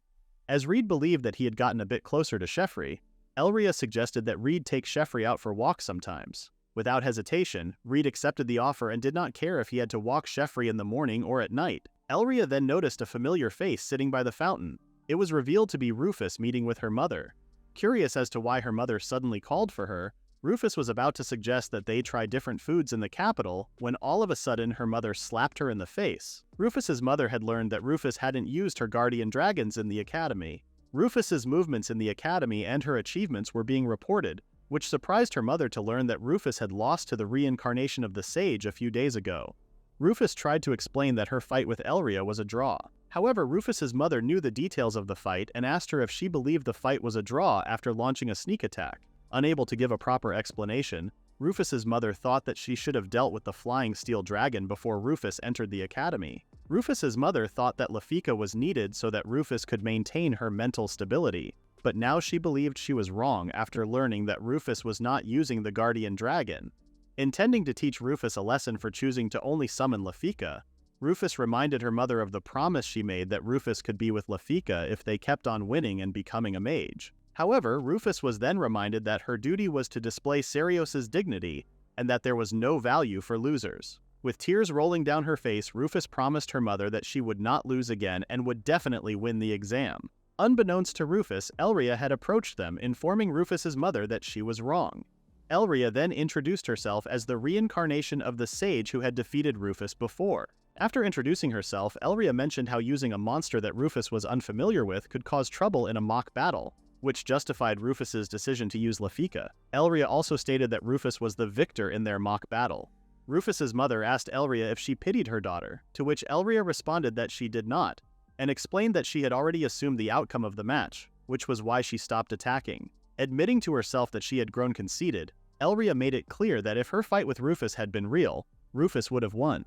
As Reid believed that he had gotten a bit closer to Sheffrey, Elria suggested that Reid take Sheffrey out for walks sometimes. Without hesitation, Reid accepted the offer and did not care if he had to walk Sheffrey in the morning or at night. Elria then noticed a familiar face sitting by the fountain. It was revealed to be Rufus meeting with her mother. Curious as to why her mother suddenly called for her, Rufus was about to suggest that they try different foods in the capital when all of a sudden her mother slapped her in the face. Rufus's mother had learned that Rufus hadn't used her guardian dragons in the academy. Rufus's movements in the academy and her achievements were being reported, which surprised her mother to learn that Rufus had lost to the reincarnation of the sage a few days ago. Rufus tried to explain that her fight with Elria was a draw. However, Rufus's mother knew the details of the fight and asked her if she believed the fight was a draw after launching a sneak attack. Unable to give a proper explanation, Rufus's mother thought that she should have dealt with the flying steel dragon before Rufus entered the academy. Rufus's mother thought that Lafika was needed so that Rufus could maintain her mental stability, but now she believed she was wrong after learning that Rufus was not using the guardian dragon. Intending to teach Rufus a lesson for choosing to only summon Lafika, Rufus reminded her mother of the promise she made that Rufus could be with Lafika if they kept on winning and becoming a mage. However, Rufus was then reminded that her duty was to display Sirius's dignity and that there was no value for losers. With tears rolling down her face, Rufus promised her mother that she would not lose again and would definitely win the exam. Unbeknownst to Rufus, Elria had approached them, informing Rufus's mother that she was wrong. Elria then introduced herself as the reincarnation of the sage who had defeated Rufus before. After introducing herself, Elria mentioned how using a monster that Rufus was unfamiliar with could cause trouble in a mock battle, which justified Rufus's decision to use Lafika. Elria also stated that Rufus was the victor in their mock battle. Rufus's mother asked Elria if she pitied her daughter, to which Elria responded that she did not, and explained that she had already assumed the outcome of the match, which was why she stopped attacking. Admitting to herself that she had grown conceited, Elria made it clear that if her fight with Rufus had been real, Rufus would have won.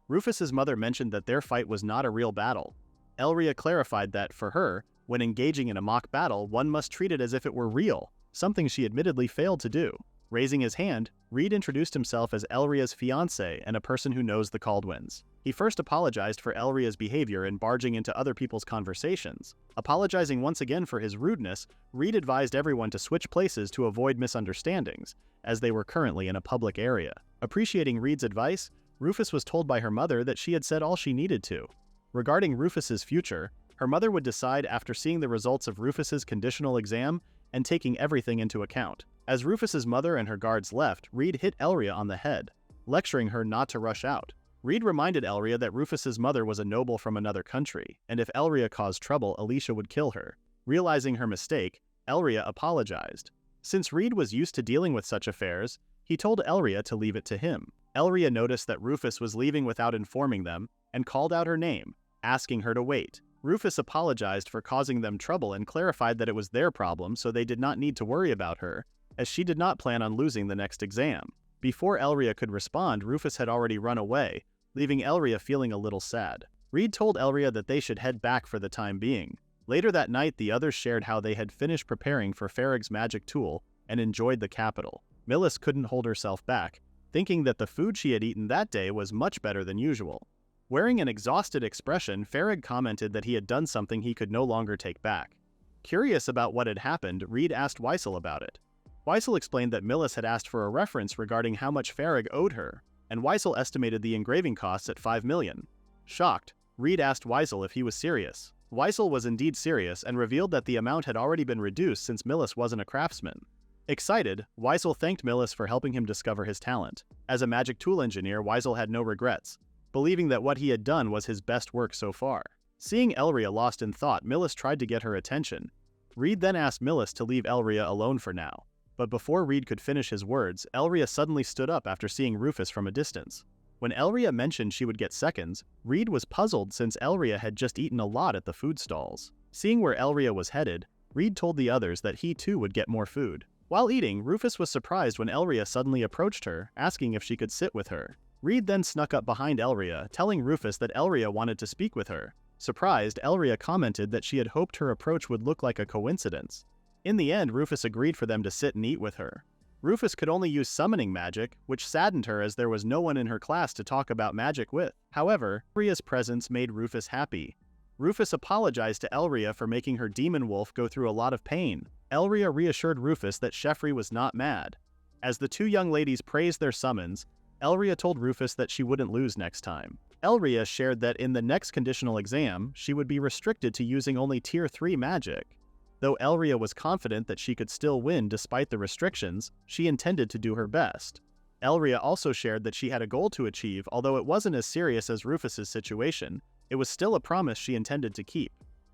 Rufus's mother mentioned that their fight was not a real battle. Elria clarified that, for her, when engaging in a mock battle, one must treat it as if it were real, something she admittedly failed to do. Raising his hand, Reid introduced himself as Elria's fiancé and a person who knows the Caldwins. He first apologized for Elria's behavior in barging into other people's conversations. Apologizing once again for his rudeness, Reid advised everyone to switch places to avoid misunderstandings, as they were currently in a public area. Appreciating Reid's advice, Rufus was told by her mother that she had said all she needed to. Regarding Rufus's future, her mother would decide after seeing the results of Rufus's conditional exam and taking everything into account. As Rufus's mother and her guards left, Reid hit Elria on the head, lecturing her not to rush out. Reid reminded Elria that Rufus's mother was a noble from another country, and if Elria caused trouble, Alicia would kill her. Realizing her mistake, Elria apologized. Since Reid was used to dealing with such affairs, he told Elria to leave it to him. Elria noticed that Rufus was leaving without informing them and called out her name, asking her to wait. Rufus apologized for causing them trouble and clarified that it was their problem, so they did not need to worry about her, as she did not plan on losing the next exam. Before Elria could respond, Rufus had already run away, leaving Elria feeling a little sad. Reid told Elria that they should head back for the time being. Later that night, the others shared how they had finished preparing for Farrag's magic tool and enjoyed the capital. Millis couldn't hold herself back, thinking that the food she had eaten that day was much better than usual. Wearing an exhausted expression, Farrag commented that he had done something he could no longer take back. Curious about what had happened, Reid asked Weissel about it. Weissel explained that Millis had asked for a reference regarding how much Farrag owed her, and Weissel estimated the engraving costs at 5 million. Shocked, Reid asked Weissel if he was serious. Weissel was indeed serious and revealed that the amount had already been reduced since Millis wasn't a craftsman. Excited, Weissel thanked Millis for helping him discover his talent. As a magic tool engineer, Weissel had no regrets, believing that what he had done was his best work so far. Seeing Elria lost in thought, Millis tried to get her attention. Reid then asked Millis to leave Elria alone for now. But before Reid could finish his words, Elria suddenly stood up after seeing Rufus from a distance. When Elria mentioned she would get seconds, Reid was puzzled since Elria had just eaten a lot at the food stalls. Seeing where Elria was headed, Reid told the others that he too would get more food. While eating, Rufus was surprised when Elria suddenly approached her, asking if she could sit with her. Reid then snuck up behind Elria, telling Rufus that Elria wanted to speak with her. Surprised, Elria commented that she had hoped her approach would look like a coincidence. In the end, Rufus agreed for them to sit and eat with her. Rufus could only use summoning magic, which saddened her as there was no one in her class to talk about magic with. However, Elria's presence made Rufus happy. Rufus apologized to Elria for making her demon wolf go through a lot of pain. Elria reassured Rufus that Sheffrey was not mad. As the two young ladies praised their summons, Elria told Rufus that she wouldn't lose next time. Elria shared that in the next conditional exam, she would be restricted to using only Tier 3 magic. Though Elria was confident that she could still win despite the restrictions, she intended to do her best. Elria also shared that she had a goal to achieve, although it wasn't as serious as Rufus's situation, it was still a promise she intended to keep.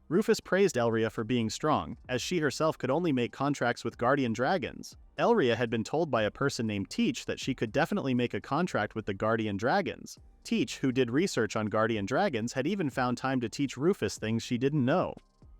Rufus praised Elria for being strong, as she herself could only make contracts with guardian dragons. Elria had been told by a person named Teach that she could definitely make a contract with the guardian dragons. Teach, who did research on guardian dragons, had even found time to teach Rufus things she didn't know.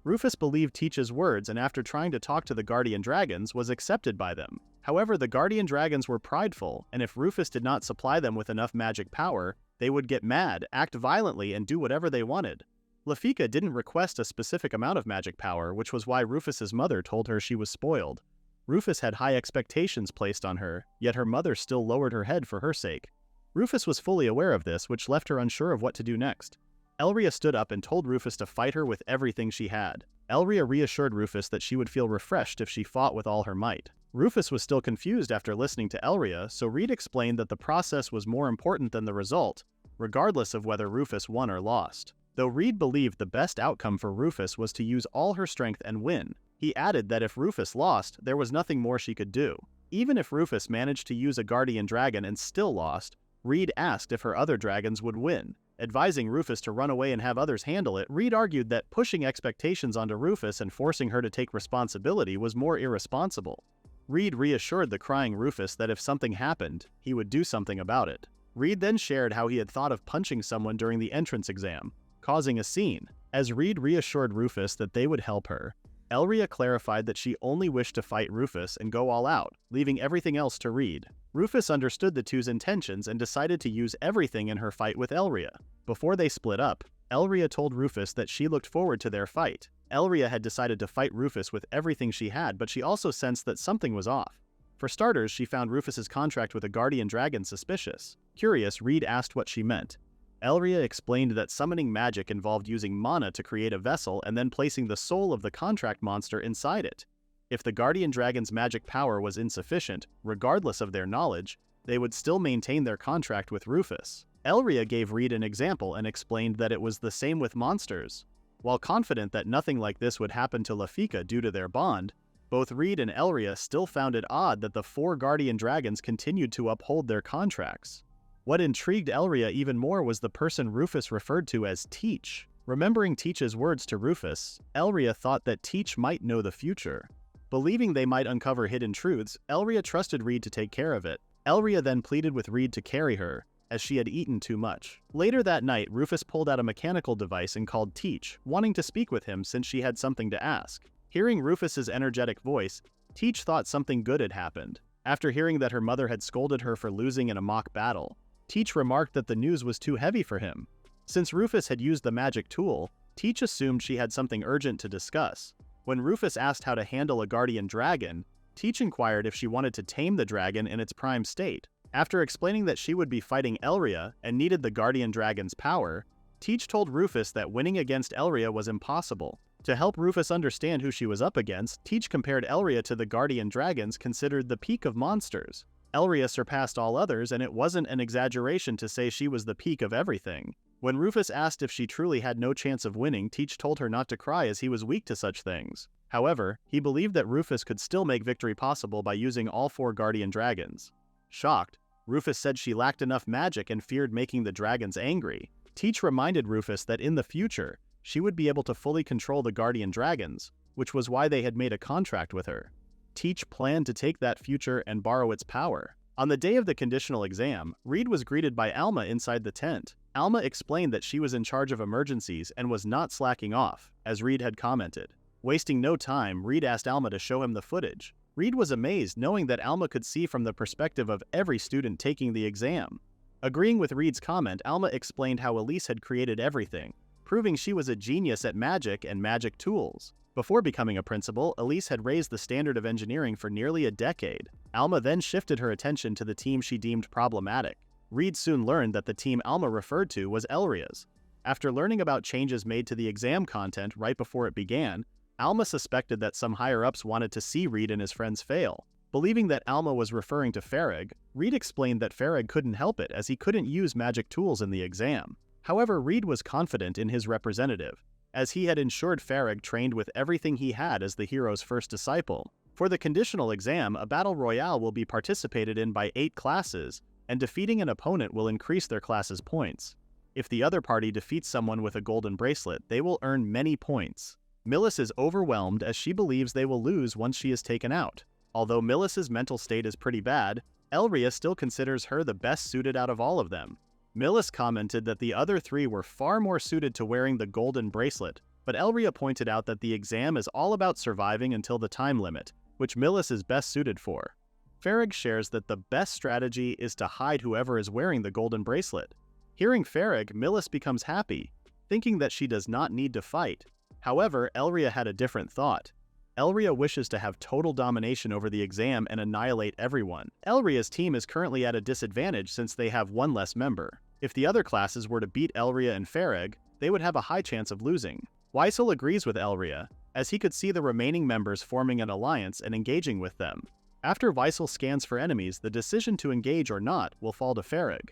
Rufus believed Teach's words and after trying to talk to the guardian dragons was accepted by them. However, the guardian dragons were prideful, and if Rufus did not supply them with enough magic power, they would get mad, act violently, and do whatever they wanted. Lafika didn't request a specific amount of magic power, which was why Rufus's mother told her she was spoiled. Rufus had high expectations placed on her, yet her mother still lowered her head for her sake. Rufus was fully aware of this, which left her unsure of what to do next. Elria stood up and told Rufus to fight her with everything she had. Elria reassured Rufus that she would feel refreshed if she fought with all her might. Rufus was still confused after listening to Elria, so Reid explained that the process was more important than the result, regardless of whether Rufus won or lost. Though Reid believed the best outcome for Rufus was to use all her strength and win, he added that if Rufus lost, there was nothing more she could do. Even if Rufus managed to use a guardian dragon and still lost, Reid asked if her other dragons would win. Advising Rufus to run away and have others handle it, Reid argued that pushing expectations onto Rufus and forcing her to take responsibility was more irresponsible. Reid reassured the crying Rufus that if something happened, he would do something about it. Reid then shared how he had thought of punching someone during the entrance exam, causing a scene. As Reid reassured Rufus that they would help her, Elria clarified that she only wished to fight Rufus and go all out, leaving everything else to Reid. Rufus understood the two's intentions and decided to use everything in her fight with Elria. Before they split up, Elria told Rufus that she looked forward to their fight. Elria had decided to fight Rufus with everything she had, but she also sensed that something was off. For starters, she found Rufus's contract with a guardian dragon suspicious. Curious, Reid asked what she meant. Elria explained that summoning magic involved using mana to create a vessel and then placing the soul of the contract monster inside it. If the guardian dragon's magic power was insufficient, regardless of their knowledge, they would still maintain their contract with Rufus. Elria gave Reid an example and explained that it was the same with monsters. While confident that nothing like this would happen to Lafika due to their bond, both Reid and Elria still found it odd that the 4 guardian dragons continued to uphold their contracts. What intrigued Elria even more was the person Rufus referred to as Teach. Remembering Teach's words to Rufus, Elria thought that Teach might know the future. Believing they might uncover hidden truths, Elria trusted Reid to take care of it. Elria then pleaded with Reid to carry her, as she had eaten too much. Later that night, Rufus pulled out a mechanical device and called Teach, wanting to speak with him since she had something to ask. Hearing Rufus's energetic voice, Teach thought something good had happened. After hearing that her mother had scolded her for losing in a mock battle, Teach remarked that the news was too heavy for him. Since Rufus had used the magic tool, Teach assumed she had something urgent to discuss. When Rufus asked how to handle a guardian dragon, Teach inquired if she wanted to tame the dragon in its prime state. After explaining that she would be fighting Elria and needed the guardian dragon's power, Teach told Rufus that winning against Elria was impossible. To help Rufus understand who she was up against, Teach compared Elria to the guardian dragons considered the peak of monsters. Elria surpassed all others, and it wasn't an exaggeration to say she was the peak of everything. When Rufus asked if she truly had no chance of winning, Teach told her not to cry as he was weak to such things. However, he believed that Rufus could still make victory possible by using all 4 guardian dragons. Shocked, Rufus said she lacked enough magic and feared making the dragons angry. Teach reminded Rufus that in the future, she would be able to fully control the guardian dragons, which was why they had made a contract with her. Teach planned to take that future and borrow its power. On the day of the conditional exam, Reid was greeted by Alma inside the tent. Alma explained that she was in charge of emergencies and was not slacking off, as Reid had commented. Wasting no time, Reid asked Alma to show him the footage. Reid was amazed knowing that Alma could see from the perspective of every student taking the exam. Agreeing with Reid's comment, Alma explained how Elise had created everything, proving she was a genius at magic and magic tools. Before becoming a principal, Elise had raised the standard of engineering for nearly a decade. Alma then shifted her attention to the team she deemed problematic. Reid soon learned that the team Alma referred to was Elria's. After learning about changes made to the exam content right before it began, Alma suspected that some higher-ups wanted to see Reid and his friends fail. Believing that Alma was referring to Farag, Reid explained that Farag couldn't help it as he couldn't use magic tools in the exam. However, Reid was confident in his representative, as he had ensured Farag trained with everything he had as the hero's first disciple. For the conditional exam, a battle royale will be participated in by 8 classes, and defeating an opponent will increase their class's points. If the other party defeats someone with a golden bracelet, they will earn many points. Millis is overwhelmed as she believes they will lose once she is taken out. Although Millis's mental state is pretty bad, Elria still considers her the best suited out of all of them. Millis commented that the other 3 were far more suited to wearing the golden bracelet, but Elria pointed out that the exam is all about surviving until the time limit, which Millis is best suited for. Farag shares that the best strategy is to hide whoever is wearing the golden bracelet. Hearing Farag, Millis becomes happy, thinking that she does not need to fight. However, Elria had a different thought. Elria wishes to have total domination over the exam and annihilate everyone. Elria's team is currently at a disadvantage since they have one less member. If the other classes were to beat Elria and Farag, they would have a high chance of losing. Weissel agrees with Elria, as he could see the remaining members forming an alliance and engaging with them. After Weissel scans for enemies, the decision to engage or not will fall to Farag.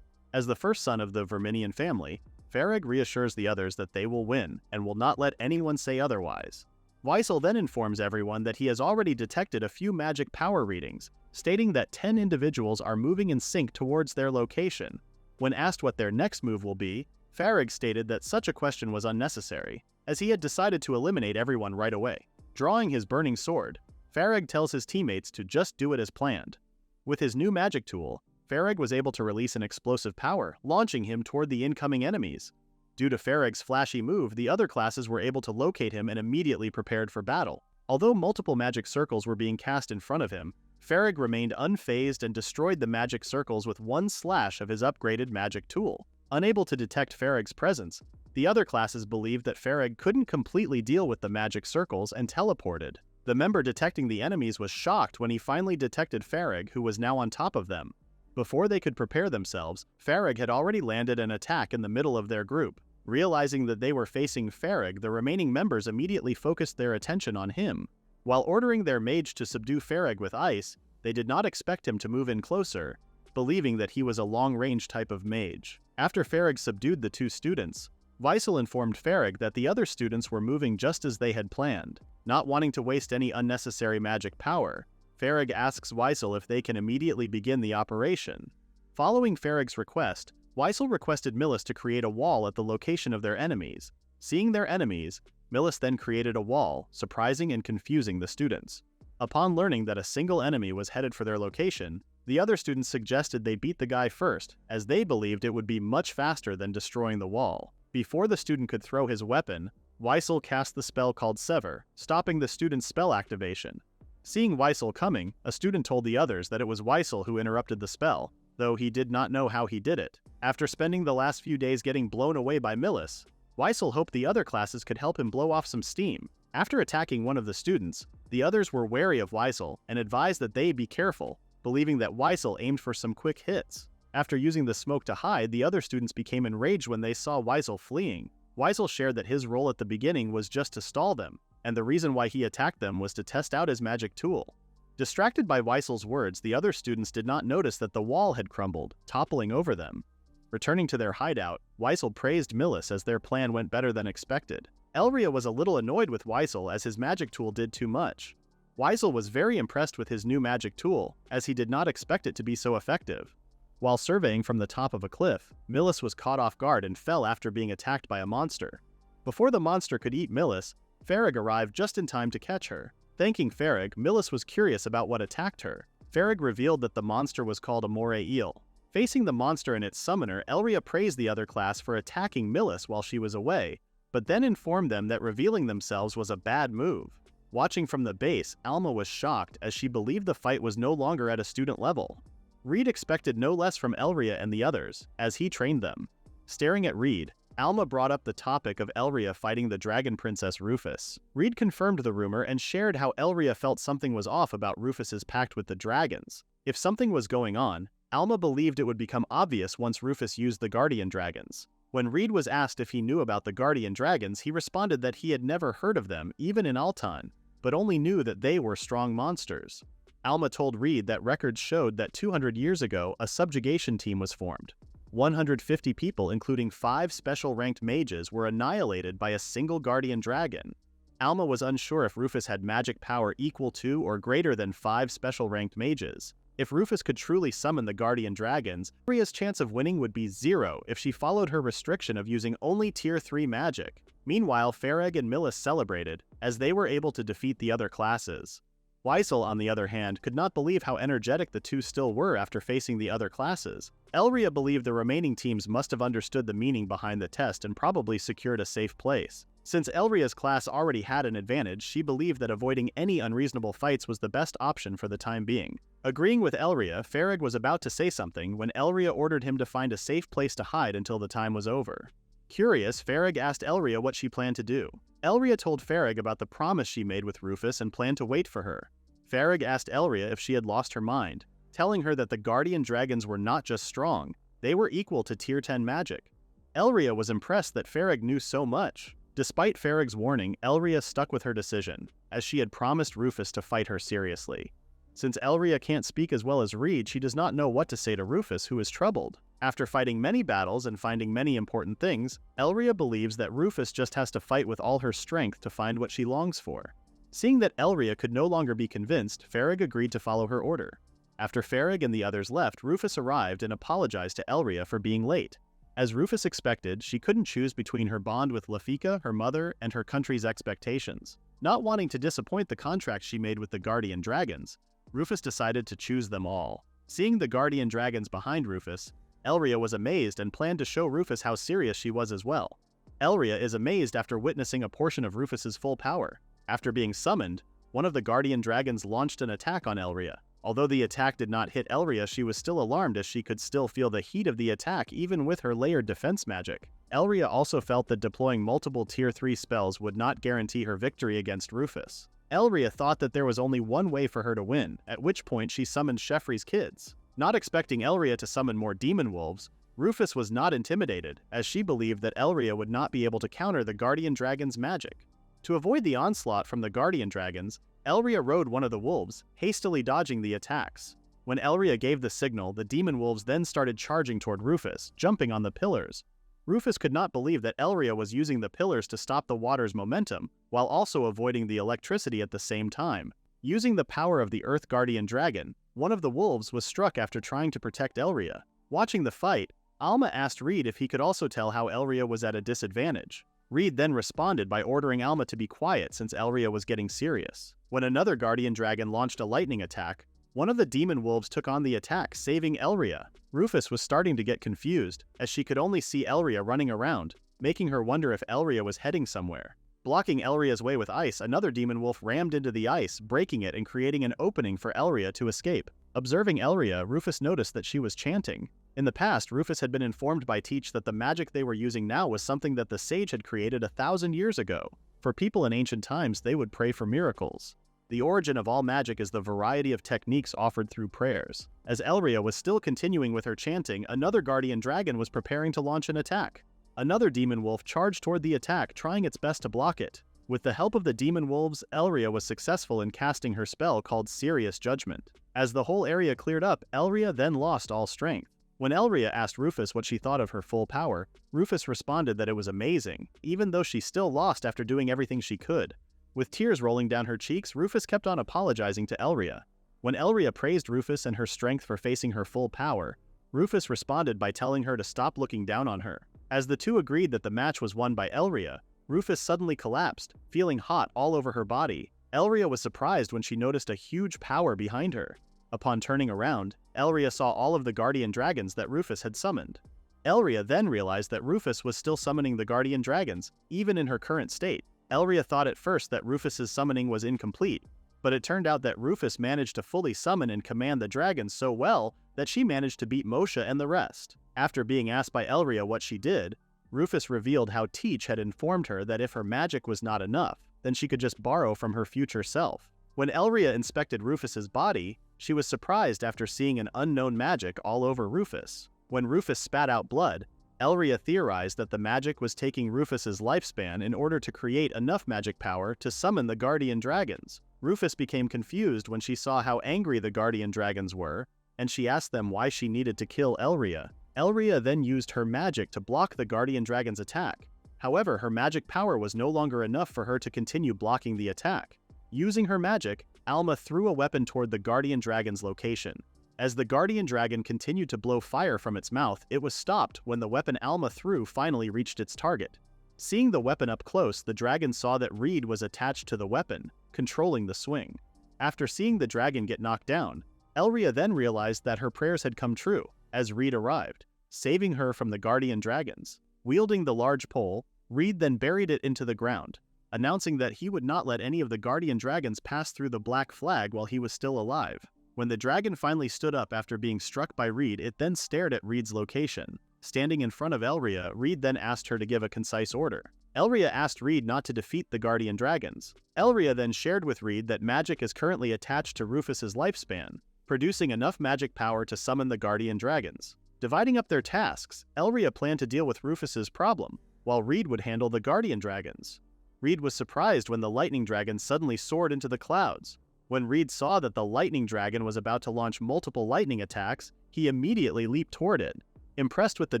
As the first son of the Verminion family, Farag reassures the others that they will win and will not let anyone say otherwise. Weissel then informs everyone that he has already detected a few magic power readings, stating that 10 individuals are moving in sync towards their location. When asked what their next move will be, Farag stated that such a question was unnecessary, as he had decided to eliminate everyone right away. Drawing his burning sword, Farag tells his teammates to just do it as planned. With his new magic tool, Farag was able to release an explosive power, launching him toward the incoming enemies. Due to Farag's flashy move, the other classes were able to locate him and immediately prepared for battle. Although multiple magic circles were being cast in front of him, Farag remained unfazed and destroyed the magic circles with one slash of his upgraded magic tool. Unable to detect Farag's presence, the other classes believed that Farag couldn't completely deal with the magic circles and teleported. The member detecting the enemies was shocked when he finally detected Farag, who was now on top of them. Before they could prepare themselves, Farag had already landed an attack in the middle of their group. Realizing that they were facing Farag, the remaining members immediately focused their attention on him. While ordering their mage to subdue Farag with ice, they did not expect him to move in closer, believing that he was a long-range type of mage. After Farag subdued the two students, Weissel informed Farag that the other students were moving just as they had planned. Not wanting to waste any unnecessary magic power, Farag asks Weissel if they can immediately begin the operation. Following Farag's request, Weissel requested Millis to create a wall at the location of their enemies. Seeing their enemies, Millis then created a wall, surprising and confusing the students. Upon learning that a single enemy was headed for their location, the other students suggested they beat the guy first, as they believed it would be much faster than destroying the wall. Before the student could throw his weapon, Weissel cast the spell called Sever, stopping the student's spell activation. Seeing Weissel coming, a student told the others that it was Weissel who interrupted the spell, though he did not know how he did it. After spending the last few days getting blown away by Millis, Weissel hoped the other classes could help him blow off some steam. After attacking one of the students, the others were wary of Weissel and advised that they be careful, believing that Weissel aimed for some quick hits. After using the smoke to hide, the other students became enraged when they saw Weissel fleeing. Weissel shared that his role at the beginning was just to stall them, and the reason why he attacked them was to test out his magic tool. Distracted by Weissel's words, the other students did not notice that the wall had crumbled, toppling over them. Returning to their hideout, Weissel praised Millis as their plan went better than expected. Elria was a little annoyed with Weissel as his magic tool did too much. Weissel was very impressed with his new magic tool, as he did not expect it to be so effective. While surveying from the top of a cliff, Millis was caught off guard and fell after being attacked by a monster. Before the monster could eat Millis, Farag arrived just in time to catch her. Thanking Farag, Millis was curious about what attacked her. Farag revealed that the monster was called a moray eel. Facing the monster and its summoner, Elria praised the other class for attacking Millis while she was away, but then informed them that revealing themselves was a bad move. Watching from the base, Alma was shocked as she believed the fight was no longer at a student level. Reid expected no less from Elria and the others, as he trained them. Staring at Reid, Alma brought up the topic of Elria fighting the Dragon Princess Rufus. Reid confirmed the rumor and shared how Elria felt something was off about Rufus's pact with the dragons. If something was going on, Alma believed it would become obvious once Rufus used the Guardian Dragons. When Reid was asked if he knew about the Guardian Dragons, he responded that he had never heard of them, even in Altan, but only knew that they were strong monsters. Alma told Reid that records showed that 200 years ago, a subjugation team was formed. 150 people, including 5 special-ranked mages, were annihilated by a single guardian dragon. Alma was unsure if Rufus had magic power equal to or greater than 5 special-ranked mages. If Rufus could truly summon the guardian dragons, Elria's chance of winning would be 0 if she followed her restriction of using only Tier 3 magic. Meanwhile, Farag and Millis celebrated, as they were able to defeat the other classes. Weissel, on the other hand, could not believe how energetic the two still were after facing the other classes. Elria believed the remaining teams must have understood the meaning behind the test and probably secured a safe place. Since Elria's class already had an advantage, she believed that avoiding any unreasonable fights was the best option for the time being. Agreeing with Elria, Farag was about to say something when Elria ordered him to find a safe place to hide until the time was over. Curious, Farag asked Elria what she planned to do. Elria told Farag about the promise she made with Rufus and planned to wait for her. Farag asked Elria if she had lost her mind, telling her that the guardian dragons were not just strong, they were equal to Tier 10 magic. Elria was impressed that Farag knew so much. Despite Farag's warning, Elria stuck with her decision, as she had promised Rufus to fight her seriously. Since Elria can't speak as well as Reid, she does not know what to say to Rufus, who is troubled. After fighting many battles and finding many important things, Elria believes that Rufus just has to fight with all her strength to find what she longs for. Seeing that Elria could no longer be convinced, Farag agreed to follow her order. After Farag and the others left, Rufus arrived and apologized to Elria for being late. As Rufus expected, she couldn't choose between her bond with Lafika, her mother, and her country's expectations. Not wanting to disappoint the contract she made with the guardian dragons, Rufus decided to choose them all. Seeing the guardian dragons behind Rufus, Elria was amazed and planned to show Rufus how serious she was as well. Elria is amazed after witnessing a portion of Rufus's full power. After being summoned, one of the guardian dragons launched an attack on Elria. Although the attack did not hit Elria, she was still alarmed as she could still feel the heat of the attack even with her layered defense magic. Elria also felt that deploying multiple Tier 3 spells would not guarantee her victory against Rufus. Elria thought that there was only one way for her to win, at which point she summoned Sheffrey's kids. Not expecting Elria to summon more demon wolves, Rufus was not intimidated, as she believed that Elria would not be able to counter the guardian dragon's magic. To avoid the onslaught from the guardian dragons, Elria rode one of the wolves, hastily dodging the attacks. When Elria gave the signal, the demon wolves then started charging toward Rufus, jumping on the pillars. Rufus could not believe that Elria was using the pillars to stop the water's momentum, while also avoiding the electricity at the same time. Using the power of the Earth Guardian Dragon, one of the wolves was struck after trying to protect Elria. Watching the fight, Alma asked Reid if he could also tell how Elria was at a disadvantage. Reid then responded by ordering Alma to be quiet since Elria was getting serious. When another Guardian Dragon launched a lightning attack, one of the demon wolves took on the attack, saving Elria. Rufus was starting to get confused, as she could only see Elria running around, making her wonder if Elria was heading somewhere. Blocking Elria's way with ice, another demon wolf rammed into the ice, breaking it and creating an opening for Elria to escape. Observing Elria, Rufus noticed that she was chanting. In the past, Rufus had been informed by Teach that the magic they were using now was something that the sage had created 1,000 years ago. For people in ancient times, they would pray for miracles. The origin of all magic is the variety of techniques offered through prayers. As Elria was still continuing with her chanting, another guardian dragon was preparing to launch an attack. Another demon wolf charged toward the attack, trying its best to block it. With the help of the demon wolves, Elria was successful in casting her spell called Serious Judgment. As the whole area cleared up, Elria then lost all strength. When Elria asked Rufus what she thought of her full power, Rufus responded that it was amazing, even though she still lost after doing everything she could. With tears rolling down her cheeks, Rufus kept on apologizing to Elria. When Elria praised Rufus and her strength for facing her full power, Rufus responded by telling her to stop looking down on her. As the two agreed that the match was won by Elria, Rufus suddenly collapsed, feeling hot all over her body. Elria was surprised when she noticed a huge power behind her. Upon turning around, Elria saw all of the guardian dragons that Rufus had summoned. Elria then realized that Rufus was still summoning the guardian dragons, even in her current state. Elria thought at first that Rufus's summoning was incomplete, but it turned out that Rufus managed to fully summon and command the dragons so well that she managed to beat Moshe and the rest. After being asked by Elria what she did, Rufus revealed how Teach had informed her that if her magic was not enough, then she could just borrow from her future self. When Elria inspected Rufus's body, she was surprised after seeing an unknown magic all over Rufus. When Rufus spat out blood, Elria theorized that the magic was taking Rufus's lifespan in order to create enough magic power to summon the guardian dragons. Rufus became confused when she saw how angry the guardian dragons were, and she asked them why she needed to kill Elria. Elria then used her magic to block the guardian dragon's attack. However, her magic power was no longer enough for her to continue blocking the attack. Using her magic, Alma threw a weapon toward the guardian dragon's location. As the guardian dragon continued to blow fire from its mouth, it was stopped when the weapon Alma threw finally reached its target. Seeing the weapon up close, the dragon saw that Reid was attached to the weapon, controlling the swing. After seeing the dragon get knocked down, Elria then realized that her prayers had come true, as Reid arrived, saving her from the guardian dragons. Wielding the large pole, Reid then buried it into the ground, announcing that he would not let any of the guardian dragons pass through the black flag while he was still alive. When the dragon finally stood up after being struck by Reid, it then stared at Reid's location. Standing in front of Elria, Reid then asked her to give a concise order. Elria asked Reid not to defeat the guardian dragons. Elria then shared with Reid that magic is currently attached to Rufus's lifespan, producing enough magic power to summon the guardian dragons. Dividing up their tasks, Elria planned to deal with Rufus's problem, while Reid would handle the guardian dragons. Reid was surprised when the lightning dragon suddenly soared into the clouds. When Reid saw that the lightning dragon was about to launch multiple lightning attacks, he immediately leaped toward it. Impressed with the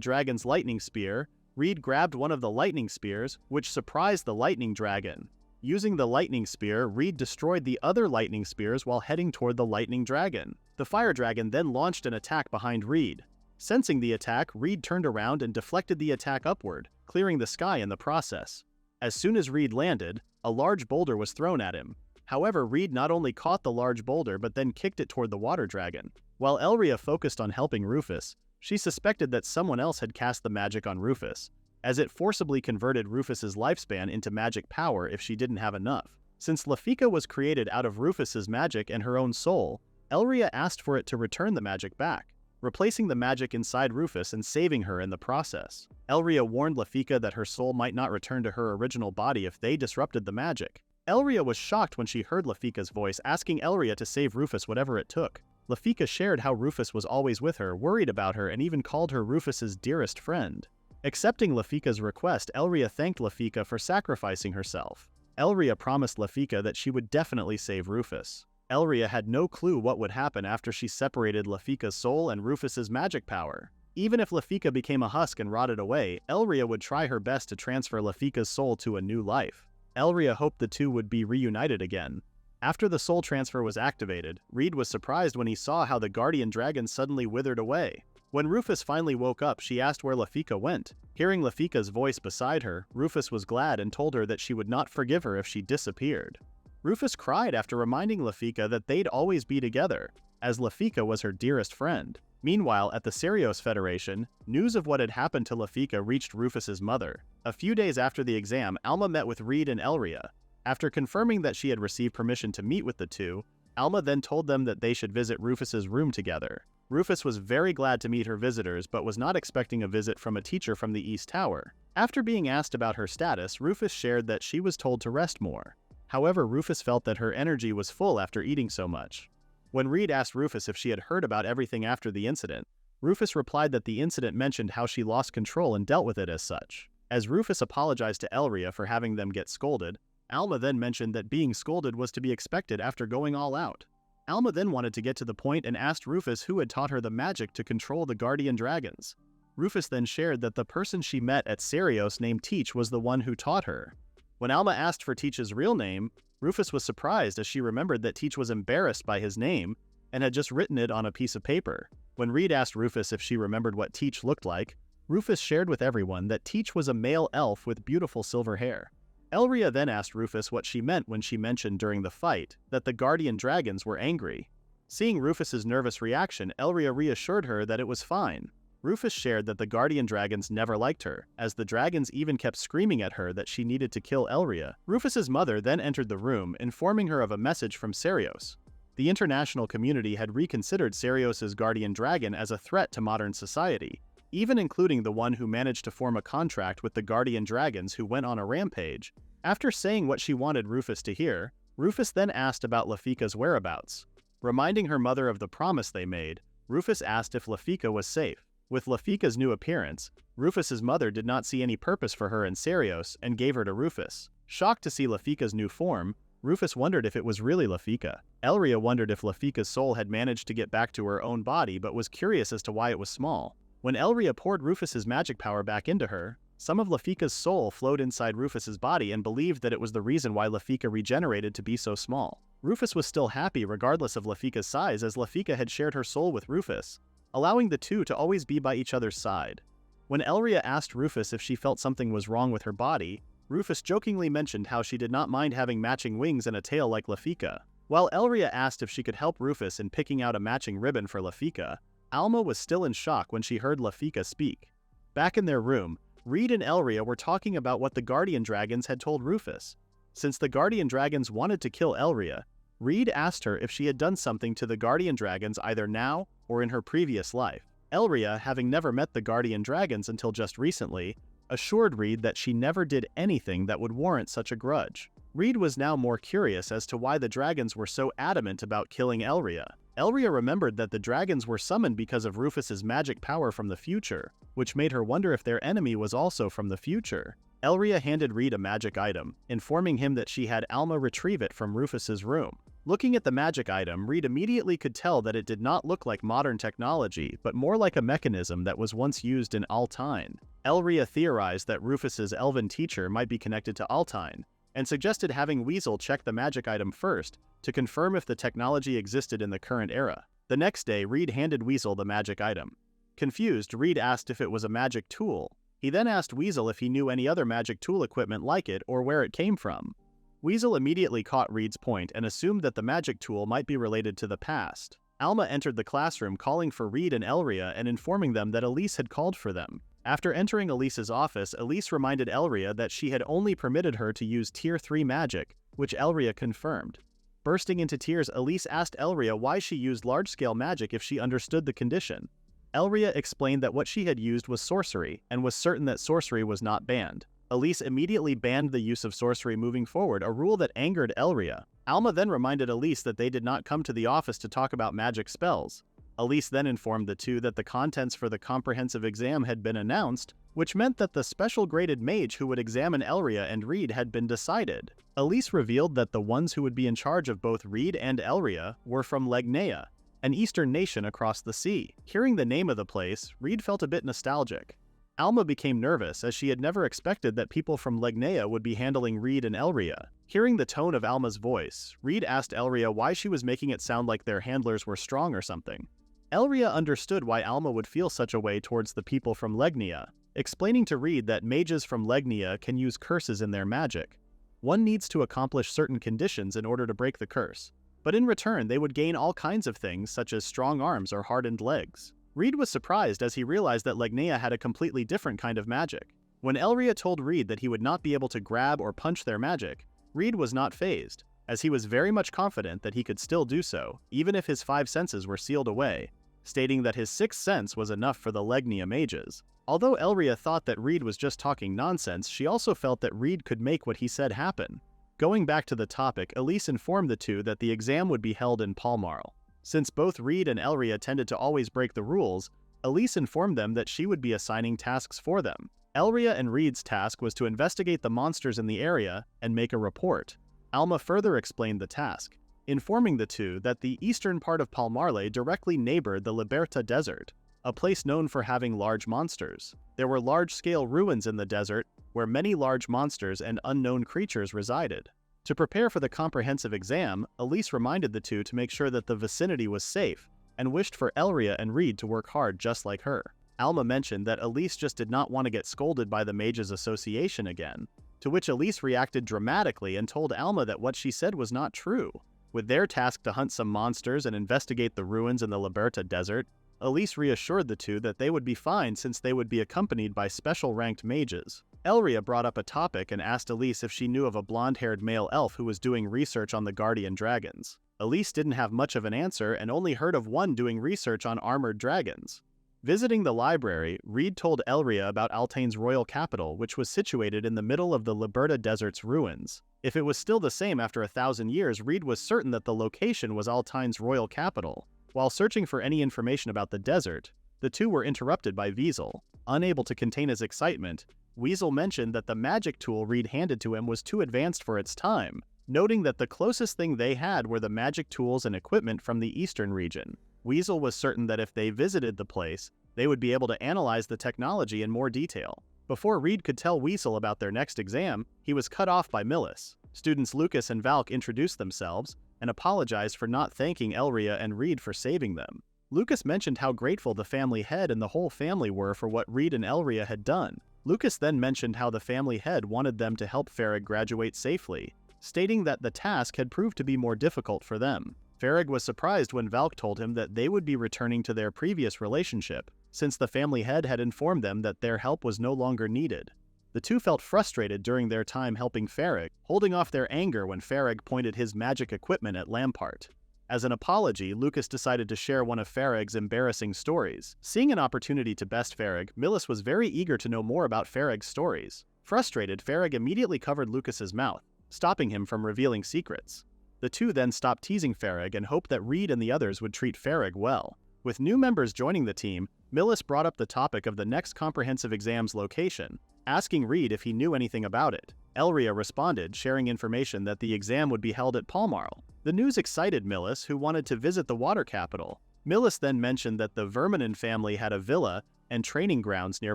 dragon's lightning spear, Reid grabbed one of the lightning spears, which surprised the lightning dragon. Using the lightning spear, Reid destroyed the other lightning spears while heading toward the lightning dragon. The fire dragon then launched an attack behind Reid. Sensing the attack, Reid turned around and deflected the attack upward, clearing the sky in the process. As soon as Reid landed, a large boulder was thrown at him. However, Reid not only caught the large boulder but then kicked it toward the water dragon. While Elria focused on helping Rufus, she suspected that someone else had cast the magic on Rufus, as it forcibly converted Rufus's lifespan into magic power if she didn't have enough. Since Lafika was created out of Rufus's magic and her own soul, Elria asked for it to return the magic back, replacing the magic inside Rufus and saving her in the process. Elria warned Lafika that her soul might not return to her original body if they disrupted the magic. Elria was shocked when she heard Lafika's voice asking Elria to save Rufus whatever it took. Lafika shared how Rufus was always with her, worried about her, and even called her Rufus's dearest friend. Accepting Lafika's request, Elria thanked Lafika for sacrificing herself. Elria promised Lafika that she would definitely save Rufus. Elria had no clue what would happen after she separated Lafika's soul and Rufus's magic power. Even if Lafika became a husk and rotted away, Elria would try her best to transfer Lafika's soul to a new life. Elria hoped the two would be reunited again. After the soul transfer was activated, Reid was surprised when he saw how the guardian dragon suddenly withered away. When Rufus finally woke up, she asked where Lafika went. Hearing Lafika's voice beside her, Rufus was glad and told her that she would not forgive her if she disappeared. Rufus cried after reminding Lafika that they'd always be together, as Lafika was her dearest friend. Meanwhile, at the Serios Federation, news of what had happened to Lafika reached Rufus's mother. A few days after the exam, Alma met with Reid and Elria. After confirming that she had received permission to meet with the two, Alma then told them that they should visit Rufus's room together. Rufus was very glad to meet her visitors but was not expecting a visit from a teacher from the East Tower. After being asked about her status, Rufus shared that she was told to rest more. However, Rufus felt that her energy was full after eating so much. When Reid asked Rufus if she had heard about everything after the incident, Rufus replied that the incident mentioned how she lost control and dealt with it as such. As Rufus apologized to Elria for having them get scolded, Alma then mentioned that being scolded was to be expected after going all out. Alma then wanted to get to the point and asked Rufus who had taught her the magic to control the guardian dragons. Rufus then shared that the person she met at Serios named Teach was the one who taught her. When Alma asked for Teach's real name, Rufus was surprised as she remembered that Teach was embarrassed by his name and had just written it on a piece of paper. When Reid asked Rufus if she remembered what Teach looked like, Rufus shared with everyone that Teach was a male elf with beautiful silver hair. Elria then asked Rufus what she meant when she mentioned during the fight that the guardian dragons were angry. Seeing Rufus's nervous reaction, Elria reassured her that it was fine. Rufus shared that the guardian dragons never liked her, as the dragons even kept screaming at her that she needed to kill Elria. Rufus's mother then entered the room, informing her of a message from Serios. The international community had reconsidered Serios's guardian dragon as a threat to modern society, even including the one who managed to form a contract with the guardian dragons who went on a rampage. After saying what she wanted Rufus to hear, Rufus then asked about Lafika's whereabouts. Reminding her mother of the promise they made, Rufus asked if Lafika was safe. With Lafika's new appearance, Rufus's mother did not see any purpose for her in Serios and gave her to Rufus. Shocked to see Lafika's new form, Rufus wondered if it was really Lafika. Elria wondered if Lafika's soul had managed to get back to her own body but was curious as to why it was small. When Elria poured Rufus's magic power back into her, some of Lafika's soul flowed inside Rufus's body and believed that it was the reason why Lafika regenerated to be so small. Rufus was still happy regardless of Lafika's size, as Lafika had shared her soul with Rufus, allowing the two to always be by each other's side. When Elria asked Rufus if she felt something was wrong with her body, Rufus jokingly mentioned how she did not mind having matching wings and a tail like Lafika. While Elria asked if she could help Rufus in picking out a matching ribbon for Lafika, Alma was still in shock when she heard Lafika speak. Back in their room, Reid and Elria were talking about what the guardian dragons had told Rufus. Since the guardian dragons wanted to kill Elria, Reid asked her if she had done something to the guardian dragons either now or in her previous life. Elria, having never met the guardian dragons until just recently, assured Reid that she never did anything that would warrant such a grudge. Reid was now more curious as to why the dragons were so adamant about killing Elria. Elria remembered that the dragons were summoned because of Rufus's magic power from the future, which made her wonder if their enemy was also from the future. Elria handed Reid a magic item, informing him that she had Alma retrieve it from Rufus's room. Looking at the magic item, Reid immediately could tell that it did not look like modern technology, but more like a mechanism that was once used in Altine. Elria theorized that Rufus's elven teacher might be connected to Altine, and suggested having Weasel check the magic item first to confirm if the technology existed in the current era. The next day, Reid handed Weasel the magic item. Confused, Reid asked if it was a magic tool. He then asked Weasel if he knew any other magic tool equipment like it or where it came from. Weasel immediately caught Reid's point and assumed that the magic tool might be related to the past. Alma entered the classroom calling for Reid and Elria and informing them that Elise had called for them. After entering Elise's office, Elise reminded Elria that she had only permitted her to use Tier 3 magic, which Elria confirmed. Bursting into tears, Elise asked Elria why she used large-scale magic if she understood the condition. Elria explained that what she had used was sorcery, and was certain that sorcery was not banned. Elise immediately banned the use of sorcery moving forward, a rule that angered Elria. Alma then reminded Elise that they did not come to the office to talk about magic spells. Elise then informed the two that the contents for the comprehensive exam had been announced, which meant that the special graded mage who would examine Elria and Reid had been decided. Elise revealed that the ones who would be in charge of both Reid and Elria were from Legnea, an eastern nation across the sea. Hearing the name of the place, Reid felt a bit nostalgic. Alma became nervous as she had never expected that people from Legnea would be handling Reid and Elria. Hearing the tone of Alma's voice, Reid asked Elria why she was making it sound like their handlers were strong or something. Elria understood why Alma would feel such a way towards the people from Legnea, explaining to Reid that mages from Legnea can use curses in their magic. One needs to accomplish certain conditions in order to break the curse, but in return they would gain all kinds of things such as strong arms or hardened legs. Reid was surprised as he realized that Legnea had a completely different kind of magic. When Elria told Reid that he would not be able to grab or punch their magic, Reid was not fazed, as he was very much confident that he could still do so, even if his 5 senses were sealed away, stating that his 6th sense was enough for the Legnea mages. Although Elria thought that Reid was just talking nonsense, she also felt that Reid could make what he said happen. Going back to the topic, Elise informed the two that the exam would be held in Palmarl. Since both Reid and Elria tended to always break the rules, Elise informed them that she would be assigning tasks for them. Elria and Reid's task was to investigate the monsters in the area and make a report. Alma further explained the task, informing the two that the eastern part of Palmarle directly neighbored the Liberta Desert, a place known for having large monsters. There were large-scale ruins in the desert where many large monsters and unknown creatures resided. To prepare for the comprehensive exam, Elise reminded the two to make sure that the vicinity was safe, and wished for Elria and Reid to work hard just like her. Alma mentioned that Elise just did not want to get scolded by the Mages Association again, to which Elise reacted dramatically and told Alma that what she said was not true. With their task to hunt some monsters and investigate the ruins in the Liberta Desert, Elise reassured the two that they would be fine since they would be accompanied by special-ranked mages. Elria brought up a topic and asked Elise if she knew of a blonde-haired male elf who was doing research on the guardian dragons. Elise didn't have much of an answer and only heard of one doing research on armored dragons. Visiting the library, Reid told Elria about Altane's royal capital, which was situated in the middle of the Liberta Desert's ruins. If it was still the same after 1,000 years, Reid was certain that the location was Altane's royal capital. While searching for any information about the desert, the two were interrupted by Weasel. Unable to contain his excitement, Weasel mentioned that the magic tool Reid handed to him was too advanced for its time, noting that the closest thing they had were the magic tools and equipment from the eastern region. Weasel was certain that if they visited the place, they would be able to analyze the technology in more detail. Before Reid could tell Weasel about their next exam, he was cut off by Millis. Students Lucas and Valk introduced themselves and apologized for not thanking Elria and Reid for saving them. Lucas mentioned how grateful the family head and the whole family were for what Reid and Elria had done. Lucas then mentioned how the family head wanted them to help Farag graduate safely, stating that the task had proved to be more difficult for them. Farag was surprised when Valk told him that they would be returning to their previous relationship, since the family head had informed them that their help was no longer needed. The two felt frustrated during their time helping Farag, holding off their anger when Farag pointed his magic equipment at Lampart. As an apology, Lucas decided to share one of Farag's embarrassing stories. Seeing an opportunity to best Farag, Millis was very eager to know more about Farag's stories. Frustrated, Farag immediately covered Lucas's mouth, stopping him from revealing secrets. The two then stopped teasing Farag and hoped that Reid and the others would treat Farag well. With new members joining the team, Millis brought up the topic of the next comprehensive exam's location, asking Reid if he knew anything about it. Elria responded, sharing information that the exam would be held at Palmarl. The news excited Millis, who wanted to visit the water capital. Millis then mentioned that the Verminen family had a villa and training grounds near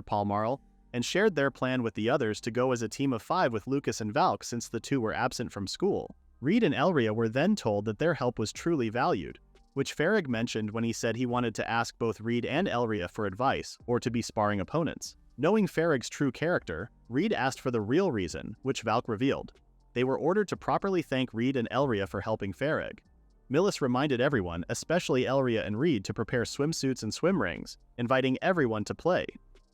Palmarl, and shared their plan with the others to go as a team of 5 with Lucas and Valk since the two were absent from school. Reid and Elria were then told that their help was truly valued, which Farag mentioned when he said he wanted to ask both Reid and Elria for advice or to be sparring opponents. Knowing Farag's true character, Reid asked for the real reason, which Valk revealed. They were ordered to properly thank Reid and Elria for helping Farag. Millis reminded everyone, especially Elria and Reid, to prepare swimsuits and swim rings, inviting everyone to play.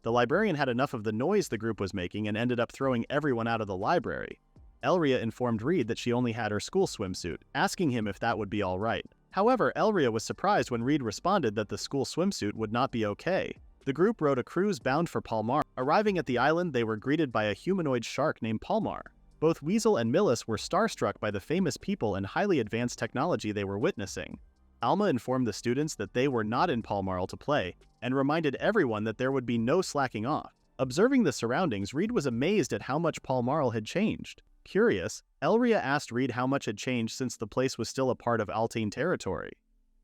The librarian had enough of the noise the group was making and ended up throwing everyone out of the library. Elria informed Reid that she only had her school swimsuit, asking him if that would be alright. However, Elria was surprised when Reid responded that the school swimsuit would not be okay. The group rode a cruise bound for Palmar. Arriving at the island, they were greeted by a humanoid shark named Palmar. Both Weasel and Millis were starstruck by the famous people and highly advanced technology they were witnessing. Alma informed the students that they were not in Palmarl to play, and reminded everyone that there would be no slacking off. Observing the surroundings, Reid was amazed at how much Palmarl had changed. Curious, Elria asked Reid how much had changed since the place was still a part of Altine territory.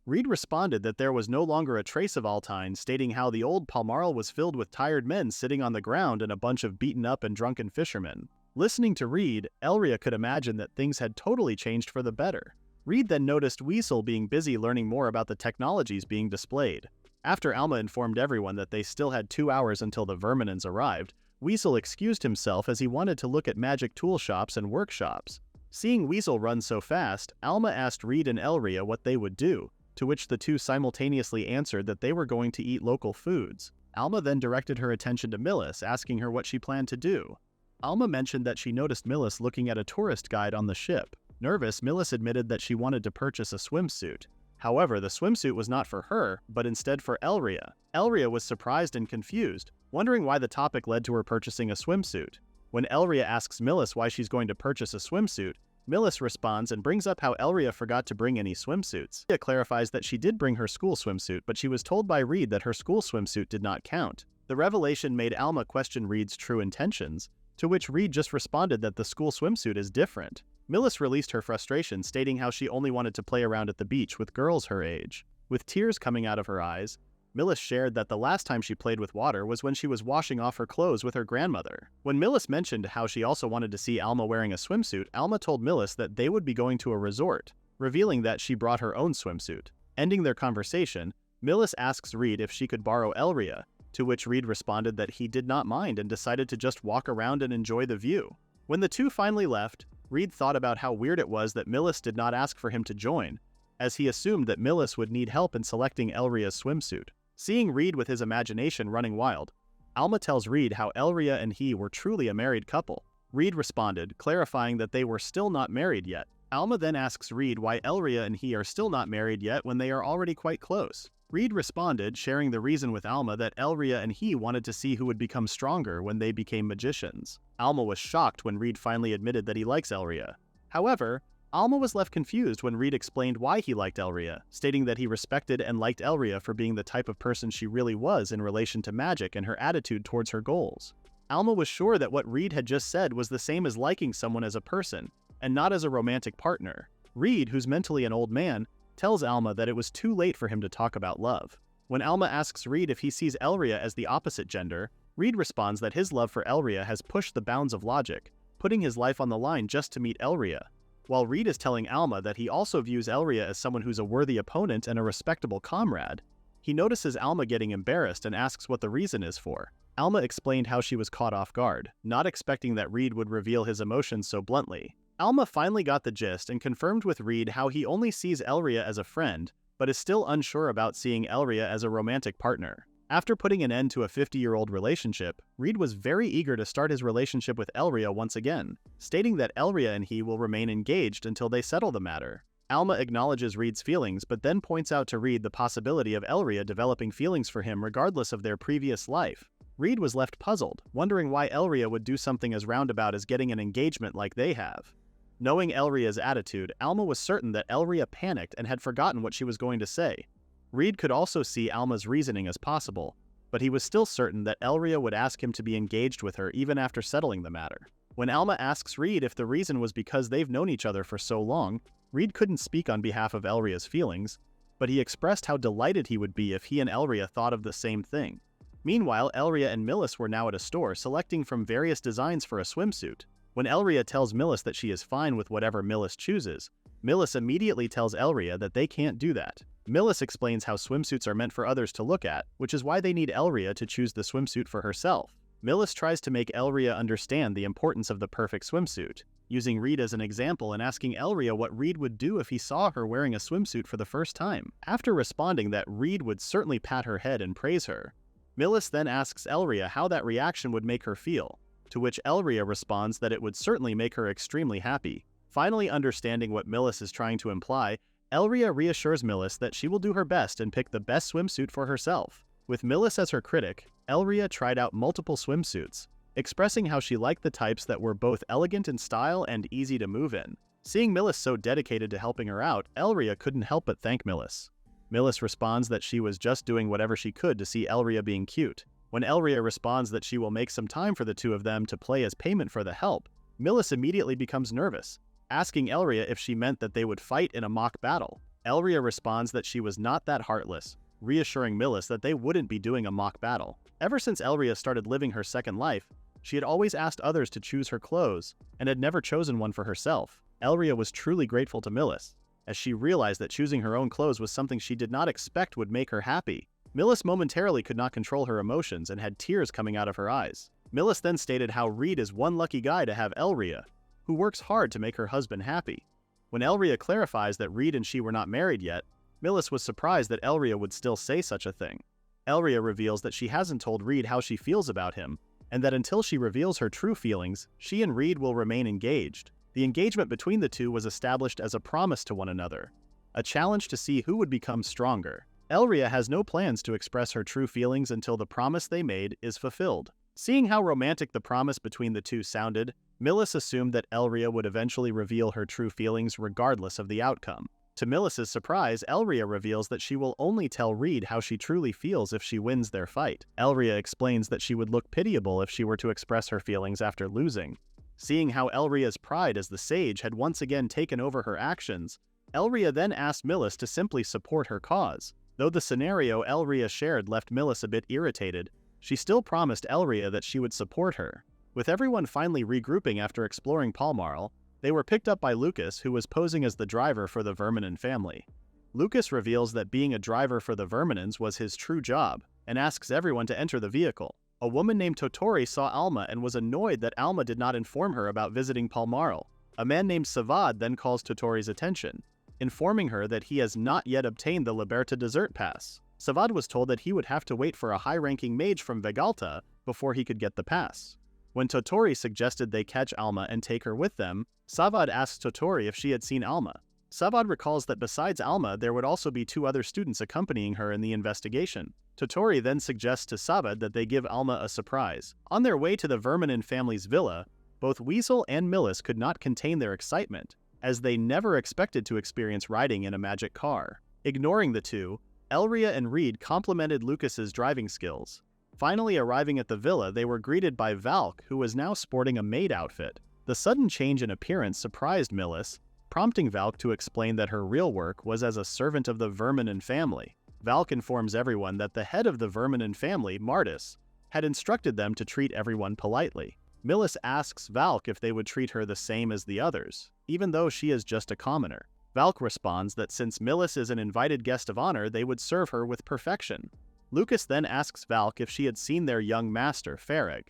Reid responded that there was no longer a trace of Altine, stating how the old Palmarl was filled with tired men sitting on the ground and a bunch of beaten up and drunken fishermen. Listening to Reid, Elria could imagine that things had totally changed for the better. Reid then noticed Weasel being busy learning more about the technologies being displayed. After Alma informed everyone that they still had 2 hours until the Verminens arrived, Weasel excused himself as he wanted to look at magic tool shops and workshops. Seeing Weasel run so fast, Alma asked Reid and Elria what they would do, to which the two simultaneously answered that they were going to eat local foods. Alma then directed her attention to Millis, asking her what she planned to do. Alma mentioned that she noticed Millis looking at a tourist guide on the ship. Nervous, Millis admitted that she wanted to purchase a swimsuit. However, the swimsuit was not for her, but instead for Elria. Elria was surprised and confused, wondering why the topic led to her purchasing a swimsuit. When Elria asks Millis why she's going to purchase a swimsuit, Millis responds and brings up how Elria forgot to bring any swimsuits. Elria clarifies that she did bring her school swimsuit, but she was told by Reid that her school swimsuit did not count. The revelation made Alma question Reid's true intentions, to which Reid just responded that the school swimsuit is different. Millis released her frustration, stating how she only wanted to play around at the beach with girls her age. With tears coming out of her eyes, Millis shared that the last time she played with water was when she was washing off her clothes with her grandmother. When Millis mentioned how she also wanted to see Alma wearing a swimsuit, Alma told Millis that they would be going to a resort, revealing that she brought her own swimsuit. Ending their conversation, Millis asks Reid if she could borrow Elria, to which Reid responded that he did not mind and decided to just walk around and enjoy the view. When the two finally left, Reid thought about how weird it was that Millis did not ask for him to join, as he assumed that Millis would need help in selecting Elria's swimsuit. Seeing Reid with his imagination running wild, Alma tells Reid how Elria and he were truly a married couple. Reid responded, clarifying that they were still not married yet. Alma then asks Reid why Elria and he are still not married yet when they are already quite close. Reid responded, sharing the reason with Alma that Elria and he wanted to see who would become stronger when they became magicians. Alma was shocked when Reid finally admitted that he likes Elria. However, Alma was left confused when Reid explained why he liked Elria, stating that he respected and liked Elria for being the type of person she really was in relation to magic and her attitude towards her goals. Alma was sure that what Reid had just said was the same as liking someone as a person, and not as a romantic partner. Reid, who's mentally an old man, tells Alma that it was too late for him to talk about love. When Alma asks Reid if he sees Elria as the opposite gender, Reid responds that his love for Elria has pushed the bounds of logic, putting his life on the line just to meet Elria. While Reid is telling Alma that he also views Elria as someone who's a worthy opponent and a respectable comrade, he notices Alma getting embarrassed and asks what the reason is for. Alma explained how she was caught off guard, not expecting that Reid would reveal his emotions so bluntly. Alma finally got the gist and confirmed with Reid how he only sees Elria as a friend, but is still unsure about seeing Elria as a romantic partner. After putting an end to a 50-year-old relationship, Reid was very eager to start his relationship with Elria once again, stating that Elria and he will remain engaged until they settle the matter. Alma acknowledges Reid's feelings but then points out to Reid the possibility of Elria developing feelings for him regardless of their previous life. Reid was left puzzled, wondering why Elria would do something as roundabout as getting an engagement like they have. Knowing Elria's attitude, Alma was certain that Elria panicked and had forgotten what she was going to say. Reid could also see Alma's reasoning as possible, but he was still certain that Elria would ask him to be engaged with her even after settling the matter. When Alma asks Reid if the reason was because they've known each other for so long, Reid couldn't speak on behalf of Elria's feelings, but he expressed how delighted he would be if he and Elria thought of the same thing. Meanwhile, Elria and Millis were now at a store selecting from various designs for a swimsuit. When Elria tells Millis that she is fine with whatever Millis chooses, Millis immediately tells Elria that they can't do that. Millis explains how swimsuits are meant for others to look at, which is why they need Elria to choose the swimsuit for herself. Millis tries to make Elria understand the importance of the perfect swimsuit, using Reid as an example and asking Elria what Reid would do if he saw her wearing a swimsuit for the first time. After responding that Reid would certainly pat her head and praise her, Millis then asks Elria how that reaction would make her feel, to which Elria responds that it would certainly make her extremely happy. Finally understanding what Millis is trying to imply, Elria reassures Millis that she will do her best and pick the best swimsuit for herself. With Millis as her critic, Elria tried out multiple swimsuits, expressing how she liked the types that were both elegant in style and easy to move in. Seeing Millis so dedicated to helping her out, Elria couldn't help but thank Millis. Millis responds that she was just doing whatever she could to see Elria being cute. When Elria responds that she will make some time for the two of them to play as payment for the help, Millis immediately becomes nervous, asking Elria if she meant that they would fight in a mock battle. Elria responds that she was not that heartless, reassuring Millis that they wouldn't be doing a mock battle. Ever since Elria started living her second life, she had always asked others to choose her clothes, and had never chosen one for herself. Elria was truly grateful to Millis, as she realized that choosing her own clothes was something she did not expect would make her happy. Millis momentarily could not control her emotions and had tears coming out of her eyes. Millis then stated how Reid is one lucky guy to have Elria, who works hard to make her husband happy. When Elria clarifies that Reid and she were not married yet, Millis was surprised that Elria would still say such a thing. Elria reveals that she hasn't told Reid how she feels about him, and that until she reveals her true feelings, she and Reid will remain engaged. The engagement between the two was established as a promise to one another, a challenge to see who would become stronger. Elria has no plans to express her true feelings until the promise they made is fulfilled. Seeing how romantic the promise between the two sounded, Millis assumed that Elria would eventually reveal her true feelings regardless of the outcome. To Millis's surprise, Elria reveals that she will only tell Reid how she truly feels if she wins their fight. Elria explains that she would look pitiable if she were to express her feelings after losing. Seeing how Elria's pride as the sage had once again taken over her actions, Elria then asked Millis to simply support her cause. Though the scenario Elria shared left Millis a bit irritated, she still promised Elria that she would support her. With everyone finally regrouping after exploring Palmarl, they were picked up by Lucas, who was posing as the driver for the Verminen family. Lucas reveals that being a driver for the Verminens was his true job, and asks everyone to enter the vehicle. A woman named Totori saw Alma and was annoyed that Alma did not inform her about visiting Palmarl. A man named Savad then calls Totori's attention, informing her that he has not yet obtained the Liberta Desert Pass. Savad was told that he would have to wait for a high-ranking mage from Vegalta before he could get the pass. When Totori suggested they catch Alma and take her with them, Savad asked Totori if she had seen Alma. Savad recalls that besides Alma, there would also be 2 other students accompanying her in the investigation. Totori then suggests to Savad that they give Alma a surprise. On their way to the Verminen family's villa, both Weasel and Millis could not contain their excitement, as they never expected to experience riding in a magic car. Ignoring the two, Elria and Reid complimented Lucas's driving skills. Finally arriving at the villa, they were greeted by Valk, who was now sporting a maid outfit. The sudden change in appearance surprised Millis, prompting Valk to explain that her real work was as a servant of the Verminen family. Valk informs everyone that the head of the Verminen family, Martis, had instructed them to treat everyone politely. Millis asks Valk if they would treat her the same as the others, even though she is just a commoner. Valk responds that since Millis is an invited guest of honor, they would serve her with perfection. Lucas then asks Valk if she had seen their young master, Farag.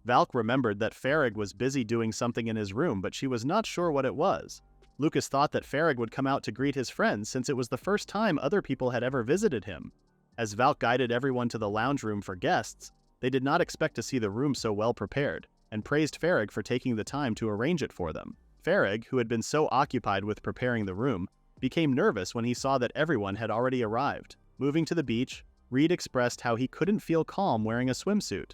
Valk remembered that Farag was busy doing something in his room, but she was not sure what it was. Lucas thought that Farag would come out to greet his friends since it was the first time other people had ever visited him. As Valk guided everyone to the lounge room for guests, they did not expect to see the room so well prepared, and praised Farag for taking the time to arrange it for them. Farag, who had been so occupied with preparing the room, became nervous when he saw that everyone had already arrived. Moving to the beach, Reid expressed how he couldn't feel calm wearing a swimsuit.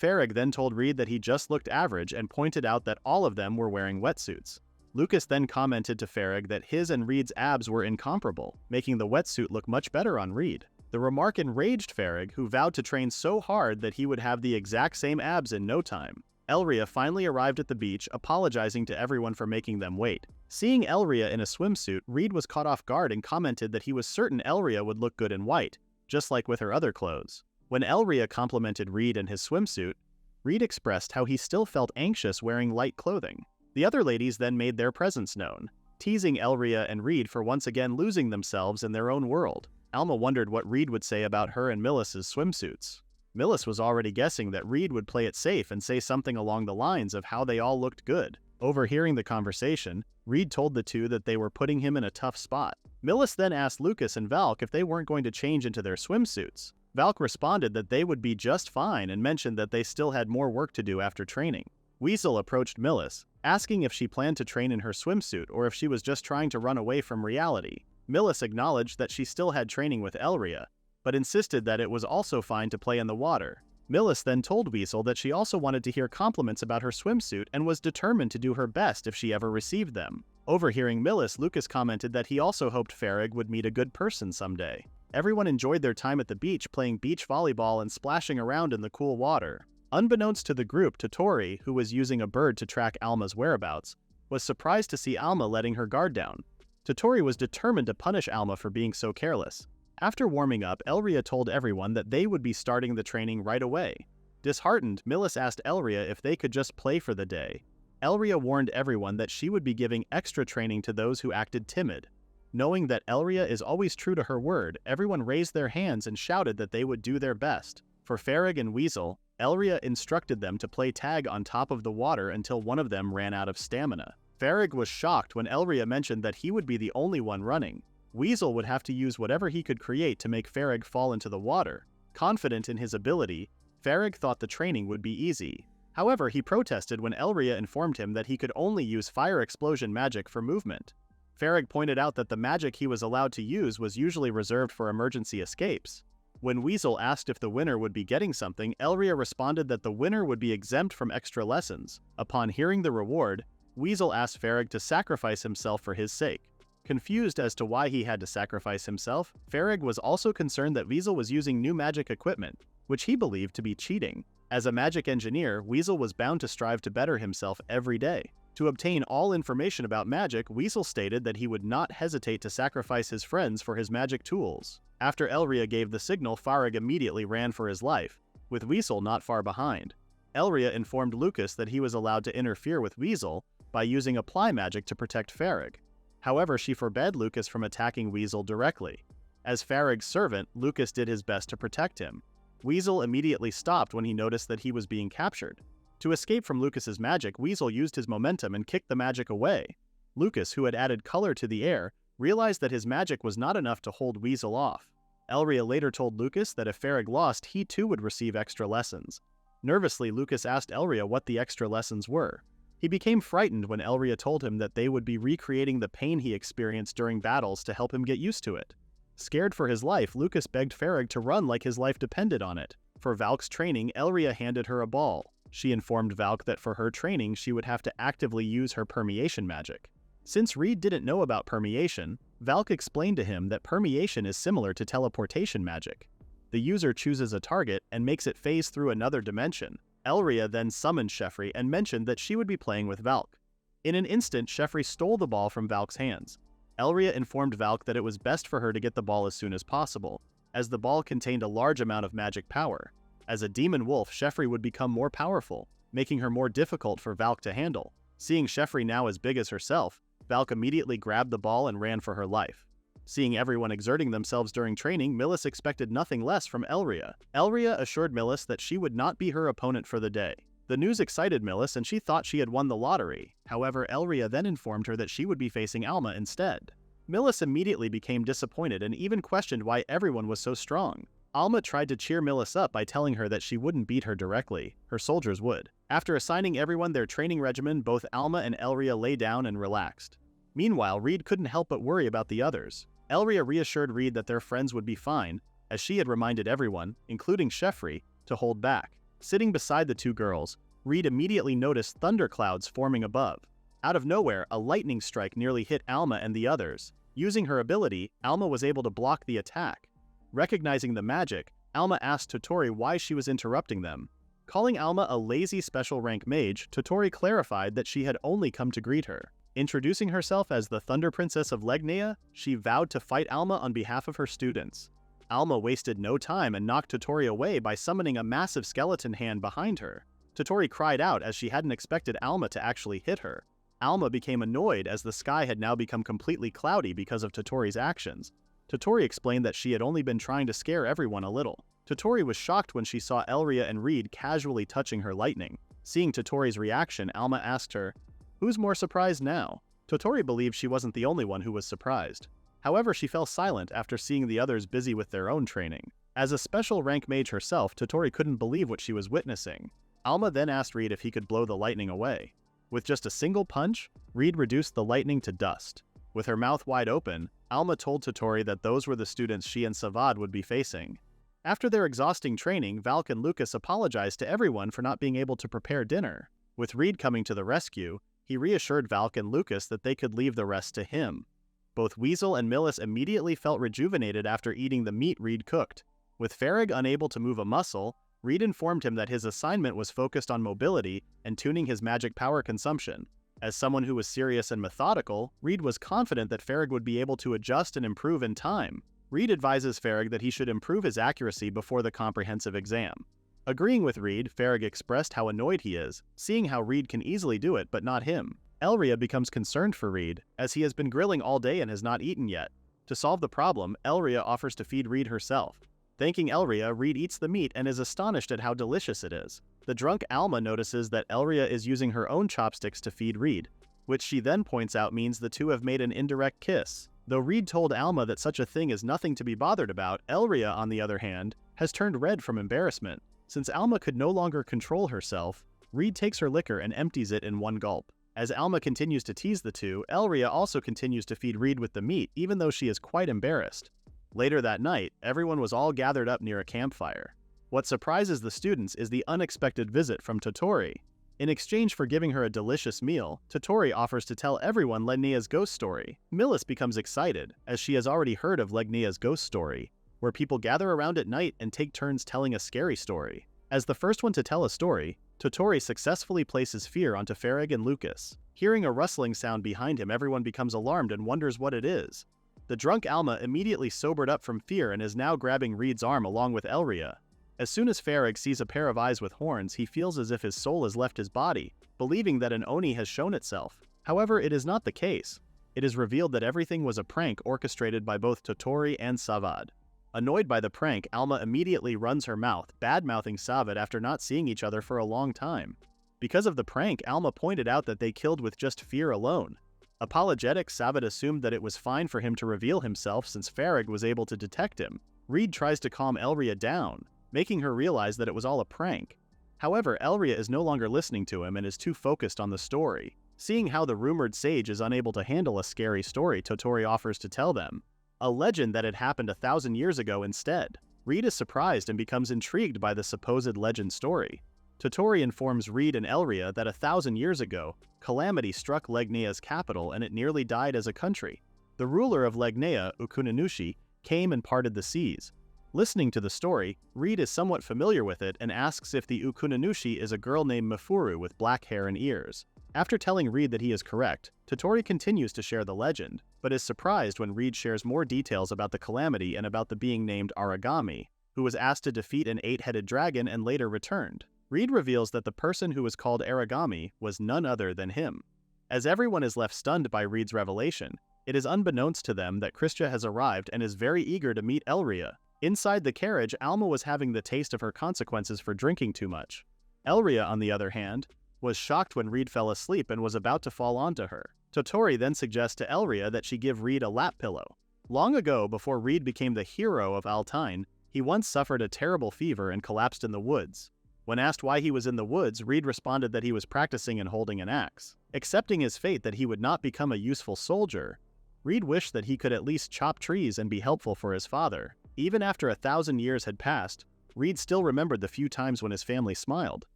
Farag then told Reid that he just looked average and pointed out that all of them were wearing wetsuits. Lucas then commented to Farag that his and Reid's abs were incomparable, making the wetsuit look much better on Reid. The remark enraged Farag, who vowed to train so hard that he would have the exact same abs in no time. Elria finally arrived at the beach, apologizing to everyone for making them wait. Seeing Elria in a swimsuit, Reid was caught off guard and commented that he was certain Elria would look good in white, just like with her other clothes. When Elria complimented Reid in his swimsuit, Reid expressed how he still felt anxious wearing light clothing. The other ladies then made their presence known, teasing Elria and Reid for once again losing themselves in their own world. Alma wondered what Reid would say about her and Millis's swimsuits. Millis was already guessing that Reid would play it safe and say something along the lines of how they all looked good. Overhearing the conversation, Reid told the two that they were putting him in a tough spot. Millis then asked Lucas and Valk if they weren't going to change into their swimsuits. Valk responded that they would be just fine and mentioned that they still had more work to do after training. Weasel approached Millis, asking if she planned to train in her swimsuit or if she was just trying to run away from reality. Millis acknowledged that she still had training with Elria, but insisted that it was also fine to play in the water. Millis then told Weasel that she also wanted to hear compliments about her swimsuit and was determined to do her best if she ever received them. Overhearing Millis, Lucas commented that he also hoped Farag would meet a good person someday. Everyone enjoyed their time at the beach playing beach volleyball and splashing around in the cool water. Unbeknownst to the group, Totori, who was using a bird to track Alma's whereabouts, was surprised to see Alma letting her guard down. Totori was determined to punish Alma for being so careless. After warming up, Elria told everyone that they would be starting the training right away. Disheartened, Millis asked Elria if they could just play for the day. Elria warned everyone that she would be giving extra training to those who acted timid. Knowing that Elria is always true to her word, everyone raised their hands and shouted that they would do their best. For Farag and Weasel, Elria instructed them to play tag on top of the water until one of them ran out of stamina. Farag was shocked when Elria mentioned that he would be the only one running. Weasel would have to use whatever he could create to make Farag fall into the water. Confident in his ability, Farag thought the training would be easy. However, he protested when Elria informed him that he could only use fire explosion magic for movement. Farag pointed out that the magic he was allowed to use was usually reserved for emergency escapes. When Weasel asked if the winner would be getting something, Elria responded that the winner would be exempt from extra lessons. Upon hearing the reward, Weasel asked Farag to sacrifice himself for his sake. Confused as to why he had to sacrifice himself, Farag was also concerned that Weasel was using new magic equipment, which he believed to be cheating. As a magic engineer, Weasel was bound to strive to better himself every day. To obtain all information about magic, Weasel stated that he would not hesitate to sacrifice his friends for his magic tools. After Elria gave the signal, Farag immediately ran for his life, with Weasel not far behind. Elria informed Lucas that he was allowed to interfere with Weasel by using apply magic to protect Farag. However, she forbade Lucas from attacking Weasel directly. As Farag's servant, Lucas did his best to protect him. Weasel immediately stopped when he noticed that he was being captured. To escape from Lucas's magic, Weasel used his momentum and kicked the magic away. Lucas, who had added color to the air, realized that his magic was not enough to hold Weasel off. Elria later told Lucas that if Farag lost, he too would receive extra lessons. Nervously, Lucas asked Elria what the extra lessons were. He became frightened when Elria told him that they would be recreating the pain he experienced during battles to help him get used to it. Scared for his life, Lucas begged Farag to run like his life depended on it. For Valk's training, Elria handed her a ball. She informed Valk that for her training, she would have to actively use her permeation magic. Since Reid didn't know about permeation, Valk explained to him that permeation is similar to teleportation magic. The user chooses a target and makes it phase through another dimension. Elria then summoned Sheffrey and mentioned that she would be playing with Valk. In an instant, Sheffrey stole the ball from Valk's hands. Elria informed Valk that it was best for her to get the ball as soon as possible, as the ball contained a large amount of magic power. As a demon wolf, Sheffrey would become more powerful, making her more difficult for Valk to handle. Seeing Sheffrey now as big as herself, Valk immediately grabbed the ball and ran for her life. Seeing everyone exerting themselves during training, Millis expected nothing less from Elria. Elria assured Millis that she would not be her opponent for the day. The news excited Millis and she thought she had won the lottery. However, Elria then informed her that she would be facing Alma instead. Millis immediately became disappointed and even questioned why everyone was so strong. Alma tried to cheer Millis up by telling her that she wouldn't beat her directly, her soldiers would. After assigning everyone their training regimen, both Alma and Elria lay down and relaxed. Meanwhile, Reid couldn't help but worry about the others. Elria reassured Reid that their friends would be fine, as she had reminded everyone, including Sheffrey, to hold back. Sitting beside the two girls, Reid immediately noticed thunderclouds forming above. Out of nowhere, a lightning strike nearly hit Alma and the others. Using her ability, Alma was able to block the attack. Recognizing the magic, Alma asked Totori why she was interrupting them. Calling Alma a lazy special rank mage, Totori clarified that she had only come to greet her. Introducing herself as the Thunder Princess of Legnia, she vowed to fight Alma on behalf of her students. Alma wasted no time and knocked Totori away by summoning a massive skeleton hand behind her. Totori cried out as she hadn't expected Alma to actually hit her. Alma became annoyed as the sky had now become completely cloudy because of Totori's actions. Totori explained that she had only been trying to scare everyone a little. Totori was shocked when she saw Elria and Reid casually touching her lightning. Seeing Totori's reaction, Alma asked her, "Who's more surprised now?" Totori believed she wasn't the only one who was surprised. However, she fell silent after seeing the others busy with their own training. As a special rank mage herself, Totori couldn't believe what she was witnessing. Alma then asked Reid if he could blow the lightning away. With just a single punch, Reid reduced the lightning to dust. With her mouth wide open, Alma told Totori that those were the students she and Savad would be facing. After their exhausting training, Valk and Lucas apologized to everyone for not being able to prepare dinner. With Reid coming to the rescue, he reassured Valk and Lucas that they could leave the rest to him. Both Weasel and Millis immediately felt rejuvenated after eating the meat Reid cooked. With Farag unable to move a muscle, Reid informed him that his assignment was focused on mobility and tuning his magic power consumption. As someone who was serious and methodical, Reid was confident that Farag would be able to adjust and improve in time. Reid advises Farag that he should improve his accuracy before the comprehensive exam. Agreeing with Reid, Farag expressed how annoyed he is, seeing how Reid can easily do it but not him. Elria becomes concerned for Reid, as he has been grilling all day and has not eaten yet. To solve the problem, Elria offers to feed Reid herself. Thanking Elria, Reid eats the meat and is astonished at how delicious it is. The drunk Alma notices that Elria is using her own chopsticks to feed Reid, which she then points out means the two have made an indirect kiss. Though Reid told Alma that such a thing is nothing to be bothered about, Elria, on the other hand, has turned red from embarrassment. Since Alma could no longer control herself, Reid takes her liquor and empties it in one gulp. As Alma continues to tease the two, Elria also continues to feed Reid with the meat, even though she is quite embarrassed. Later that night, everyone was all gathered up near a campfire. What surprises the students is the unexpected visit from Totori. In exchange for giving her a delicious meal, Totori offers to tell everyone Legnia's ghost story. Millis becomes excited, as she has already heard of Legnia's ghost story, where people gather around at night and take turns telling a scary story. As the first one to tell a story, Totori successfully places fear onto Farag and Lucas. Hearing a rustling sound behind him, everyone becomes alarmed and wonders what it is. The drunk Alma immediately sobered up from fear and is now grabbing Reid's arm along with Elria. As soon as Farag sees a pair of eyes with horns, he feels as if his soul has left his body, believing that an Oni has shown itself. However, it is not the case. It is revealed that everything was a prank orchestrated by both Totori and Savad. Annoyed by the prank, Alma immediately runs her mouth, bad-mouthing Savad after not seeing each other for a long time. Because of the prank, Alma pointed out that they killed with just fear alone. Apologetic, Savad assumed that it was fine for him to reveal himself since Farag was able to detect him. Reid tries to calm Elria down, making her realize that it was all a prank. However, Elria is no longer listening to him and is too focused on the story. Seeing how the rumored sage is unable to handle a scary story, Totori offers to tell them a legend that had happened 1,000 years ago instead. Reid is surprised and becomes intrigued by the supposed legend story. Totori informs Reid and Elria that 1,000 years ago, calamity struck Legnia's capital and it nearly died as a country. The ruler of Legnia, Ukunanushi, came and parted the seas. Listening to the story, Reid is somewhat familiar with it and asks if the Ukunanushi is a girl named Mifuru with black hair and ears. After telling Reid that he is correct, Totori continues to share the legend, but is surprised when Reid shares more details about the calamity and about the being named Aragami, who was asked to defeat an 8-headed dragon and later returned. Reid reveals that the person who was called Aragami was none other than him. As everyone is left stunned by Reid's revelation, it is unbeknownst to them that Kristia has arrived and is very eager to meet Elria. Inside the carriage, Alma was having the taste of her consequences for drinking too much. Elria, on the other hand, was shocked when Reid fell asleep and was about to fall onto her. Totori then suggests to Elria that she give Reid a lap pillow. Long ago, before Reid became the hero of Altyne, He once suffered a terrible fever and collapsed in the woods. When asked why he was in the woods, Reid responded that he was practicing and holding an axe. Accepting his fate that he would not become a useful soldier, Reid wished that he could at least chop trees and be helpful for his father. Even after 1,000 years had passed, Reid still remembered the few times when his family smiled.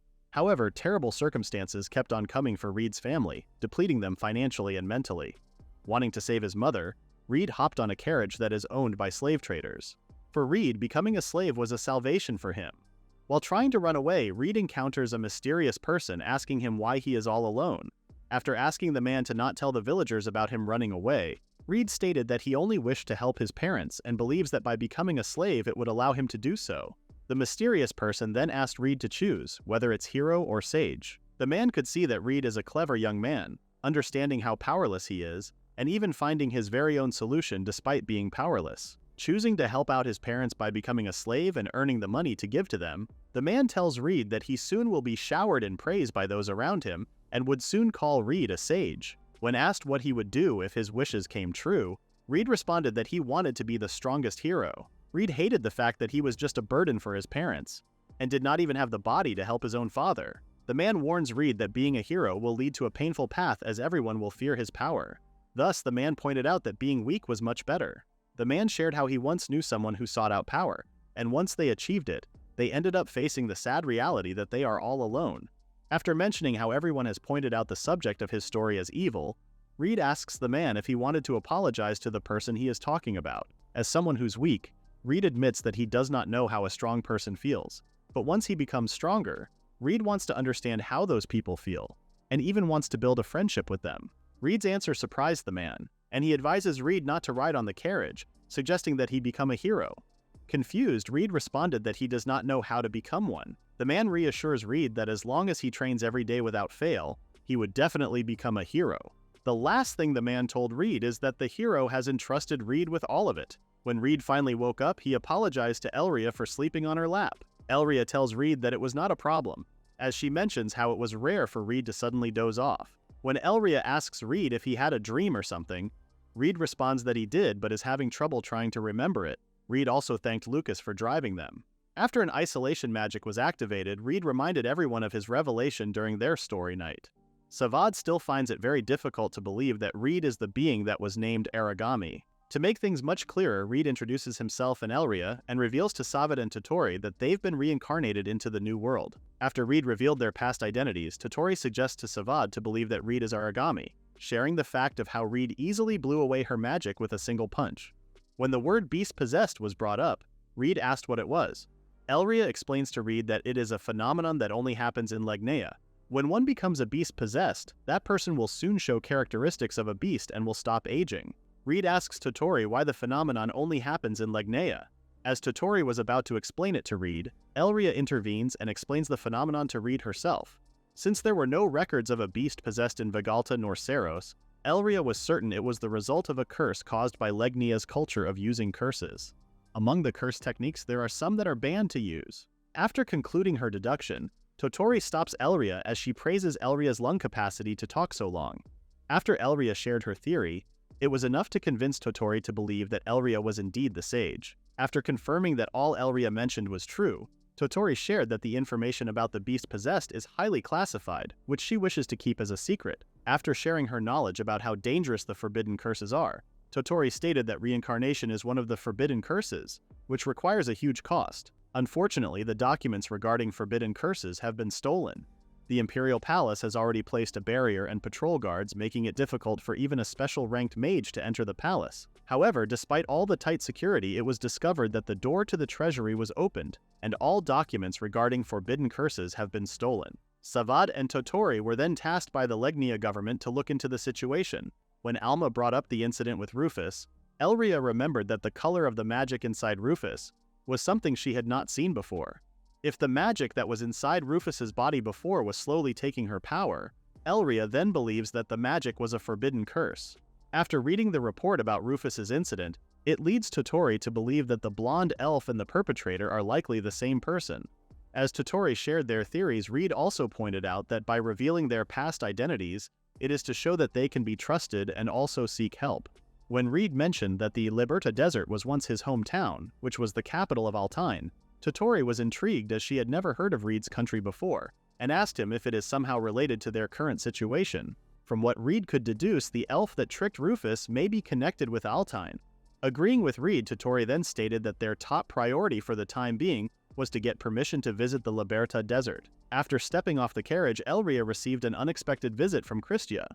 However, terrible circumstances kept on coming for Reid's family, depleting them financially and mentally. Wanting to save his mother, Reid hopped on a carriage that is owned by slave traders. For Reid, becoming a slave was a salvation for him. While trying to run away, Reid encounters a mysterious person asking him why he is all alone. After asking the man to not tell the villagers about him running away, Reid stated that he only wished to help his parents and believes that by becoming a slave it would allow him to do so. The mysterious person then asked Reid to choose, whether it's hero or sage. The man could see that Reid is a clever young man, understanding how powerless he is, and even finding his very own solution despite being powerless. Choosing to help out his parents by becoming a slave and earning the money to give to them, the man tells Reid that he soon will be showered in praise by those around him and would soon call Reid a sage. When asked what he would do if his wishes came true, Reid responded that he wanted to be the strongest hero. Reid hated the fact that he was just a burden for his parents, and did not even have the body to help his own father. The man warns Reid that being a hero will lead to a painful path as everyone will fear his power. Thus, the man pointed out that being weak was much better. The man shared how he once knew someone who sought out power, and once they achieved it, they ended up facing the sad reality that they are all alone. After mentioning how everyone has pointed out the subject of his story as evil, Reid asks the man if he wanted to apologize to the person he is talking about. As someone who's weak, Reid admits that he does not know how a strong person feels, but once he becomes stronger, Reid wants to understand how those people feel, and even wants to build a friendship with them. Reid's answer surprised the man, and he advises Reid not to ride on the carriage, suggesting that he become a hero. Confused, Reid responded that he does not know how to become one. The man reassures Reid that as long as he trains every day without fail, he would definitely become a hero. The last thing the man told Reid is that the hero has entrusted Reid with all of it. When Reid finally woke up, he apologized to Elria for sleeping on her lap. Elria tells Reid that it was not a problem, as she mentions how it was rare for Reid to suddenly doze off. When Elria asks Reid if he had a dream or something, Reid responds that he did but is having trouble trying to remember it. Reid also thanked Lucas for driving them. After an isolation magic was activated, Reid reminded everyone of his revelation during their story night. Savad still finds it very difficult to believe that Reid is the being that was named Aragami. To make things much clearer, Reid introduces himself and Elria and reveals to Savad and Totori that they've been reincarnated into the new world. After Reid revealed their past identities, Totori suggests to Savad to believe that Reid is Aragami, sharing the fact of how Reid easily blew away her magic with a single punch. When the word beast possessed was brought up, Reid asked what it was. Elria explains to Reid that it is a phenomenon that only happens in Legnea. When one becomes a beast possessed, that person will soon show characteristics of a beast and will stop aging. Reid asks Totori why the phenomenon only happens in Legnea. As Totori was about to explain it to Reid, Elria intervenes and explains the phenomenon to Reid herself. Since there were no records of a beast possessed in Vegalta nor Seros, Elria was certain it was the result of a curse caused by Legnea's culture of using curses. Among the curse techniques, there are some that are banned to use. After concluding her deduction, Totori stops Elria as she praises Elria's lung capacity to talk so long. After Elria shared her theory, it was enough to convince Totori to believe that Elria was indeed the sage. After confirming that all Elria mentioned was true, Totori shared that the information about the beast possessed is highly classified, which she wishes to keep as a secret. After sharing her knowledge about how dangerous the forbidden curses are, Totori stated that reincarnation is one of the forbidden curses, which requires a huge cost. Unfortunately, the documents regarding forbidden curses have been stolen. The Imperial Palace has already placed a barrier and patrol guards, making it difficult for even a special ranked mage to enter the palace. However, despite all the tight security, it was discovered that the door to the treasury was opened, and all documents regarding forbidden curses have been stolen. Savad and Totori were then tasked by the Legnea government to look into the situation. When Alma brought up the incident with Rufus, Elria remembered that the color of the magic inside Rufus was something she had not seen before. If the magic that was inside Rufus's body before was slowly taking her power, Elria then believes that the magic was a forbidden curse. After reading the report about Rufus's incident, it leads Totori to believe that the blonde elf and the perpetrator are likely the same person. As Totori shared their theories, Reid also pointed out that by revealing their past identities, it is to show that they can be trusted and also seek help. When Reid mentioned that the Liberta Desert was once his hometown, which was the capital of Altaïn, Totori was intrigued as she had never heard of Reid's country before, and asked him if it is somehow related to their current situation. From what Reid could deduce, the elf that tricked Rufus may be connected with Altaïn. Agreeing with Reid, Totori then stated that their top priority for the time being was to get permission to visit the Liberta Desert. After stepping off the carriage, Elria received an unexpected visit from Christia.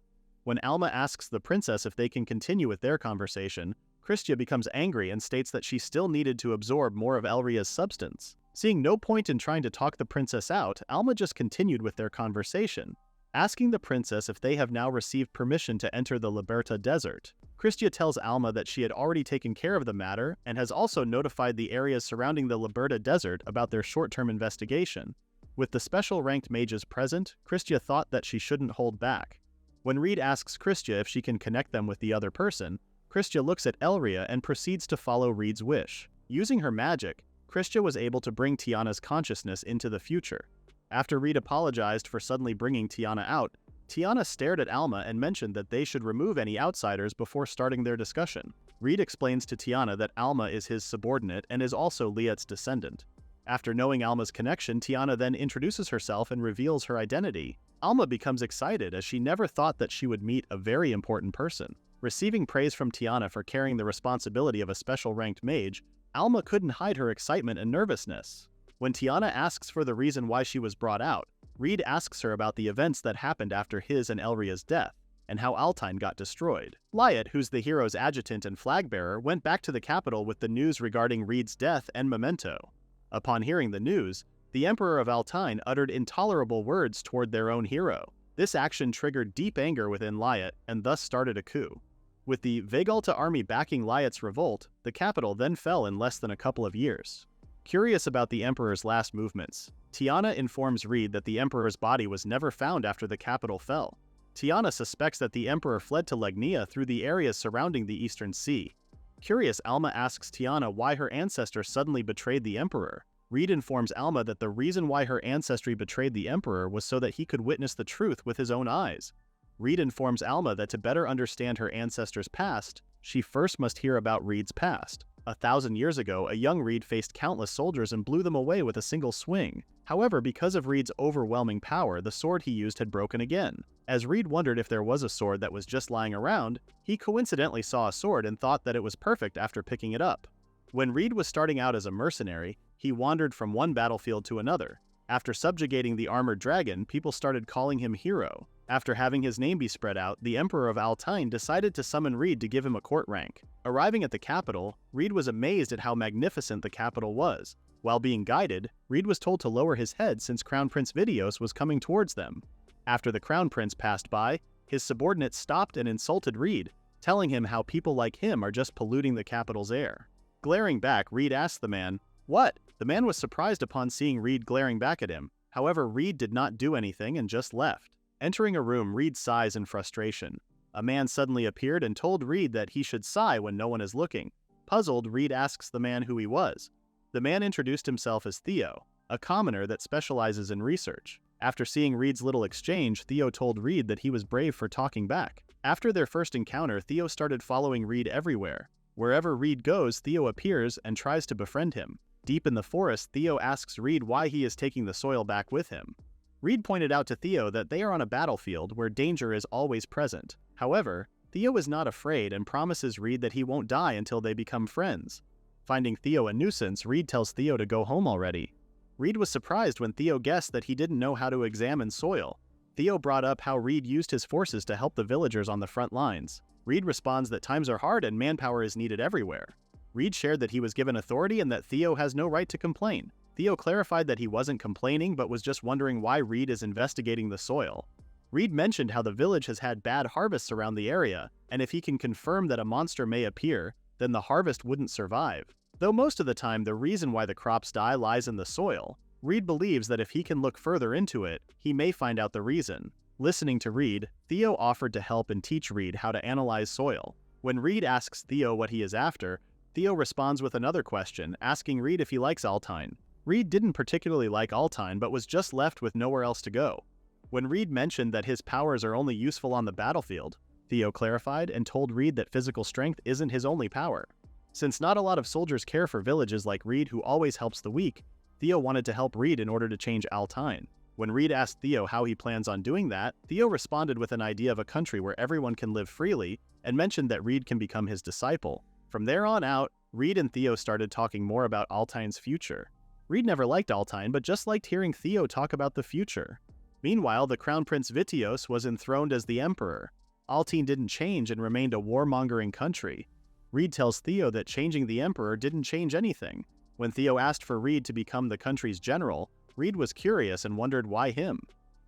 When Alma asks the princess if they can continue with their conversation, Christia becomes angry and states that she still needed to absorb more of Elria's substance. Seeing no point in trying to talk the princess out, Alma just continued with their conversation, asking the princess if they have now received permission to enter the Liberta Desert. Christia tells Alma that she had already taken care of the matter and has also notified the areas surrounding the Liberta Desert about their short-term investigation. With the special ranked mages present, Christia thought that she shouldn't hold back. When Reid asks Christia if she can connect them with the other person, Christia looks at Elria and proceeds to follow Reid's wish. Using her magic, Christia was able to bring Tiana's consciousness into the future. After Reid apologized for suddenly bringing Tiana out, Tiana stared at Alma and mentioned that they should remove any outsiders before starting their discussion. Reid explains to Tiana that Alma is his subordinate and is also Liet's descendant. After knowing Alma's connection, Tiana then introduces herself and reveals her identity. Alma becomes excited as she never thought that she would meet a very important person. Receiving praise from Tiana for carrying the responsibility of a special ranked mage, Alma couldn't hide her excitement and nervousness. When Tiana asks for the reason why she was brought out, Reid asks her about the events that happened after his and Elria's death, and how Altaïn got destroyed. Liet, who's the hero's adjutant and flag-bearer, went back to the capital with the news regarding Reid's death and memento. Upon hearing the news, the Emperor of Altaïn uttered intolerable words toward their own hero. This action triggered deep anger within Liet and thus started a coup. With the Vegalta army backing Liet's revolt, the capital then fell in less than a couple of years. Curious about the Emperor's last movements, Tiana informs Reid that the Emperor's body was never found after the capital fell. Tiana suspects that the Emperor fled to Legnia through the areas surrounding the Eastern Sea. Curious, Alma asks Tiana why her ancestor suddenly betrayed the Emperor. Reid informs Alma that the reason why her ancestry betrayed the Emperor was so that he could witness the truth with his own eyes. Reid informs Alma that to better understand her ancestor's past, she first must hear about Reid's past. 1,000 years ago, a young Reid faced countless soldiers and blew them away with a single swing. However, because of Reid's overwhelming power, the sword he used had broken again. As Reid wondered if there was a sword that was just lying around, he coincidentally saw a sword and thought that it was perfect after picking it up. When Reid was starting out as a mercenary, he wandered from one battlefield to another. After subjugating the armored dragon, people started calling him Hero. After having his name be spread out, the Emperor of Altaïn decided to summon Reid to give him a court rank. Arriving at the capital, Reid was amazed at how magnificent the capital was. While being guided, Reid was told to lower his head since Crown Prince Vidios was coming towards them. After the Crown Prince passed by, his subordinate stopped and insulted Reid, telling him how people like him are just polluting the capital's air. Glaring back, Reid asked the man, "What?" The man was surprised upon seeing Reid glaring back at him. However, Reid did not do anything and just left. Entering a room, Reid sighs in frustration. A man suddenly appeared and told Reid that he should sigh when no one is looking. Puzzled, Reid asks the man who he was. The man introduced himself as Theo, a commoner that specializes in research. After seeing Reid's little exchange, Theo told Reid that he was brave for talking back. After their first encounter, Theo started following Reid everywhere. Wherever Reid goes, Theo appears and tries to befriend him. Deep in the forest, Theo asks Reid why he is taking the soil back with him. Reid pointed out to Theo that they are on a battlefield where danger is always present. However, Theo is not afraid and promises Reid that he won't die until they become friends. Finding Theo a nuisance, Reid tells Theo to go home already. Reid was surprised when Theo guessed that he didn't know how to examine soil. Theo brought up how Reid used his forces to help the villagers on the front lines. Reid responds that times are hard and manpower is needed everywhere. Reid shared that he was given authority and that Theo has no right to complain. Theo clarified that he wasn't complaining but was just wondering why Reid is investigating the soil. Reid mentioned how the village has had bad harvests around the area, and if he can confirm that a monster may appear, then the harvest wouldn't survive. Though most of the time the reason why the crops die lies in the soil, Reid believes that if he can look further into it, he may find out the reason. Listening to Reid, Theo offered to help and teach Reid how to analyze soil. When Reid asks Theo what he is after, Theo responds with another question, asking Reid if he likes Altaïn. Reid didn't particularly like Altaïn but was just left with nowhere else to go. When Reid mentioned that his powers are only useful on the battlefield, Theo clarified and told Reid that physical strength isn't his only power. Since not a lot of soldiers care for villages like Reid, who always helps the weak, Theo wanted to help Reid in order to change Altyne. When Reid asked Theo how he plans on doing that, Theo responded with an idea of a country where everyone can live freely and mentioned that Reid can become his disciple. From there on out, Reid and Theo started talking more about Altyne's future. Reid never liked Altyne, but just liked hearing Theo talk about the future. Meanwhile, the Crown Prince Vitios was enthroned as the emperor. Altyne didn't change and remained a warmongering country. Reid tells Theo that changing the emperor didn't change anything. When Theo asked for Reid to become the country's general, Reid was curious and wondered why him.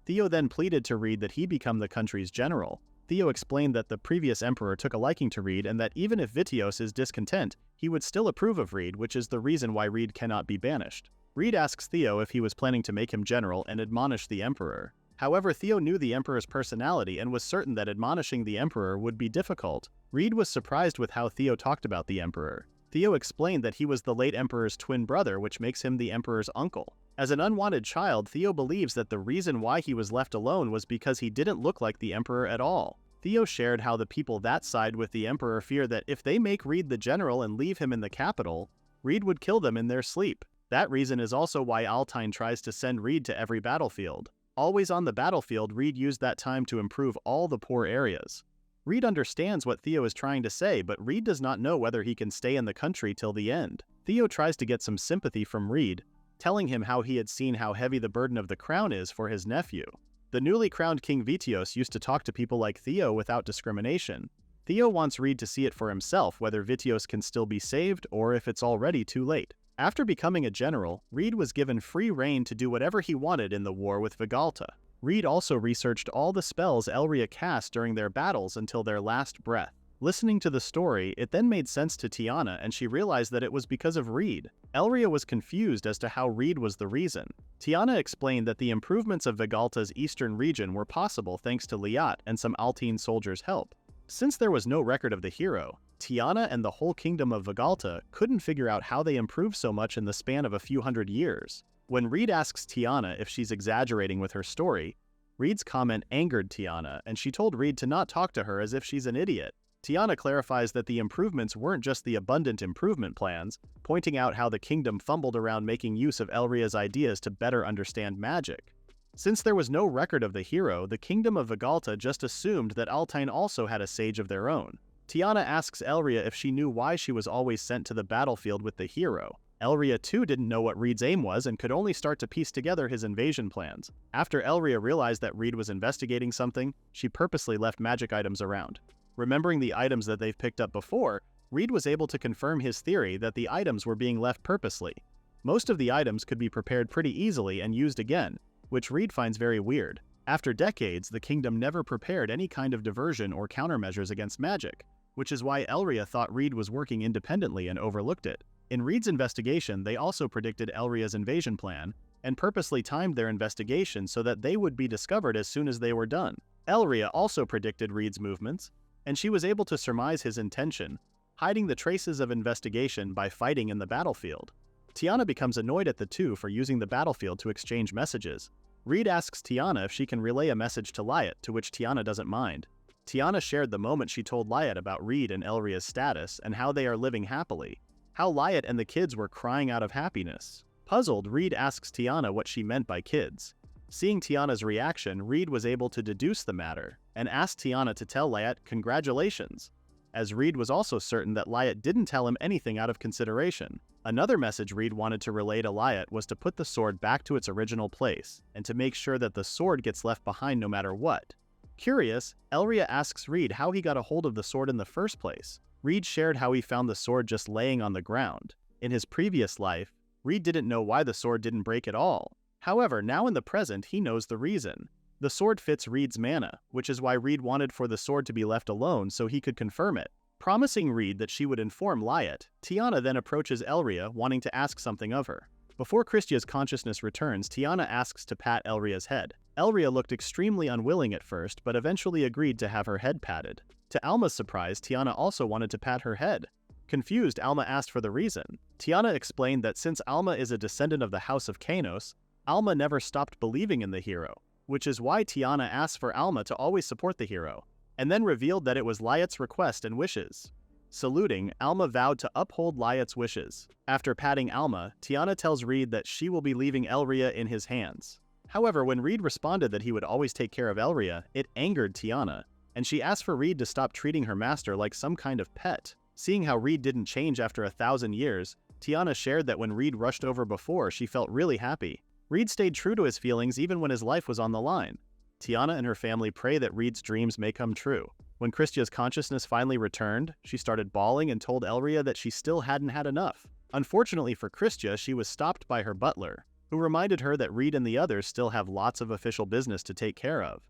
Theo then pleaded to Reid that he become the country's general. Theo explained that the previous emperor took a liking to Reid and that even if Vitios is discontent, he would still approve of Reid, which is the reason why Reid cannot be banished. Reid asks Theo if he was planning to make him general and admonish the emperor. However, Theo knew the emperor's personality and was certain that admonishing the emperor would be difficult. Reid was surprised with how Theo talked about the emperor. Theo explained that he was the late emperor's twin brother, which makes him the emperor's uncle. As an unwanted child, Theo believes that the reason why he was left alone was because he didn't look like the emperor at all. Theo shared how the people that side with the emperor fear that if they make Reid the general and leave him in the capital, Reid would kill them in their sleep. That reason is also why Altyne tries to send Reid to every battlefield. Always on the battlefield, Reid used that time to improve all the poor areas. Reid understands what Theo is trying to say, but Reid does not know whether he can stay in the country till the end. Theo tries to get some sympathy from Reid, telling him how he had seen how heavy the burden of the crown is for his nephew. The newly crowned King Vitios used to talk to people like Theo without discrimination. Theo wants Reid to see it for himself whether Vitios can still be saved or if it's already too late. After becoming a general, Reid was given free rein to do whatever he wanted in the war with Vigalta. Reid also researched all the spells Elria cast during their battles until their last breath. Listening to the story, it then made sense to Tiana and she realized that it was because of Reid. Elria was confused as to how Reid was the reason. Tiana explained that the improvements of Vigalta's eastern region were possible thanks to Liat and some Altyne soldiers' help. Since there was no record of the hero, Tiana and the whole kingdom of Vigalta couldn't figure out how they improved so much in the span of a few hundred years. When Reid asks Tiana if she's exaggerating with her story, Reid's comment angered Tiana, and she told Reid to not talk to her as if she's an idiot. Tiana clarifies that the improvements weren't just the abundant improvement plans, pointing out how the kingdom fumbled around making use of Elria's ideas to better understand magic. Since there was no record of the hero, the kingdom of Vigalta just assumed that Altyne also had a sage of their own. Tiana asks Elria if she knew why she was always sent to the battlefield with the hero. Elria too didn't know what Reid's aim was and could only start to piece together his invasion plans. After Elria realized that Reid was investigating something, she purposely left magic items around. Remembering the items that they've picked up before, Reid was able to confirm his theory that the items were being left purposely. Most of the items could be prepared pretty easily and used again, which Reid finds very weird. After decades, the kingdom never prepared any kind of diversion or countermeasures against magic, which is why Elria thought Reid was working independently and overlooked it. In Reid's investigation, they also predicted Elria's invasion plan, and purposely timed their investigation so that they would be discovered as soon as they were done. Elria also predicted Reid's movements, and she was able to surmise his intention, hiding the traces of investigation by fighting in the battlefield. Tiana becomes annoyed at the two for using the battlefield to exchange messages. Reid asks Tiana if she can relay a message to Liat, to which Tiana doesn't mind. Tiana shared the moment she told Liat about Reid and Elria's status and how they are living happily, how Liat and the kids were crying out of happiness. Puzzled, Reid asks Tiana what she meant by kids. Seeing Tiana's reaction, Reid was able to deduce the matter, and asked Tiana to tell Liat congratulations, as Reid was also certain that Liat didn't tell him anything out of consideration. Another message Reid wanted to relay to Liat was to put the sword back to its original place, and to make sure that the sword gets left behind no matter what. Curious, Elria asks Reid how he got a hold of the sword in the first place. Reid shared how he found the sword just laying on the ground. In his previous life, Reid didn't know why the sword didn't break at all. However, now in the present, he knows the reason. The sword fits Reid's mana, which is why Reid wanted for the sword to be left alone so he could confirm it. Promising Reid that she would inform Liat, Tiana then approaches Elria, wanting to ask something of her. Before Kristia's consciousness returns, Tiana asks to pat Elria's head. Elria looked extremely unwilling at first, but eventually agreed to have her head patted. To Alma's surprise, Tiana also wanted to pat her head. Confused, Alma asked for the reason. Tiana explained that since Alma is a descendant of the House of Kainos, Alma never stopped believing in the hero, which is why Tiana asks for Alma to always support the hero, and then revealed that it was Liat's request and wishes. Saluting, Alma vowed to uphold Liat's wishes. After patting Alma, Tiana tells Reid that she will be leaving Elria in his hands. However, when Reid responded that he would always take care of Elria, it angered Tiana, and she asked for Reid to stop treating her master like some kind of pet. Seeing how Reid didn't change after 1,000 years, Tiana shared that when Reid rushed over before, she felt really happy. Reid stayed true to his feelings even when his life was on the line. Tiana and her family pray that Reid's dreams may come true. When Christia's consciousness finally returned, she started bawling and told Elria that she still hadn't had enough. Unfortunately for Christia, she was stopped by her butler, who reminded her that Reid and the others still have lots of official business to take care of.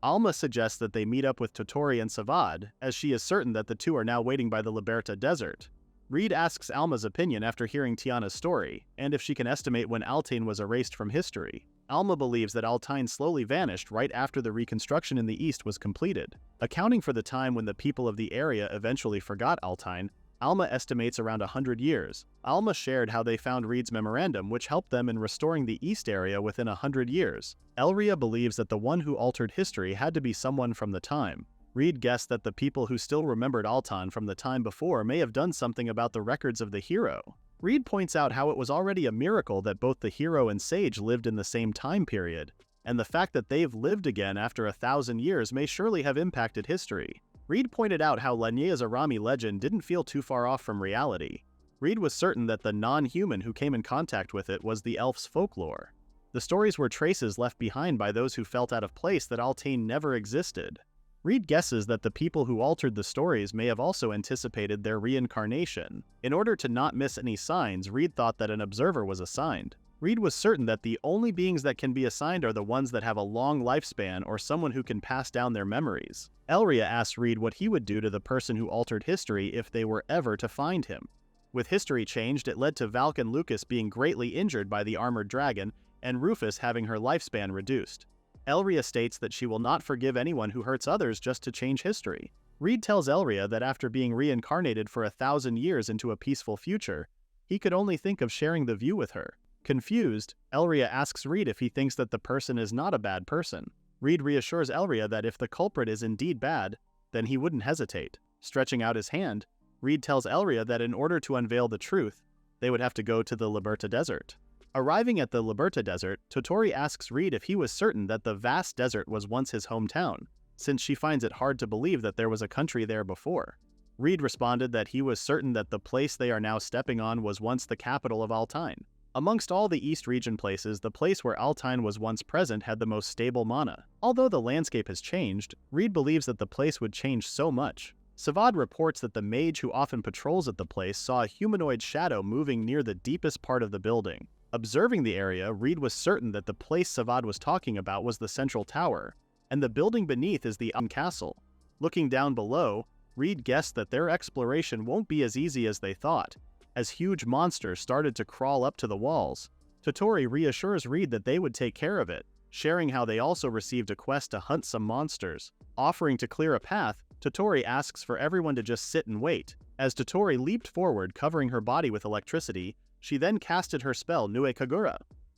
Alma suggests that they meet up with Totori and Savad, as she is certain that the two are now waiting by the Liberta Desert. Reid asks Alma's opinion after hearing Tiana's story, and if she can estimate when Altain was erased from history. Alma believes that Altain slowly vanished right after the reconstruction in the East was completed. Accounting for the time when the people of the area eventually forgot Altain, Alma estimates around 100 years. Alma shared how they found Reid's memorandum, which helped them in restoring the East area within 100 years. Elria believes that the one who altered history had to be someone from the time. Reid guessed that the people who still remembered Altan from the time before may have done something about the records of the hero. Reid points out how it was already a miracle that both the hero and sage lived in the same time period, and the fact that they've lived again after 1,000 years may surely have impacted history. Reid pointed out how Lanyea's Arami legend didn't feel too far off from reality. Reid was certain that the non-human who came in contact with it was the elf's folklore. The stories were traces left behind by those who felt out of place that Altain never existed. Reid guesses that the people who altered the stories may have also anticipated their reincarnation. In order to not miss any signs, Reid thought that an observer was assigned. Reid was certain that the only beings that can be assigned are the ones that have a long lifespan or someone who can pass down their memories. Elria asked Reid what he would do to the person who altered history if they were ever to find him. With history changed, it led to Valk and Lucas being greatly injured by the armored dragon, and Rufus having her lifespan reduced. Elria states that she will not forgive anyone who hurts others just to change history. Reid tells Elria that after being reincarnated for 1,000 years into a peaceful future, he could only think of sharing the view with her. Confused, Elria asks Reid if he thinks that the person is not a bad person. Reid reassures Elria that if the culprit is indeed bad, then he wouldn't hesitate. Stretching out his hand, Reid tells Elria that in order to unveil the truth, they would have to go to the Liberta Desert. Arriving at the Liberta Desert, Totori asks Reid if he was certain that the vast desert was once his hometown, since she finds it hard to believe that there was a country there before. Reid responded that he was certain that the place they are now stepping on was once the capital of Altain. Amongst all the East region places, the place where Altain was once present had the most stable mana. Although the landscape has changed, Reid believes that the place would change so much. Savad reports that the mage who often patrols at the place saw a humanoid shadow moving near the deepest part of the building. Observing the area, Reid was certain that the place Savad was talking about was the central tower, and the building beneath is the castle. Looking down below, Reid guessed that their exploration won't be as easy as they thought, as huge monsters started to crawl up to the walls. Totori reassures Reid that they would take care of it, sharing how they also received a quest to hunt some monsters. Offering to clear a path, Totori asks for everyone to just sit and wait. As Totori leaped forward, covering her body with electricity, she then casted her spell Nue Kagura.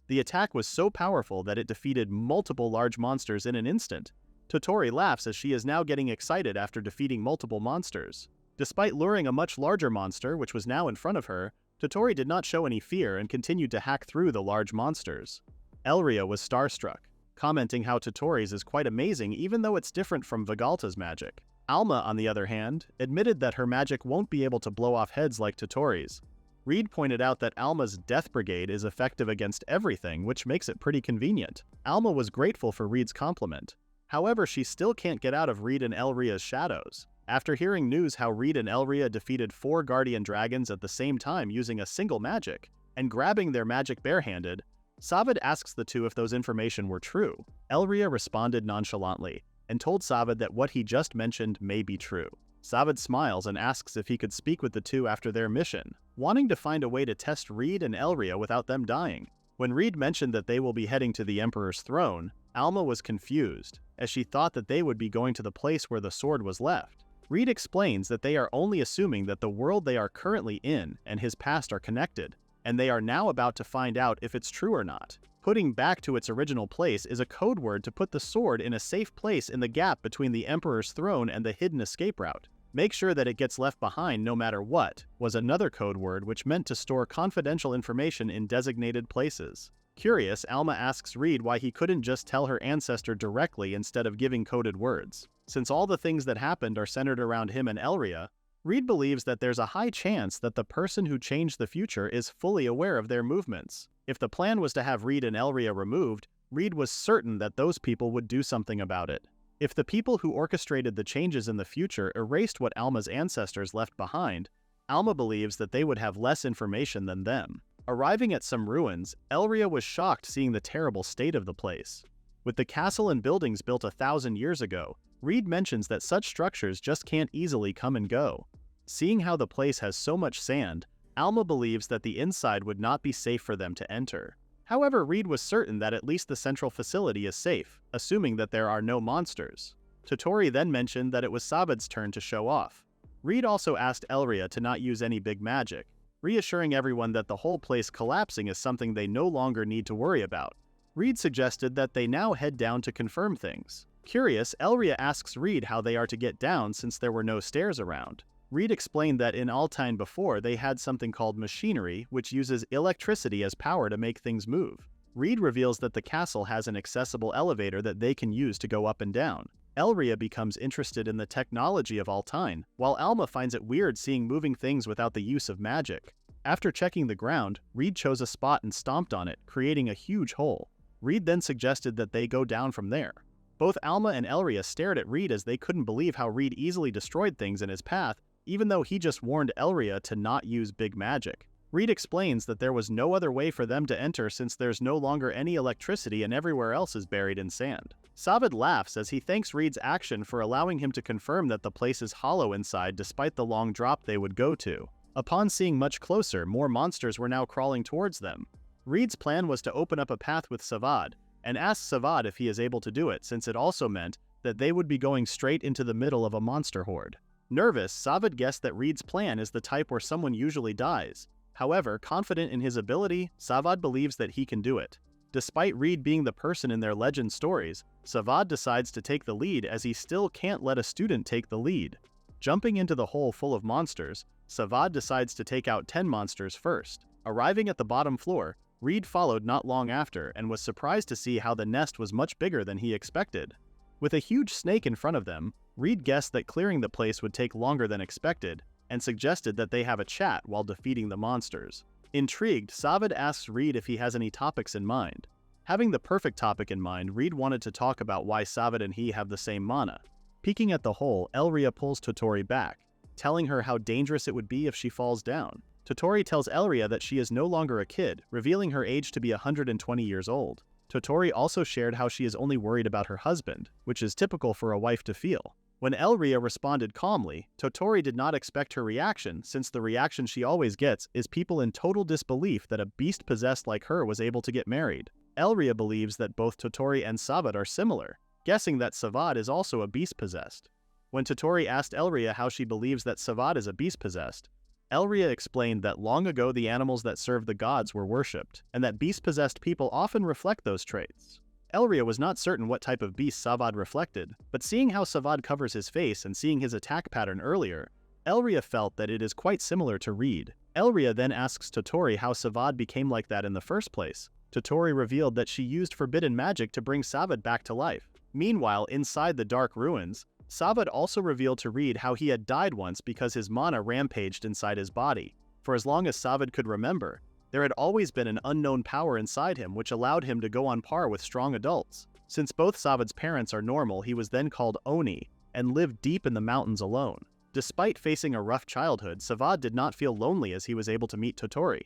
The attack was so powerful that it defeated multiple large monsters in an instant. Totori laughs as she is now getting excited after defeating multiple monsters. Despite luring a much larger monster, which was now in front of her, Totori did not show any fear and continued to hack through the large monsters. Elria was starstruck, commenting how Totori's is quite amazing even though it's different from Vigalta's magic. Alma, on the other hand, admitted that her magic won't be able to blow off heads like Totori's. Reid pointed out that Alma's Death Brigade is effective against everything, which makes it pretty convenient. Alma was grateful for Reid's compliment. However, she still can't get out of Reid and Elria's shadows. After hearing news how Reid and Elria defeated 4 guardian dragons at the same time using a single magic, and grabbing their magic barehanded, Savad asks the two if those information were true. Elria responded nonchalantly, and told Savad that what he just mentioned may be true. Savad smiles and asks if he could speak with the two after their mission, wanting to find a way to test Reid and Elria without them dying. When Reid mentioned that they will be heading to the Emperor's throne, Alma was confused, as she thought that they would be going to the place where the sword was left. Reid explains that they are only assuming that the world they are currently in and his past are connected, and they are now about to find out if it's true or not. Putting back to its original place is a code word to put the sword in a safe place in the gap between the Emperor's throne and the hidden escape route. Make sure that it gets left behind no matter what, was another code word which meant to store confidential information in designated places. Curious, Alma asks Reid why he couldn't just tell her ancestor directly instead of giving coded words. Since all the things that happened are centered around him and Elria, Reid believes that there's a high chance that the person who changed the future is fully aware of their movements. If the plan was to have Reid and Elria removed, Reid was certain that those people would do something about it. If the people who orchestrated the changes in the future erased what Alma's ancestors left behind, Alma believes that they would have less information than them. Arriving at some ruins, Elria was shocked seeing the terrible state of the place. With the castle and buildings built 1,000 years ago, Reid mentions that such structures just can't easily come and go. Seeing how the place has so much sand, Alma believes that the inside would not be safe for them to enter. However, Reid was certain that at least the central facility is safe, assuming that there are no monsters. Totori then mentioned that it was Sabad's turn to show off. Reid also asked Elria to not use any big magic, reassuring everyone that the whole place collapsing is something they no longer need to worry about. Reid suggested that they now head down to confirm things. Curious, Elria asks Reid how they are to get down since there were no stairs around. Reid explained that in Altine before they had something called machinery, which uses electricity as power to make things move. Reid reveals that the castle has an accessible elevator that they can use to go up and down. Elria becomes interested in the technology of Altine, while Alma finds it weird seeing moving things without the use of magic. After checking the ground, Reid chose a spot and stomped on it, creating a huge hole. Reid then suggested that they go down from there. Both Alma and Elria stared at Reid as they couldn't believe how Reid easily destroyed things in his path, even though he just warned Elria to not use big magic. Reid explains that there was no other way for them to enter since there's no longer any electricity and everywhere else is buried in sand. Sabad laughs as he thanks Reid's action for allowing him to confirm that the place is hollow inside despite the long drop they would go to. Upon seeing much closer, more monsters were now crawling towards them. Reid's plan was to open up a path with Sabad, and asks Sabad if he is able to do it since it also meant that they would be going straight into the middle of a monster horde. Nervous, Sabad guessed that Reid's plan is the type where someone usually dies. However, confident in his ability, Sabad believes that he can do it. Despite Reid being the person in their legend stories, Sabad decides to take the lead as he still can't let a student take the lead. Jumping into the hole full of monsters, Sabad decides to take out 10 monsters first. Arriving at the bottom floor, Reid followed not long after and was surprised to see how the nest was much bigger than he expected. With a huge snake in front of them, Reid guessed that clearing the place would take longer than expected, and suggested that they have a chat while defeating the monsters. Intrigued, Sabad asks Reid if he has any topics in mind. Having the perfect topic in mind, Reid wanted to talk about why Sabad and he have the same mana. Peeking at the hole, Elria pulls Totori back, telling her how dangerous it would be if she falls down. Totori tells Elria that she is no longer a kid, revealing her age to be 120 years old. Totori also shared how she is only worried about her husband, which is typical for a wife to feel. When Elria responded calmly, Totori did not expect her reaction since the reaction she always gets is people in total disbelief that a beast possessed like her was able to get married. Elria believes that both Totori and Sabad are similar, guessing that Sabad is also a beast possessed. When Totori asked Elria how she believes that Sabad is a beast possessed, Elria explained that long ago the animals that served the gods were worshipped, and that beast-possessed people often reflect those traits. Elria was not certain what type of beast Sabad reflected, but seeing how Sabad covers his face and seeing his attack pattern earlier, Elria felt that it is quite similar to Reid. Elria then asks Totori how Sabad became like that in the first place. Totori revealed that she used forbidden magic to bring Sabad back to life. Meanwhile, inside the dark ruins, Sabad also revealed to Reid how he had died once because his mana rampaged inside his body. For as long as Sabad could remember, there had always been an unknown power inside him which allowed him to go on par with strong adults. Since both Sabad's parents are normal, he was then called Oni, and lived deep in the mountains alone. Despite facing a rough childhood, Sabad did not feel lonely as he was able to meet Totori.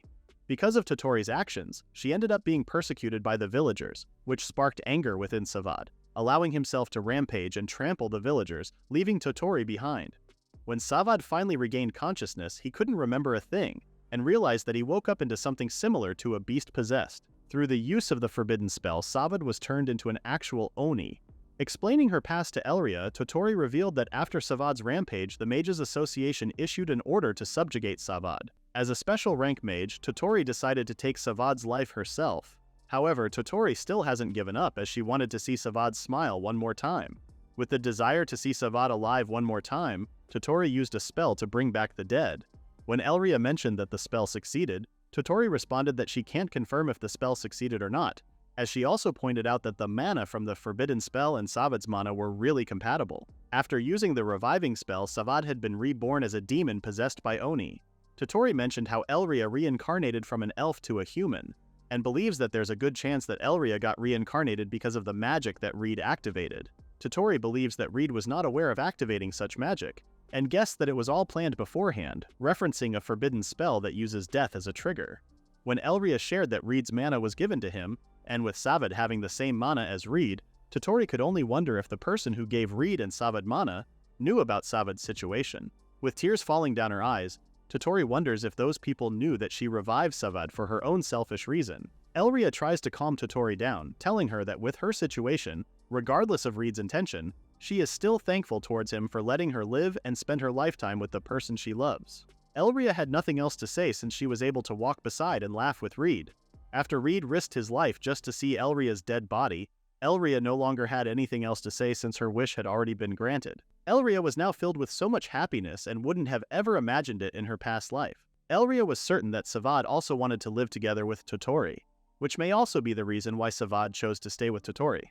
Because of Totori's actions, she ended up being persecuted by the villagers, which sparked anger within Sabad, allowing himself to rampage and trample the villagers, leaving Totori behind. When Sabad finally regained consciousness, he couldn't remember a thing, and realized that he woke up into something similar to a beast possessed. Through the use of the forbidden spell, Sabad was turned into an actual Oni. Explaining her past to Elria, Totori revealed that after Sabad's rampage, the Mages Association issued an order to subjugate Sabad. As a special rank mage, Totori decided to take Sabad's life herself. However, Totori still hasn't given up as she wanted to see Savad smile one more time. With the desire to see Savad alive one more time, Totori used a spell to bring back the dead. When Elria mentioned that the spell succeeded, Totori responded that she can't confirm if the spell succeeded or not, as she also pointed out that the mana from the forbidden spell and Savad's mana were really compatible. After using the reviving spell, Savad had been reborn as a demon possessed by Oni. Totori mentioned how Elria reincarnated from an elf to a human, and believes that there's a good chance that Elria got reincarnated because of the magic that Reid activated. Totori believes that Reid was not aware of activating such magic, and guessed that it was all planned beforehand, referencing a forbidden spell that uses death as a trigger. When Elria shared that Reid's mana was given to him, and with Savad having the same mana as Reid, Totori could only wonder if the person who gave Reid and Savad mana knew about Savad's situation. With tears falling down her eyes, Totori wonders if those people knew that she revived Savad for her own selfish reason. Elria tries to calm Totori down, telling her that with her situation, regardless of Reid's intention, she is still thankful towards him for letting her live and spend her lifetime with the person she loves. Elria had nothing else to say since she was able to walk beside and laugh with Reid. After Reid risked his life just to see Elria's dead body, Elria no longer had anything else to say since her wish had already been granted. Elria was now filled with so much happiness and wouldn't have ever imagined it in her past life. Elria was certain that Savad also wanted to live together with Totori, which may also be the reason why Savad chose to stay with Totori.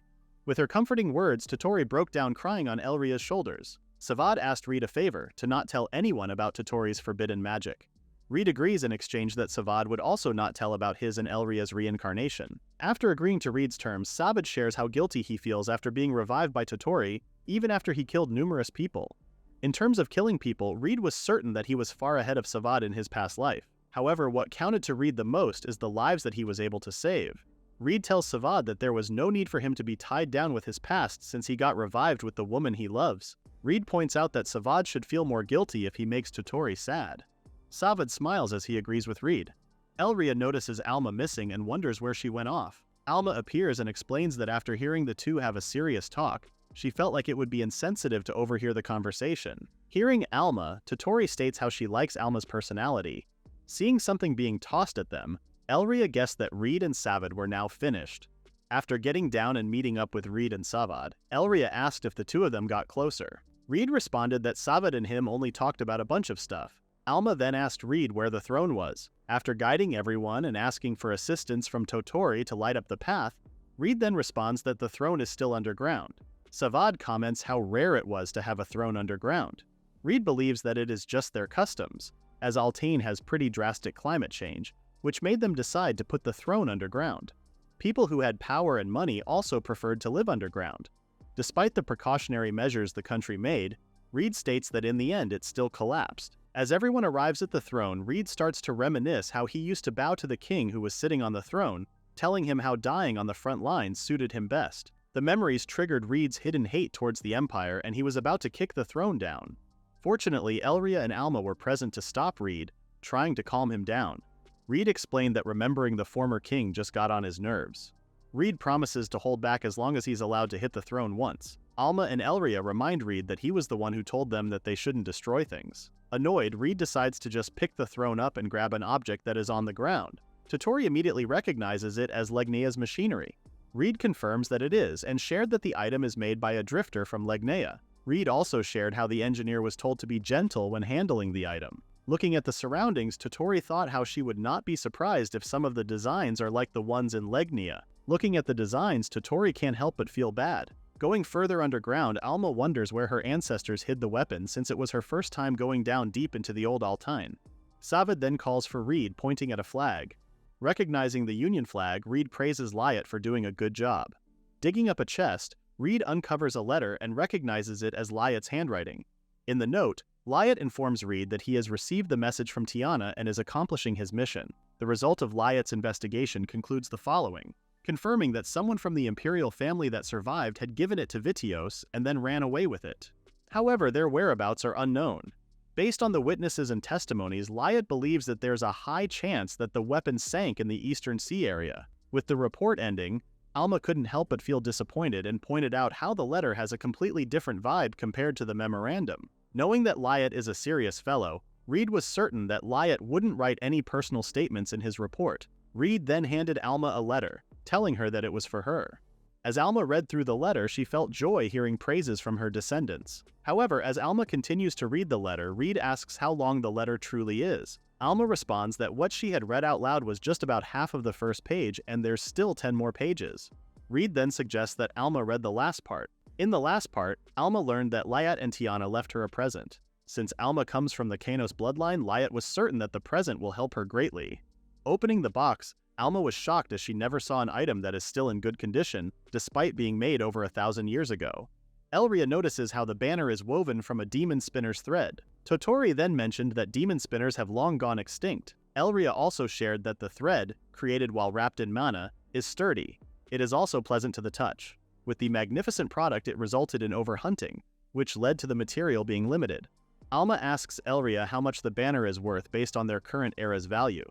With her comforting words, Totori broke down crying on Elria's shoulders. Savad asked Reid a favor to not tell anyone about Totori's forbidden magic. Reid agrees in exchange that Savad would also not tell about his and Elria's reincarnation. After agreeing to Reid's terms, Savad shares how guilty he feels after being revived by Totori, even after he killed numerous people. In terms of killing people, Reid was certain that he was far ahead of Savad in his past life. However, what counted to Reid the most is the lives that he was able to save. Reid tells Savad that there was no need for him to be tied down with his past since he got revived with the woman he loves. Reid points out that Savad should feel more guilty if he makes Totori sad. Savad smiles as he agrees with Reid. Elria notices Alma missing and wonders where she went off. Alma appears and explains that after hearing the two have a serious talk, she felt like it would be insensitive to overhear the conversation. Hearing Alma, Totori states how she likes Alma's personality. Seeing something being tossed at them, Elria guessed that Reid and Savad were now finished. After getting down and meeting up with Reid and Savad, Elria asked if the two of them got closer. Reid responded that Savad and him only talked about a bunch of stuff. Alma then asked Reid where the throne was. After guiding everyone and asking for assistance from Totori to light up the path, Reid then responds that the throne is still underground. Savad comments how rare it was to have a throne underground. Reid believes that it is just their customs, as Altane has pretty drastic climate change, which made them decide to put the throne underground. People who had power and money also preferred to live underground. Despite the precautionary measures the country made, Reid states that in the end it still collapsed. As everyone arrives at the throne, Reid starts to reminisce how he used to bow to the king who was sitting on the throne, telling him how dying on the front lines suited him best. The memories triggered Reid's hidden hate towards the Empire and he was about to kick the throne down. Fortunately, Elria and Alma were present to stop Reid, trying to calm him down. Reid explained that remembering the former king just got on his nerves. Reid promises to hold back as long as he's allowed to hit the throne once. Alma and Elria remind Reid that he was the one who told them that they shouldn't destroy things. Annoyed, Reid decides to just pick the throne up and grab an object that is on the ground. Totori immediately recognizes it as Legnea's machinery. Reid confirms that it is and shared that the item is made by a drifter from Legnea. Reid also shared how the engineer was told to be gentle when handling the item. Looking at the surroundings, Totori thought how she would not be surprised if some of the designs are like the ones in Legnea. Looking at the designs, Totori can't help but feel bad. Going further underground, Alma wonders where her ancestors hid the weapon since it was her first time going down deep into the old Altane. Savad then calls for Reid, pointing at a flag. Recognizing the Union flag, Reid praises Lyot for doing a good job. Digging up a chest, Reid uncovers a letter and recognizes it as Lyot's handwriting. In the note, Lyot informs Reid that he has received the message from Tiana and is accomplishing his mission. The result of Lyot's investigation concludes the following, confirming that someone from the imperial family that survived had given it to Vitios and then ran away with it. However, their whereabouts are unknown. Based on the witnesses and testimonies, Lyot believes that there's a high chance that the weapon sank in the Eastern Sea area. With the report ending, Alma couldn't help but feel disappointed and pointed out how the letter has a completely different vibe compared to the memorandum. Knowing that Lyot is a serious fellow, Reid was certain that Lyot wouldn't write any personal statements in his report. Reid then handed Alma a letter, telling her that it was for her. As Alma read through the letter, she felt joy hearing praises from her descendants. However, as Alma continues to read the letter, Reid asks how long the letter truly is. Alma responds that what she had read out loud was just about half of the first page and there's still 10 more pages. Reid then suggests that Alma read the last part. In the last part, Alma learned that Liat and Tiana left her a present. Since Alma comes from the Kanos bloodline, Liat was certain that the present will help her greatly. Opening the box, Alma was shocked as she never saw an item that is still in good condition, despite being made over 1,000 years ago. Elria notices how the banner is woven from a demon spinner's thread. Totori then mentioned that demon spinners have long gone extinct. Elria also shared that the thread, created while wrapped in mana, is sturdy. It is also pleasant to the touch. With the magnificent product, it resulted in overhunting, which led to the material being limited. Alma asks Elria how much the banner is worth based on their current era's value.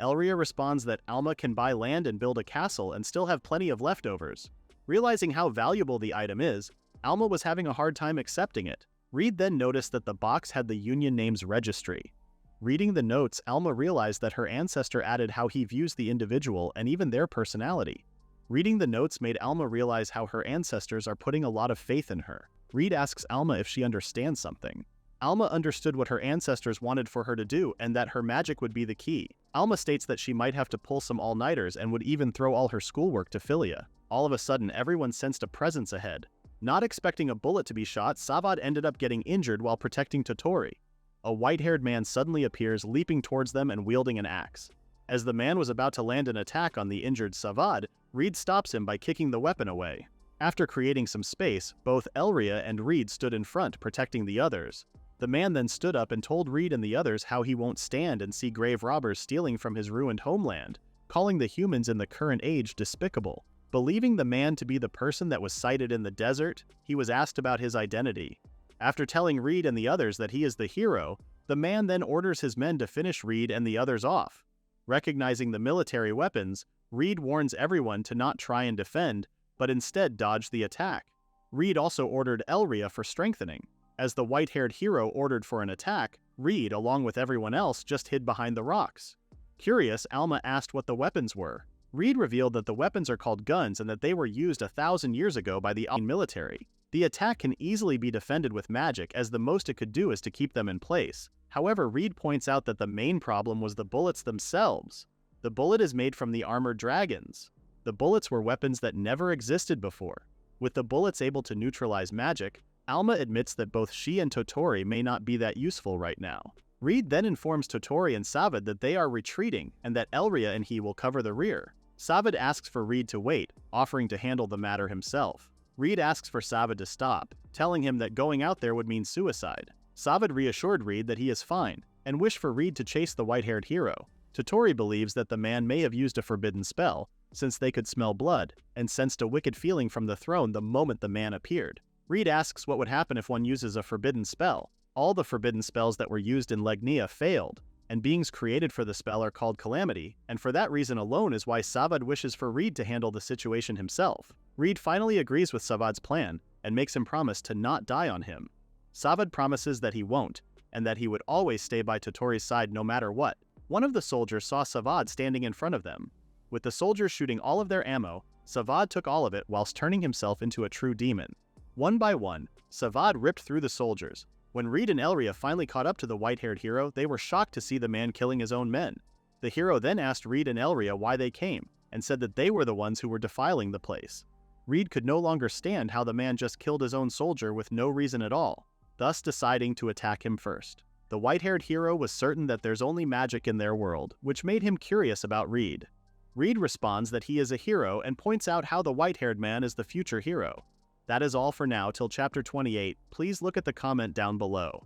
Elria responds that Alma can buy land and build a castle and still have plenty of leftovers. Realizing how valuable the item is, Alma was having a hard time accepting it. Reid then noticed that the box had the Union Names Registry. Reading the notes, Alma realized that her ancestor added how he views the individual and even their personality. Reading the notes made Alma realize how her ancestors are putting a lot of faith in her. Reid asks Alma if she understands something. Alma understood what her ancestors wanted for her to do and that her magic would be the key. Alma states that she might have to pull some all-nighters and would even throw all her schoolwork to Philia. All of a sudden, everyone sensed a presence ahead. Not expecting a bullet to be shot, Savad ended up getting injured while protecting Totori. A white-haired man suddenly appears, leaping towards them and wielding an axe. As the man was about to land an attack on the injured Savad, Reid stops him by kicking the weapon away. After creating some space, both Elria and Reid stood in front, protecting the others. The man then stood up and told Reid and the others how he won't stand and see grave robbers stealing from his ruined homeland, calling the humans in the current age despicable. Believing the man to be the person that was sighted in the desert, he was asked about his identity. After telling Reid and the others that he is the hero, the man then orders his men to finish Reid and the others off. Recognizing the military weapons, Reid warns everyone to not try and defend, but instead dodge the attack. Reid also ordered Elria for strengthening. As the white-haired hero ordered for an attack, Reid, along with everyone else, just hid behind the rocks. Curious, Alma asked what the weapons were. Reid revealed that the weapons are called guns and that they were used 1,000 years ago by the military. The attack can easily be defended with magic, as the most it could do is to keep them in place. However, Reid points out that the main problem was the bullets themselves. The bullet is made from the armored dragons. The bullets were weapons that never existed before. With the bullets able to neutralize magic, Alma admits that both she and Totori may not be that useful right now. Reid then informs Totori and Savad that they are retreating and that Elria and he will cover the rear. Savad asks for Reid to wait, offering to handle the matter himself. Reid asks for Savad to stop, telling him that going out there would mean suicide. Savad reassured Reid that he is fine, and wished for Reid to chase the white-haired hero. Totori believes that the man may have used a forbidden spell, since they could smell blood, and sensed a wicked feeling from the throne the moment the man appeared. Reid asks what would happen if one uses a forbidden spell. All the forbidden spells that were used in Legnia failed, and beings created for the spell are called Calamity, and for that reason alone is why Savad wishes for Reid to handle the situation himself. Reid finally agrees with Savad's plan, and makes him promise to not die on him. Savad promises that he won't, and that he would always stay by Totori's side no matter what. One of the soldiers saw Savad standing in front of them. With the soldiers shooting all of their ammo, Savad took all of it whilst turning himself into a true demon. One by one, Savad ripped through the soldiers. When Reid and Elria finally caught up to the white-haired hero, they were shocked to see the man killing his own men. The hero then asked Reid and Elria why they came, and said that they were the ones who were defiling the place. Reid could no longer stand how the man just killed his own soldier with no reason at all, thus deciding to attack him first. The white-haired hero was certain that there's only magic in their world, which made him curious about Reid. Reid responds that he is a hero and points out how the white-haired man is the future hero. That is all for now till chapter 28. Please look at the comment down below.